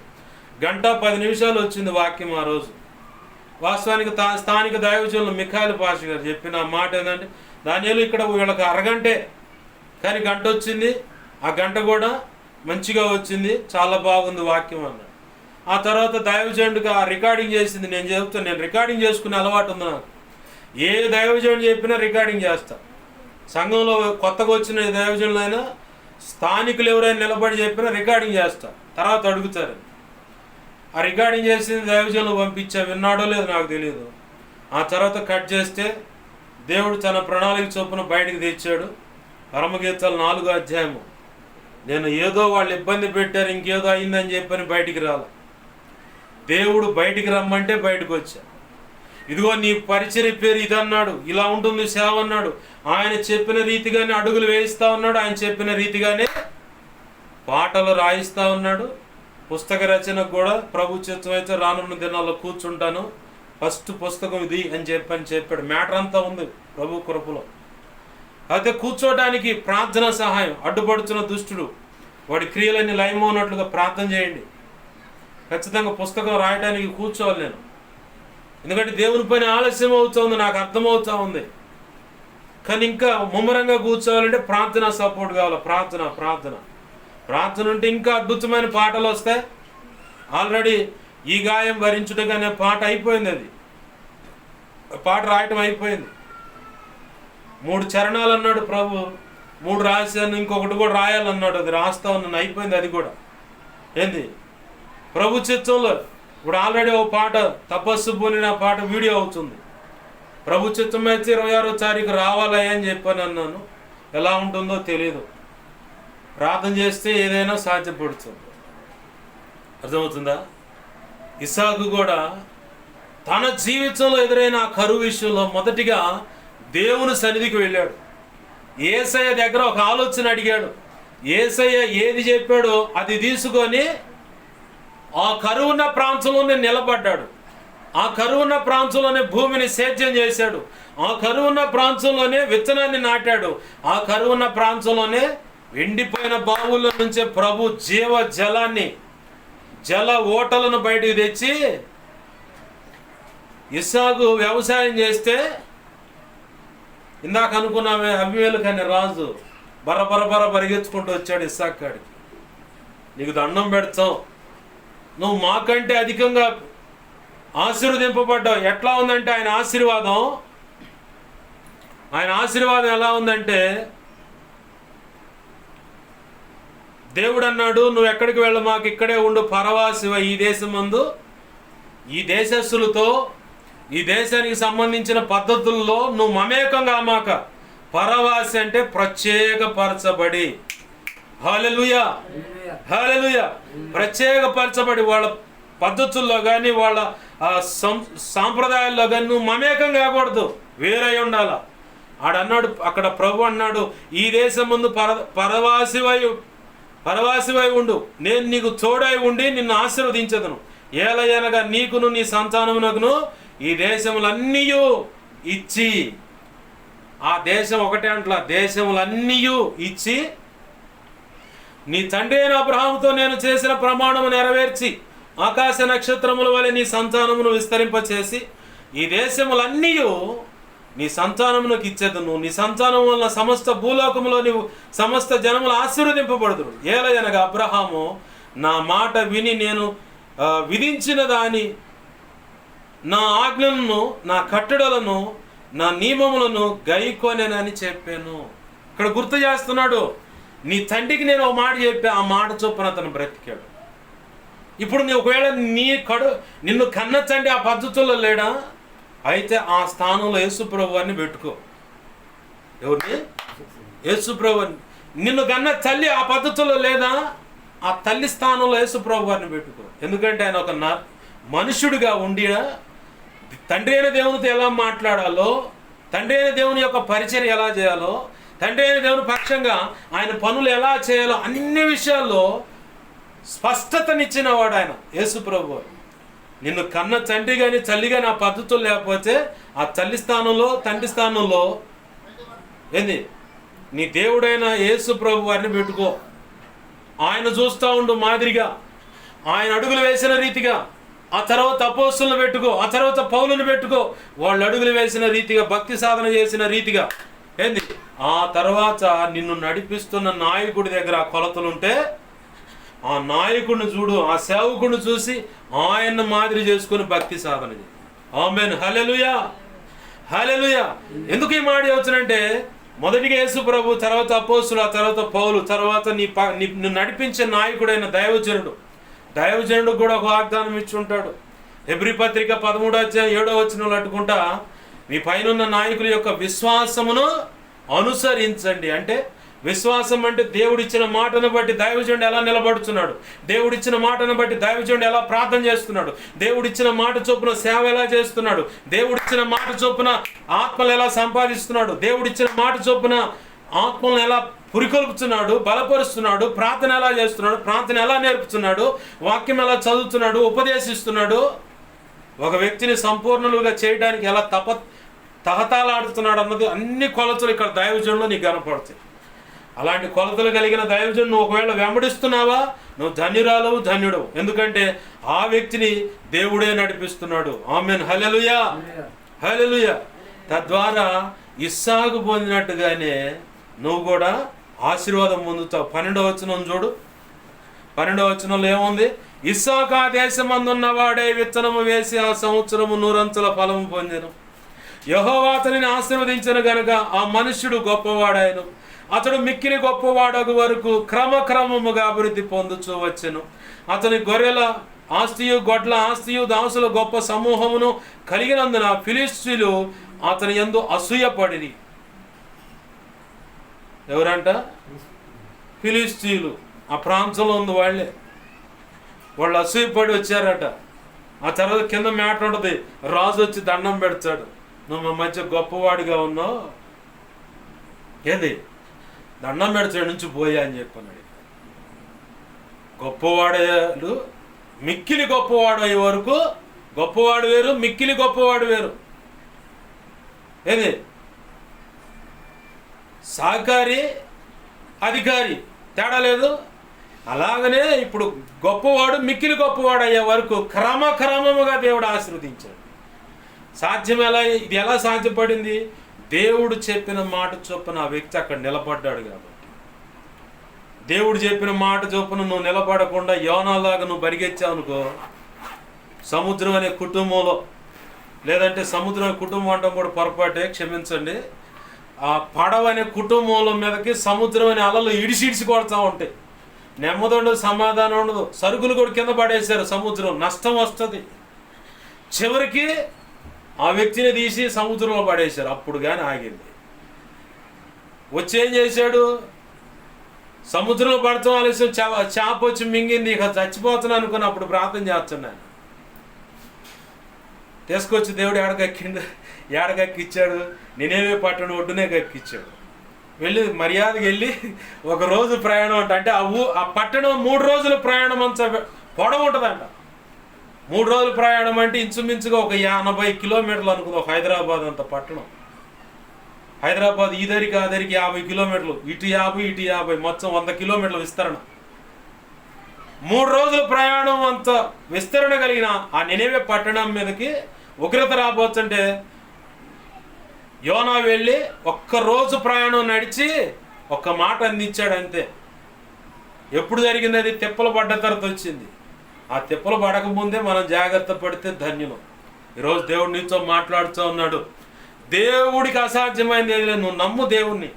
[SPEAKER 1] 1:10 నిమిషాలు వచ్చింది వాక్యం ఆ రోజు. వాస్తవానికి స్థానిక దైవజనులు మిఖాయిల్ పాష గారు చెప్పిన మాట ఏంటంటే, దానిలో ఇక్కడ వీళ్ళకి అరగంటే కానీ గంట వచ్చింది, ఆ గంట కూడా మంచిగా వచ్చింది, చాలా బాగుంది వాక్యం అన్నాడు. ఆ తర్వాత దైవజనుడికి ఆ రికార్డింగ్ చేసింది. నేను చెబుతాను, నేను రికార్డింగ్ చేసుకునే అలవాటు ఉంది నాకు. ఏ దైవజనుడు చెప్పినా రికార్డింగ్ చేస్తా. సంఘంలో కొత్తగా వచ్చిన దైవజనులైనా స్థానికులు ఎవరైనా నిలబడి చెప్పినా రికార్డింగ్ చేస్తా, తర్వాత అడుగుతారు. ఆ రికార్డింగ్ చేసింది దైవజనులు పంపించా, విన్నాడో లేదో నాకు తెలియదు. ఆ తర్వాత కట్ చేస్తే దేవుడు తన ప్రణాళిక చొప్పున బయటికి తెచ్చాడు. పరమగీతాలు 4వ అధ్యాయము. నేను ఏదో వాళ్ళు ఇబ్బంది పెట్టారు, ఇంకేదో అయిందని చెప్పని బయటికి రాల. దేవుడు బయటికి రమ్మంటే బయటకు వచ్చా. ఇదిగో నీ పరిచర్య పేరు ఇది అన్నాడు, ఇలా ఉంటుంది సేవ అన్నాడు. ఆయన చెప్పిన రీతిగానే అడుగులు వేయిస్తా ఉన్నాడు, ఆయన చెప్పిన రీతిగానే పాటలు రాయిస్తా ఉన్నాడు. పుస్తక రచనకు కూడా ప్రభు చిత్తం అయితే రానున్న దినాల్లో కూర్చుంటాను, ఫస్ట్ పుస్తకం ఇది అని చెప్పాడు. మ్యాటర్ అంతా ఉంది ప్రభు కృపలో. అయితే కూర్చోడానికి ప్రార్థన సహాయం. అడ్డుపడుతున్న దుష్టుడు వాడి క్రియలన్నీ లయమవునట్లుగా ప్రార్థన చేయండి. ఖచ్చితంగా పుస్తకం రాయడానికి కూర్చోవాలి నేను, ఎందుకంటే దేవుని పని ఆలస్యం అవుతుంది, నాకు అర్థమవుతూ ఉంది. కానీ ఇంకా ముమ్మరంగా కూర్చోవాలంటే ప్రార్థన సపోర్ట్ కావాలి. ప్రార్థన ఉంటే ఇంకా అద్భుతమైన పాటలు వస్తాయి. ఆల్రెడీ ఈ గాయం భరించుటగా అనే పాట అయిపోయింది, అది పాట రాయటం అయిపోయింది. 3 చరణాలు అన్నాడు ప్రభు, 3 రాశాను, ఇంకొకటి కూడా రాయాలన్నాడు, అది రాస్తా ఉన్నాను, అయిపోయింది అది కూడా. ప్రభు చిత్తంలో ఇప్పుడు ఆల్రెడీ ఓ పాట తపస్సు పోలిన పాట వీడియో అవుతుంది. ప్రభు చిత్తం అయితే 26వ తారీఖు రావాలా అని చెప్పాను అన్నాను. ఎలా ఉంటుందో తెలియదు. ప్రార్థన చేస్తే ఏదైనా సాధ్యపడుతుంది. అర్థమవుతుందా? ఇస్సాకు కూడా తన జీవితంలో ఎదురైన ఆ కరువు విషయంలో మొదటిగా దేవుని సన్నిధికి వెళ్ళాడు. యేసయ్య దగ్గర ఒక ఆలోచన అడిగాడు. యేసయ్య ఏది చెప్పాడో అది తీసుకొని ఆ కరువున్న ప్రాంతంలోనే నిలబడ్డాడు. ఆ కరువున్న ప్రాంతంలోనే భూమిని సేద్యం చేశాడు. ఆ కరువున్న ప్రాంతంలోనే విత్తనాన్ని నాటాడు. ఆ కరువున్న ప్రాంతంలోనే ఎండిపోయిన బావుల నుంచే ప్రభు జల ఓటలను బయటికి తెచ్చి ఇస్సాకు వ్యవసాయం చేస్తే, ఇందాక అనుకున్నామే అబీమెలెకు అనే రాజు బరబర పరిగెత్తుకుంటూ వచ్చాడు ఇస్సాకు కాడికి. నీకు దండం పెడతాం, నువ్వు మాకంటే అధికంగా ఆశీర్వదింపబడ్డావు. ఎట్లా ఉందంటే ఆయన ఆశీర్వాదం ఎలా ఉందంటే, దేవుడు అన్నాడు, నువ్వు ఎక్కడికి వెళ్ళ, మాకు ఇక్కడే ఉండు, పరవాసివ ఈ దేశం మందు ఈ దేశస్తులతో ఈ దేశానికి సంబంధించిన పద్ధతుల్లో నువ్వు మమేకంగా మాక. పరవాసి అంటే ప్రత్యేకపరచబడి. హల్లెలూయా, హల్లెలూయా. ప్రత్యేకపరచబడి వాళ్ళ పద్ధతుల్లో కానీ వాళ్ళ సాంప్రదాయాల్లో కానీ నువ్వు మమేకం కాకూడదు, వేరే ఉండాల. ఆడన్నాడు, అక్కడ ప్రభు అన్నాడు, ఈ దేశం ముందు పరవాసివై ఉండు, నేను నీకు తోడై ఉండి నిన్ను ఆశీర్వదించదును. ఏలయనగా నీకును నీ సంతానమునకును ఈ దేశములన్నీ ఇచ్చి, ఆ దేశం ఒకటే అంట్లా, దేశములన్నీ ఇచ్చి నీ తండ్రి అయిన అబ్రహాముతో నేను చేసిన ప్రమాణము నెరవేర్చి ఆకాశ నక్షత్రముల వలె నీ సంతానమును విస్తరింపచేసి ఈ దేశములన్నీ నీ సంతానమునకు ఇచ్చేదను. నీ సంతానం వలన సమస్త భూలోకములో నీవు సమస్త జనములు ఆశీర్వదింపబడుదురు. ఏలయనగా అబ్రహాము నా మాట విని నేను విధించిన దాని నా ఆజ్ఞలను, నా కట్టడలను, నా నియమములను గైకొనెనని చెప్పాను. ఇక్కడ గుర్తు చేస్తున్నాడు, నీ తండ్రికి నేను ఒక మాట చెప్పా, ఆ మాట చొప్పున అతను బ్రతికాడు. ఇప్పుడు నీ ఒకవేళ నిన్ను కన్న తండ్రి ఆ పద్ధతుల్లో లేడా, అయితే ఆ స్థానంలో యేసుప్రభు వారిని పెట్టుకో. ఎవరిని? యేసుప్రభు. నిన్ను కన్న తల్లి ఆ పద్ధతుల్లో లేదా, ఆ తల్లి స్థానంలో యేసుప్రభు వారిని పెట్టుకో. ఎందుకంటే ఆయన ఒక మనుష్యుడిగా ఉండి తండ్రి అయిన దేవునితో ఎలా మాట్లాడాలో, తండ్రి అయిన దేవుని యొక్క పరిచయం ఎలా చేయాలో, తండ్రి అయిన దేవుని పక్షంగా ఆయన పనులు ఎలా చేయాలో అన్ని విషయాల్లో స్పష్టతనిచ్చిన వాడు ఆయన యేసుప్రభు. నిన్ను కన్న తండ్రి కానీ తల్లి కానీ ఆ పద్ధతులు లేకపోతే ఆ తల్లి స్థానంలో, తండ్రి స్థానంలో ఏంది నీ దేవుడైన యేసుప్రభు వారిని పెట్టుకో. ఆయన చూస్తూ ఉండు మాదిరిగా, ఆయన అడుగులు వేసిన రీతిగా. ఆ తర్వాత అపోస్తులను పెట్టుకో, ఆ తర్వాత పౌలుని పెట్టుకో, వాళ్ళు అడుగులు వేసిన రీతిగా, భక్తి సాధన చేసిన రీతిగా. ఏంది ఆ తర్వాత నిన్ను నడిపిస్తున్న నాయకుడి దగ్గర ఆ కొలతలుంటే ఆ నాయకుడిని చూడు, ఆ సేవకుడిని చూసి ఆయన మాదిరి చేసుకుని భక్తి సాధన చేయి. ఆమేన్, హల్లెలూయా, హల్లెలూయా. ఎందుకు ఈ మాట వచ్చునంటే, మొదటిగా యేసు ప్రభు, తర్వాత అపోస్తులు, ఆ తర్వాత పౌలు, తర్వాత నిన్ను నడిపించే నాయకుడైన దైవజనుడు కూడా ఒక వాగ్దానం ఇచ్చి ఉంటాడు. హెబ్రీ పత్రిక 13:7 అట్టుకుంటా, మీ పైన నాయకుల యొక్క విశ్వాసమును అనుసరించండి. అంటే విశ్వాసం అంటే దేవుడిచ్చిన మాటను బట్టి దైవజనుడు ఎలా నిలబడుతున్నాడు, దేవుడిచ్చిన మాటను బట్టి దైవజనుడు ఎలా ప్రార్థన చేస్తున్నాడు, దేవుడిచ్చిన మాట చొప్పున సేవ ఎలా చేస్తున్నాడు, దేవుడిచ్చిన మాట చొప్పున ఆత్మలు ఎలా సంపాదిస్తున్నాడు, దేవుడిచ్చిన మాట చొప్పున ఆత్మలను ఎలా పురికొల్పుతున్నాడు, బలపరుస్తున్నాడు, ప్రార్థన ఎలా చేస్తున్నాడు, ప్రార్థన ఎలా నేర్పుతున్నాడు, వాక్యం ఎలా చదువుతున్నాడు, ఉపదేశిస్తున్నాడు, ఒక వ్యక్తిని సంపూర్ణులుగా చేయడానికి ఎలా తహతాలాడుతున్నాడు అన్నది అన్ని కొలతలు ఇక్కడ దైవజనులు నీకు కనపడతాయి. అలాంటి కొలతలు కలిగిన దైవజనుడు నువ్వు ఒకవేళ వెంబడిస్తున్నావా, నువ్వు ధన్యురాలవు, ధన్యుడు. ఎందుకంటే ఆ వ్యక్తిని దేవుడే నడిపిస్తున్నాడు. ఆమేన్, హల్లెలూయా, హల్లెలూయా. తద్వారా ఇస్సాకు పొందినట్టుగానే నువ్వు కూడా ఆశీర్వాదం పొందుతావు. 12వ వచనం చూడు. 12వ వచనంలో ఏముంది? ఇస్సాకు ఆ దేశమందున్న వాడే విత్తనము వేసి ఆ సంవత్సరము 100 అంచుల ఫలము పొందెను. యెహోవా అతనిని ఆశీర్వదించను గనుక ఆ మనుష్యుడు గొప్పవాడాయను. అతడు మిక్కిలి గొప్పవాడగు వరకు క్రమక్రమముగా అభివృద్ధి పొందుచూ వచ్చెను. అతని గొర్రెల ఆస్తియు, గొడ్ల ఆస్తియు, దాసుల గొప్ప సమూహమును కలిగినందున ఫిలిష్తీయులు అతని యందు అసూయపడిరి. ఎవరంట? ఫిలిష్తీయులు. ఆ ప్రాంతంలో ఉంది వాళ్ళే. వాళ్ళు అసూయపడి వచ్చారట. ఆ తర్వాత కింద మ్యాటర్ ఉంటుంది, రాజు వచ్చి దండం పెడతాడు, నువ్వు మా మధ్య గొప్పవాడిగా ఉన్నావు, ఏది దండం పెడతాడు నుంచి పోయా అని చెప్పన్నాడు. గొప్పవాడు మిక్కిలి గొప్పవాడు అయ్యే వరకు గొప్పవాడు వేరు, మిక్కిలి గొప్పవాడు వేరు. ఏది సహకారి, అధికారి తేడా లేదు. అలాగనే ఇప్పుడు గొప్పవాడు మిక్కిలి గొప్పవాడు అయ్యే వరకు క్రమక్రమముగా దేవుడు ఆశీర్వదించాడు. సాధ్యం ఎలా? ఇది ఎలా సాధ్యపడింది? దేవుడు చెప్పిన మాట చొప్పున ఆ వ్యక్తి అక్కడ నిలబడ్డాడు కాబట్టి. దేవుడు చెప్పిన మాట చొప్పున నువ్వు నిలబడకుండా యోనాలాగా నువ్వు పరిగెత్తావు అనుకో, సముద్రం అనే కుటుంబంలో, లేదంటే సముద్రం కుటుంబం అంటాం కూడా పొరపాటే, క్షమించండి, ఆ పడవ అనే కుటుంబంలో మీదకి సముద్రం అనే అలలు ఇడిసి కొడతా ఉంటాయి. నెమ్మది ఉండదు, సమాధానం ఉండదు. సరుకులు కూడా కింద పడేశారు, సముద్రం, నష్టం వస్తుంది. చివరికి ఆ వ్యక్తిని తీసి సముద్రంలో పడేశారు. అప్పుడు కానీ ఆగింది. వచ్చేం చేశాడు? సముద్రంలో పడతాం ఆలస్యం, చేప వచ్చి మింగింది, ఇక చచ్చిపోతున్నాను అనుకుని అప్పుడు ప్రార్థన చేస్తున్నాను. తీసుకొచ్చి దేవుడు ఏడగక్కిచ్చాడు, నినేవే పట్టణం ఒడ్డునే కక్కిచ్చాడు. వెళ్ళి మర్యాదకి వెళ్ళి ఒక రోజు ప్రయాణం అంటే ఆ పట్టణం 3 రోజుల ప్రయాణం అంత పొడవు ఉంటుందంట. 3 రోజుల ప్రయాణం అంటే ఇంచుమించుగా ఒక 80 కిలోమీటర్లు అనుకుందాం. హైదరాబాద్ అంత పట్టణం. హైదరాబాద్ ఈ దరికి ఆ దరికి 50 కిలోమీటర్లు, ఇటు 50 మొత్తం 100 కిలోమీటర్ల విస్తరణ. 3 రోజుల ప్రయాణం అంత విస్తరణ కలిగిన ఆ నినేవే పట్టణం మీదకి ఉగ్రత రాబోతుంటే యోనా వెళ్ళి 1 రోజు ప్రయాణం నడిచి ఒక్క మాట అందించాడు అంతే. ఎప్పుడు జరిగింది అది? తిప్పలు పడ్డ తర్వాత వచ్చింది. ఆ తిప్పలు పడకముందే మనం జాగ్రత్త పడితే ధన్యులం. ఈరోజు దేవుడు నీతో మాట్లాడుతూ ఉన్నాడు. దేవుడికి అసాధ్యమైంది ఏది లేదు. నువ్వు నమ్ము దేవుణ్ణి.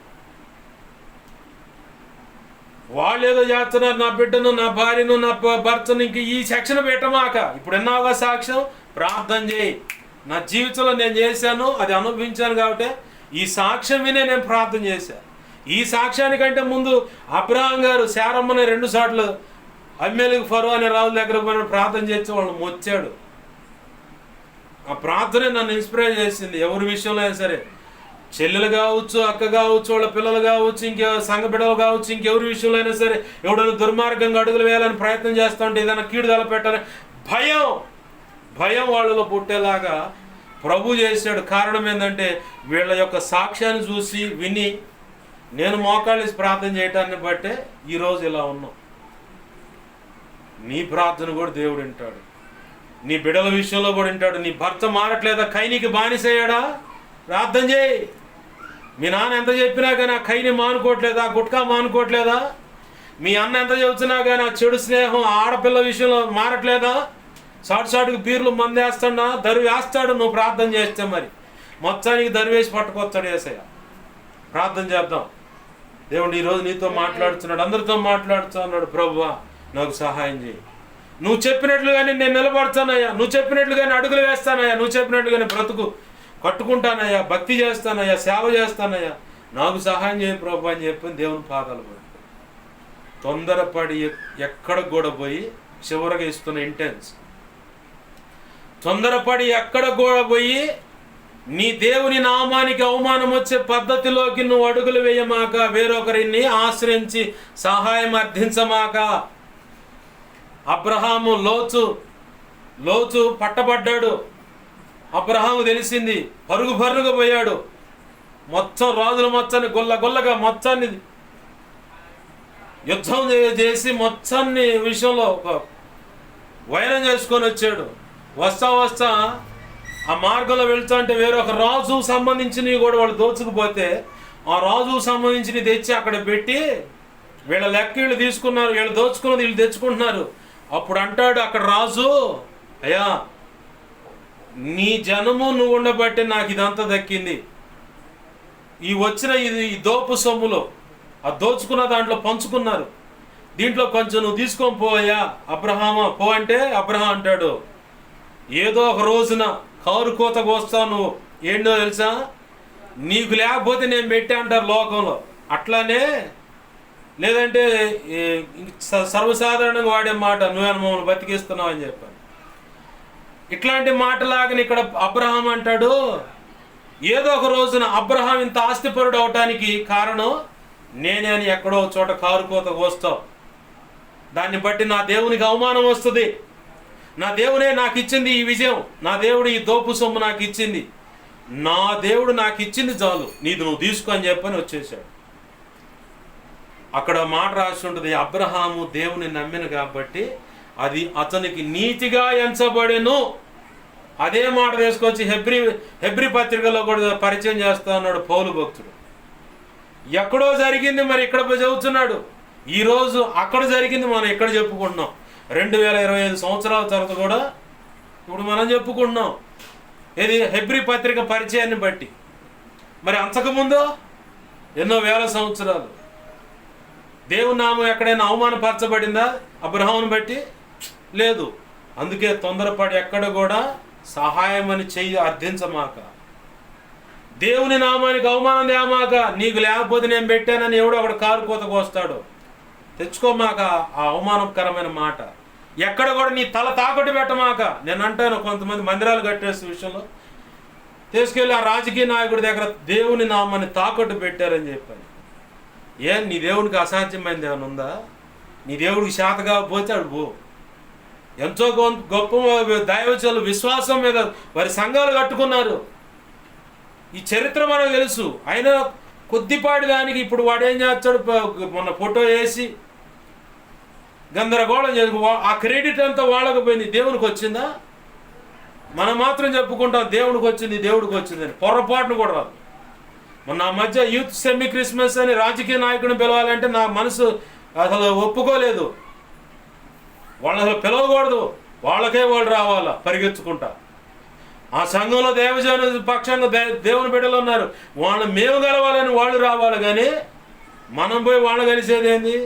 [SPEAKER 1] వాళ్ళు ఏదో చేస్తున్నారు, నా బిడ్డను, నా భార్యను, నా భర్తను, ఇంక ఈ సెక్షన్ పెట్టమాక. ఇప్పుడు ఎన్నావుగా సాక్ష్యం? ప్రార్థన చేయి. నా జీవితంలో నేను చేశాను, అది అనుభవించాను కాబట్టి ఈ సాక్ష్యం వినే నేను ప్రార్థన చేశాను. ఈ సాక్ష్యానికంటే ముందు అబ్రహాం గారు శారమ్మని 2 సార్లు అమ్మేలికి ఫరో అనే రాజు దగ్గర పోయిన ప్రార్థన చేసి వాళ్ళు మొచ్చాడు. ఆ ప్రార్థనే నన్ను ఇన్స్పైర్ చేసింది. ఎవరి విషయంలో అయినా సరే, చెల్లెలు కావచ్చు, అక్క కావచ్చు, వాళ్ళ పిల్లలు కావచ్చు, సంఘ బిడ్డలు కావచ్చు, ఇంకెవరి విషయంలో అయినా సరే, ఎవడైనా దుర్మార్గంగా అడుగులు వేయాలని ప్రయత్నం చేస్తూ ఉంటే, ఏదైనా కీడు తలపెట్టాలని భయం వాళ్ళలో పుట్టేలాగా ప్రభు చేశాడు. కారణం ఏంటంటే వీళ్ళ యొక్క సాక్ష్యాన్ని చూసి విని నేను మోకాళ్ళి ప్రార్థన చేయటాన్ని బట్టే ఈరోజు ఇలా ఉన్నాం. నీ ప్రార్థన కూడా దేవుడు వింటాడు. నీ బిడ్డల విషయంలో కూడా వింటాడు. నీ భర్త మారట్లేదా? కైనికి బానిసయ్యాడా? ప్రార్థన చేయి. మీ నాన్న ఎంత చెప్పినా కానీ ఆ కైని మానుకోవట్లేదా? గుట్కా మానుకోవట్లేదా? మీ అన్న ఎంత చెబుతున్నా కానీ ఆ చెడు స్నేహం ఆడపిల్ల విషయంలో మారట్లేదా? సాటుకు బీర్లు మందేస్తాడా? దరువు వేస్తాడు నువ్వు ప్రార్థన చేస్తే. మరి మొత్తానికి దరువేసి పట్టుకొస్తాడు యేసయ్య. ప్రార్థన చేద్దాం. దేవుడు ఈరోజు నీతో మాట్లాడుతున్నాడు, అందరితో మాట్లాడుతున్నాడు. ప్రభువా నాకు సహాయం చేయి. నువ్వు చెప్పినట్లుగానే నేను నిలబడతానయ్యా, నువ్వు చెప్పినట్లుగానే అడుగులు వేస్తానయ్యా, నువ్వు చెప్పినట్లుగానే బ్రతుకు కట్టుకుంటానయ్యా, భక్తి చేస్తానయ్యా, సేవ చేస్తానయ్యా, నాకు సహాయం చేయి ప్రభు అని చెప్పి దేవుని పాదాలు పడి తొందరపడి ఎక్కడికి కూడా పోయి చివరగా ఇస్తున్న ఇంటెన్స్. తొందరపడి ఎక్కడ కూడా పోయి నీ దేవుని నామానికి అవమానం వచ్చే పద్ధతిలోకి నువ్వు అడుగులు వేయమాక, వేరొకరిని ఆశ్రయించి సహాయం అర్థించమాక. అబ్రహాము లోతు పట్టబడ్డాడు. అబ్రహాము తెలిసింది, పరుగుగా పోయాడు. మొత్తం రాజుల మొత్తాన్ని గొల్లగా మొత్తాన్ని యుద్ధం చేసి మొత్తాన్ని విషయంలో ఒక వైరం చేసుకొని వచ్చాడు. వస్తా ఆ మార్గంలో వెళ్తుంటే వేరొక రాజుకు సంబంధించినవి కూడా వాళ్ళు దోచుకుపోతే ఆ రాజుకు సంబంధించినవి తెచ్చి అక్కడ పెట్టి వీళ్ళ లెక్క వీళ్ళు తీసుకున్నారు, వీళ్ళు దోచుకున్నది వీళ్ళు తెచ్చుకుంటున్నారు. అప్పుడు అంటాడు అక్కడ రాజు, అయ్యా నీ జనము నువ్వు ఉండబట్టి నాకు ఇదంతా దక్కింది. ఈ వచ్చిన ఈ దోపు సొమ్ములో ఆ దోచుకున్న దాంట్లో పంచుకున్నారు, దీంట్లో కొంచెం నువ్వు తీసుకొని పోయా అబ్రహామా పో అంటే, అబ్రహాం అంటాడు ఏదో ఒక రోజున కారు కోత కోస్తాను. ఏంటో తెలుసా, నీకు లేకపోతే నేను పెట్టా అంటారు లోకంలో. అట్లానే లేదంటే సర్వసాధారణంగా వాడే మాట, నువ్వేనా మమ్మల్ని బతికిస్తున్నావు అని చెప్పాను. ఇట్లాంటి మాటలాగని ఇక్కడ అబ్రహాం అంటాడు ఏదో ఒక రోజున అబ్రహాం ఇంత ఆస్తిపరుడు అవటానికి కారణం నేనే అని ఎక్కడో చోట కారు కోత కోస్తావు. దాన్ని బట్టి నా దేవునికి అవమానం వస్తుంది. నా దేవుడే నాకు ఇచ్చింది ఈ విజయం, నా దేవుడు ఈ దోపు సొమ్ము నాకు ఇచ్చింది, నా దేవుడు నాకు ఇచ్చింది చాలు, నీది నువ్వు తీసుకో అని చెప్పని వచ్చేసాడు. అక్కడ మాట రాసి ఉంటుంది, అబ్రహాము దేవుని నమ్మిన కాబట్టి అది అతనికి నీతిగా ఎంచబడెను. అదే మాట తీసుకొచ్చి హెబ్రీ పత్రికలో కూడా పరిచయం చేస్తా ఉన్నాడు పౌలు భక్తుడు. ఎక్కడో జరిగింది మరి ఇక్కడ చదువుతున్నాడు. ఈరోజు అక్కడ జరిగింది మనం ఇక్కడ చెప్పుకుంటున్నాం. 2025 సంవత్సరాల తర్వాత కూడా ఇప్పుడు మనం చెప్పుకుంటున్నాం. ఇది హెబ్రీ పత్రిక పరిచయాన్ని బట్టి. మరి అంతకుముందు ఎన్నో వేల సంవత్సరాలు దేవుని నామం ఎక్కడైనా అవమానపరచబడిందా అబ్రహామును బట్టి? లేదు. అందుకే తొందరపడి ఎక్కడ కూడా సహాయం అని చెయ్యి అర్థించమాక, దేవుని నామానికి అవమానం తేమాక. నీకు లేకపోతే నేను పెట్టానని ఎవడో ఒకడు కారు కోతకు వస్తాడు. తెచ్చుకోమాక ఆ అవమానకరమైన మాట. ఎక్కడ కూడా నీ తల తాకట్టు పెట్టమాక. నేను అంటాను, కొంతమంది మందిరాలు కట్టేసే విషయంలో తీసుకెళ్ళి ఆ రాజకీయ నాయకుడి దగ్గర దేవుని నామాన్ని తాకట్టు పెట్టారని చెప్పాను. నీ దేవుడికి అసాధ్యమైనది ఏమైనా ఉందా? నీ దేవుడికి శాత కాకపోతే అడు పో. ఎంతో గొప్ప దైవజనులు విశ్వాసం మీద వారి సంఘాలు కట్టుకున్నారు. ఈ చరిత్ర మనకు తెలుసు. అయినా కొద్దిపాటి దానికి ఇప్పుడు వాడు ఏం చేస్తాడు, మొన్న ఫోటో వేసి గందరగోళం చేసి ఆ క్రెడిట్ అంతా వాళ్ళకి పోయింది. దేవునికి వచ్చిందా? మనం మాత్రం చెప్పుకుంటాం దేవుడికి వచ్చింది, దేవుడికి వచ్చిందని. పొరపాటును కూడా రాదు. మొన్న ఆ మధ్య యూత్ సెమీ క్రిస్మస్ అని రాజకీయ నాయకుడిని పిలవాలంటే నా మనసు అసలు ఒప్పుకోలేదు. వాళ్ళు అసలు పిలవకూడదు, వాళ్ళకే వాళ్ళు రావాలా పరిగెత్తుకుంటా. ఆ సంఘంలో దేవజన పక్షంగా దేవుని బిడ్డలు ఉన్నారు, వాళ్ళు మేము కలవాలని వాళ్ళు రావాలి, కానీ మనం పోయి వాళ్ళు కలిసేది ఏంది?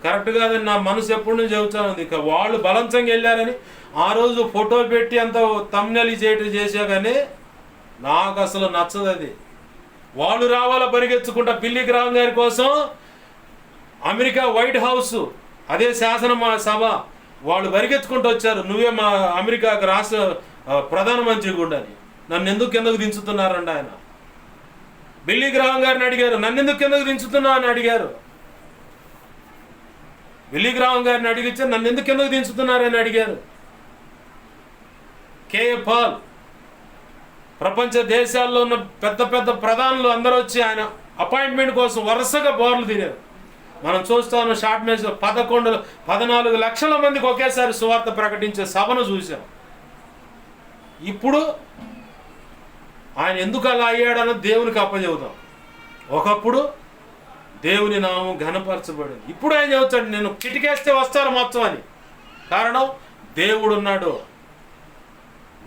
[SPEAKER 1] కరెక్ట్ కాదని నా మనసు ఎప్పుడు నుంచి చెబుతాను. ఇక వాళ్ళు బలంతంగా వెళ్ళారని ఆ రోజు ఫోటో పెట్టి అంత తమ్నెలి చేసా, కానీ నాకు అసలు నచ్చదు అది. వాళ్ళు రావాలా పరిగెత్తుకుంటా. బిల్లీ గ్రామ్ గారి కోసం అమెరికా వైట్ హౌస్, అదే శాసన సభ, వాళ్ళు పరిగెత్తుకుంటూ వచ్చారు. నువ్వే మా అమెరికాకు రాష్ట్ర ప్రధానమంత్రి కూడా అని. నన్ను ఎందుకు కిందకు దించుతున్నారండి ఆయన. బిల్లీ గ్రామ్ గారిని అడిగారు, నన్ను ఎందుకు కిందకు దించుతున్నావు అని అడిగారు. బిల్లీ గ్రామ్ గారిని అడిగితే నన్ను ఎందుకు కిందకు దించుతున్నారని అడిగారు. కేఏ పాల్, ప్రపంచ దేశాల్లో ఉన్న పెద్ద పెద్ద ప్రధానులు అందరూ వచ్చి ఆయన అపాయింట్మెంట్ కోసం వరుసగా బోర్లు తిరిగారు. మనం చూస్తాము షార్ట్ మ్యాచ్ 14 లక్షల మందికి ఒకేసారి సువార్త ప్రకటించే సభను చూసాం. ఇప్పుడు ఆయన ఎందుకు అలా అయ్యాడన్నది దేవునికి అప్పచెబుతాం. ఒకప్పుడు దేవుని నామం ఘనపరచబడింది. ఇప్పుడు ఆయన చెబుతాడు, నేను కిటికేస్తే వస్తారు మొత్తం అని. కారణం దేవుడు ఉన్నాడు.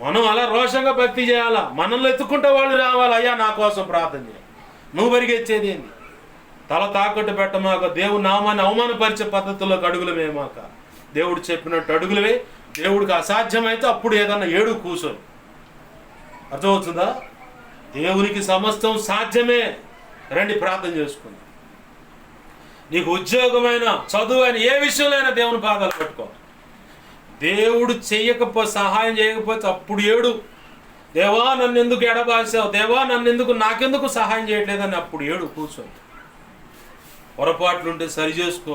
[SPEAKER 1] మనం అలా రోషంగా భక్తి చేయాలా, మనల్ని ఎత్తుకుంటే వాళ్ళు రావాలి. అయ్యా నా కోసం ప్రార్థన చేయాలి. నువ్వు పరిగెచ్చేది ఏంది? తల తాకట్టు పెట్టమాక, దేవుని నామాన్ని అవమానపరిచే పద్ధతుల్లోకి అడుగులు వేయమాక. దేవుడు చెప్పినట్టు అడుగులవే. దేవుడికి అసాధ్యమైతే అప్పుడు ఏదన్నా ఏడు కూర్చొని. అర్థమవుతుందా? దేవునికి సమస్తం సాధ్యమే. రండి ప్రార్థన చేసుకుందాం. నీకు ఉద్యోగమైన, చదువు అయినా, ఏ విషయంలో దేవుని పాదాలు పట్టుకో. దేవుడు సహాయం చేయకపోతే అప్పుడు ఏడు. దేవా నన్ను ఎందుకు ఎడబాసావు, దేవా నాకెందుకు సహాయం చేయట్లేదని అప్పుడు ఏడు కూర్చొని. పొరపాట్లుంటే సరి చేసుకో.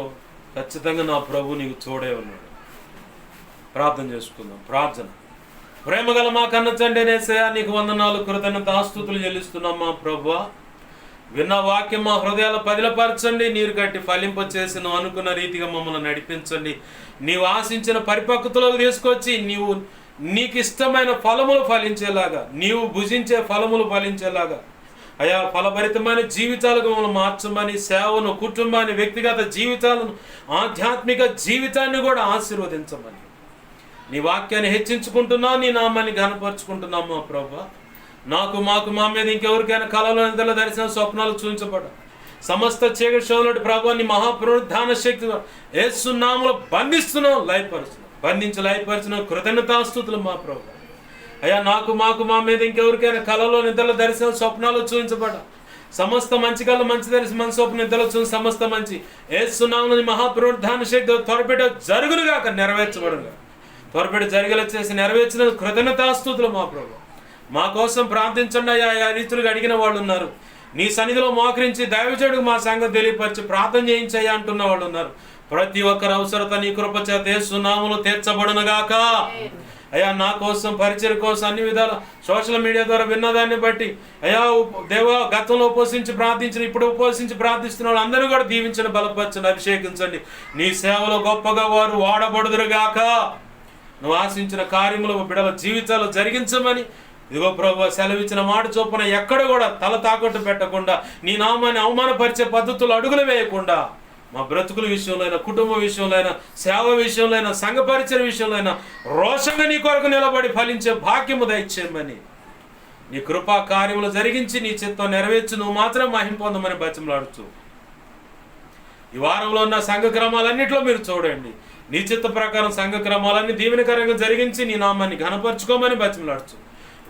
[SPEAKER 1] ఖచ్చితంగా నా ప్రభు నీకు తోడే ఉన్నాడు. ప్రార్థన చేసుకుందాం. ప్రార్థన. ప్రేమగల మా కన్న తండ్రి యేసయ్యా, నీకు వందనాలు, కృతజ్ఞతాస్తుతులు చెల్లిస్తున్నాం మా ప్రభువా. విన్న వాక్యం మా హృదయాలు పదిలపరచండి, నీరు కట్టి ఫలింపచేసి నువ్వు అనుకున్న రీతిగా మమ్మల్ని నడిపించండి. నీవు ఆశించిన పరిపక్వతలోకి తీసుకొచ్చి నీకు ఇష్టమైన ఫలములు ఫలించేలాగా, నీవు భుజించే ఫలములు ఫలించేలాగా అయా ఫలభరితమైన జీవితాలకు మమ్మల్ని మార్చమని, సేవను, కుటుంబాన్ని, వ్యక్తిగత జీవితాలను, ఆధ్యాత్మిక జీవితాన్ని కూడా ఆశీర్వదించమని నీ వాక్యాన్ని హెచ్చించుకుంటున్నావు, నీ నామాన్ని ఘనపరుచుకుంటున్నాము మా ప్రభువా. మాకు మా మీద ఇంకెవరికైనా కళలు, నిద్రల దర్శనం, స్వప్నాలు చూపించబడ సమస్త చీకటి శోధనటి ప్రభు నీ మహాపునరుద్ధాన శక్తి యేసు నామములో బంధిస్తున్నాం, లయపరిచిన కృతజ్ఞతాస్తుతులు మా ప్రభు. అయ్యా మాకు మా మీద ఇంకెవరికైనా కళలో, నిద్రల దర్శనం, స్వప్నాలు చూపించబడ సమస్త మంచి కళ, మంచి దర్శనం, మంచి స్వప్న, నిద్రలు చూసి సమస్త మంచి యేసు నామములో మహాపునరుద్ధాన శక్తి త్వరపెట్ట జరుగునుగాక, నెరవేర్చబడుగా. త్వరపెట్టి జరిగేలా చేసి నెరవేర్చిన కృతజ్ఞతాస్తుతులు మా ప్రభు. మా కోసం ప్రార్థించండి అయ్యా. ఆ రీతులుగా అడిగిన వాళ్ళు ఉన్నారు. నీ సన్నిధిలో మోకరించి దైవజనుడికి మా సంగతి తెలియపరిచి ప్రార్థన చేయించయ్యా అంటున్న వాళ్ళు ఉన్నారు. ప్రతి ఒక్కరి అవసరత నీ కృప చేత యేసు నామములో తీర్చబడునుగాక. అయ్యా నా కోసం, పరిచయం కోసం, అన్ని విధాల సోషల్ మీడియా ద్వారా విన్నదాన్ని బట్టి అయ్యా దేవా, గతంలో ఉపవసించి ప్రార్థించిన, ఇప్పుడు ఉపవసించి ప్రార్థిస్తున్న వాళ్ళు అందరూ కూడా దీవించండి, బలపరచండి, అభిషేకించండి. నీ సేవలో గొప్పగా వారు వాడబడుదురుగాక. నువ్వు ఆశించిన కార్యములు బిడ్డల జీవితాలు జరిగించమని ఇదిగో ప్రభు సెలవిచ్చిన మాట చొప్పున ఎక్కడ కూడా తల తాకట్టు పెట్టకుండా, నీ నామాన్ని అవమానపరిచే పద్ధతులు అడుగులు వేయకుండా మా బ్రతుకుల విషయంలో, కుటుంబ విషయంలో, సేవ విషయంలో, సంఘ పరిచయ విషయంలో రోషంగా నీ కొరకు నిలబడి ఫలించే భాగ్యము దయచేయమని నీ కృపా కార్యములు జరిగించి నీ చిత్తం నెరవేర్చి నువ్వు మాత్రం మహిమ పొందమని బతిమలాడుతూ ఈ వారంలో ఉన్న సంఘ క్రమాలన్నింటిలో మీరు చూడండి. నీ చిత్త ప్రకారం సంఘ క్రమాలన్నీ దీవెనకరంగా జరిగించి నీ నామాన్ని ఘనపరచుకోమని బతిమలాడుచు.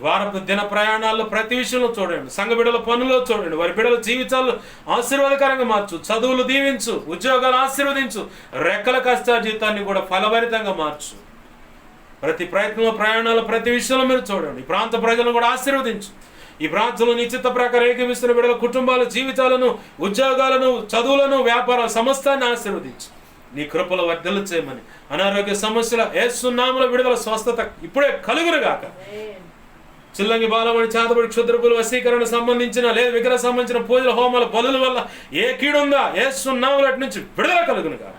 [SPEAKER 1] వారపు దిన ప్రయాణాల్లో ప్రతి విషయంలో చూడండి. సంఘ బిడ్డల పనుల్లో చూడండి. వారి బిడ్డల జీవితాల్లో ఆశీర్వాదకరంగా మార్చు. చదువులు దీవించు, ఉద్యోగాలు ఆశీర్వదించు, రెక్కల కష్టార్జితాన్ని కూడా ఫలభరితంగా మార్చు. ప్రతి ప్రయత్నంలో, ప్రయాణాలు, ప్రతి విషయంలో మీరు చూడండి. ఈ ప్రాంత ప్రజలను కూడా ఆశీర్వదించు. ఈ ప్రాంతంలో నిశ్చిత ప్రకారం ఏకీవిస్తున్న బిడ్డల కుటుంబాల జీవితాలను, ఉద్యోగాలను, చదువులను, వ్యాపారాల సమస్తాన్ని ఆశీర్వదించు. నీ కృపలో వర్ధలు చేయమని, అనారోగ్య సమస్యల యేసు నామములో విడుదల, స్వస్థత ఇప్పుడే కలుగునుగాక. చిల్లంగి, బాలమణి, చాతబడి, క్షుద్రపులు, వశీకరణ సంబంధించిన లేదా విగ్రహ సంబంధించిన పూజల, హోమాల, బలుల వల్ల ఏ కీడుందా యేసు నామములో అటు నుంచి విడుదల కలుగునుగా.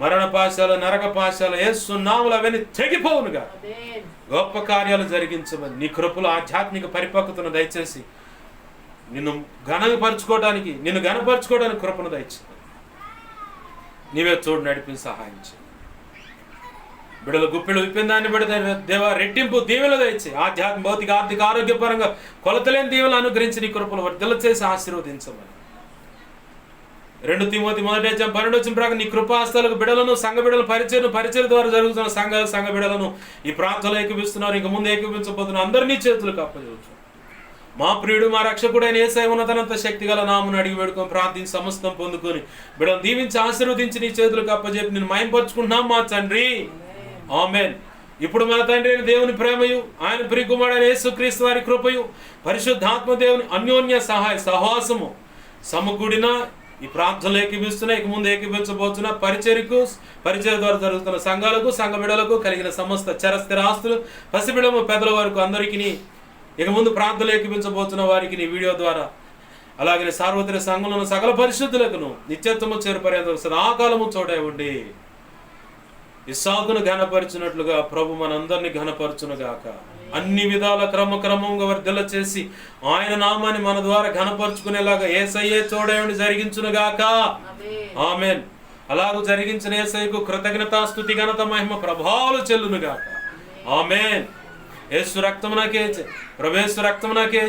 [SPEAKER 1] మరణ పాశాలు, నరక పాశాలు యేసు నామములో అవన్నీ తెగిపోవునుగా. గొప్ప కార్యాలు జరిగించమని, నీ కృపలో ఆధ్యాత్మిక పరిపక్వతను దయచేసి నిన్ను గణపరచుకోవడానికి కృపను దయచేసి నీవే తోడు నడిపి సహాయం చేయి. బిడ్డలు గుప్పిళ్ళు విప్పిన దాన్ని బట్టి దేవా రెట్టింపు దీవెనలు దయచేయి. ఆధ్యాత్మిక, భౌతిక, ఆర్థిక, ఆరోగ్యపరంగా కొలతలేని దీవెనలు అనుగ్రహించి నీ కృపను వర్ధల చేసి ఆశీర్వదించమని. 2 తిమోతి 1:12 ప్రకారం నీ కృపాస్తాలకు బిడ్డలను, సంఘ బిడ్డల పరిచయం ద్వారా జరుగుతున్న సంఘ బిడ్డలను ఈ ప్రాంతంలో ఏకీపిస్తున్నారు, ఇంక ముందు ఏకీపించబోతున్నారు, అందరినీ చేతులకు అప్పగించు. మా ప్రియుడు, మా రక్షకుడైన యేసయ్య ఉన్నతనంత శక్తి గల నామమున అడిగి వేడుకొని ప్రార్థించి సమస్తం పొందుకొని బిడ్డలను దీవించి ఆశీర్వదించి నీ చేతులకు అప్పజెప్పి నేను మహిమపరుచుకుంటున్నాం మా తండ్రి. ఆమేన్. ఇప్పుడు మన తండ్రి అయిన దేవుని ప్రేమయు, ఆయన ప్రియ కుమారుడైన యేసుక్రీస్తు వారి కృపయు, పరిశుద్ధాత్మ దేవుని అన్యోన్య సహవాసము సమకూడిన ఈ ప్రాంతంలో ఏకీపిస్తున్నా, ఇక ముందు ఏకీపించబోతున్న పరిచయ ద్వారా జరుగుతున్న సంఘాలకు, సంఘ బిడ్డలకు కలిగిన సమస్త చరస్థిర ఆస్తులు, పసిబిడము పెద్దల వరకు అందరికీ, ఇక ముందు ప్రాంతంలో ఏకీపించబోతున్న వారికి నీ వీడియో ద్వారా, అలాగే సార్వత్రిక సంఘంలో సకల పరిశుద్ధులకు నిత్యత్వము చేరుపరేందుకు సదాకాలము తోడై ఉండి ఇస్సాకును ఘనపరిచినట్లుగా ప్రభు మనందరినీ ఘనపరచునుగాక. అన్ని విధాల క్రమంగా వర్ధల చేసి ఆయన నామాన్ని మన ద్వారా ఘనపరుచుకునేలాగా యేసయ్యే తోడై ఉండి జరిగించునుగాక. ఆమేన్. అలాగూ జరిగించిన యేసయ్యకు కృతజ్ఞత, స్తుతి, ఘనత, మహిమ, ప్రభావాలు చెల్లునుగాక. ఆమేన్. యేసు రక్తమునకే ప్రభేసు రక్తమునకే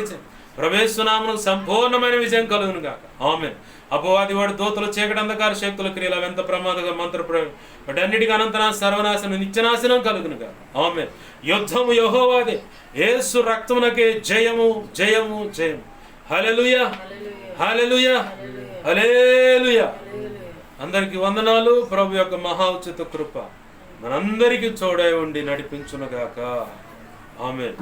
[SPEAKER 1] ప్రభేసు నామమున సంపూర్ణమైన విజయం కలుగునుగాక. ఆమేన్. అపవాది వాడు దూతలు, చీకటి, అంధకార శక్తుల క్రియలు ఎంత ప్రమాదగా మంత్ర వాటన్నిటికీ అనంతనా సర్వనాశనం, నిత్యనాశనం కలుగునుగా. ఆమేన్. యుద్ధము యెహోవాదే, యేసు రక్తమునకే జయము, జయము, జయము. హల్లెలూయా, హల్లెలూయా, హల్లెలూయా. అందరికి వందనాలు. ప్రభు యొక్క మహా ఉచిత కృప మనందరికీ తోడై ఉండి నడిపించునుగాక. ఆమేన్.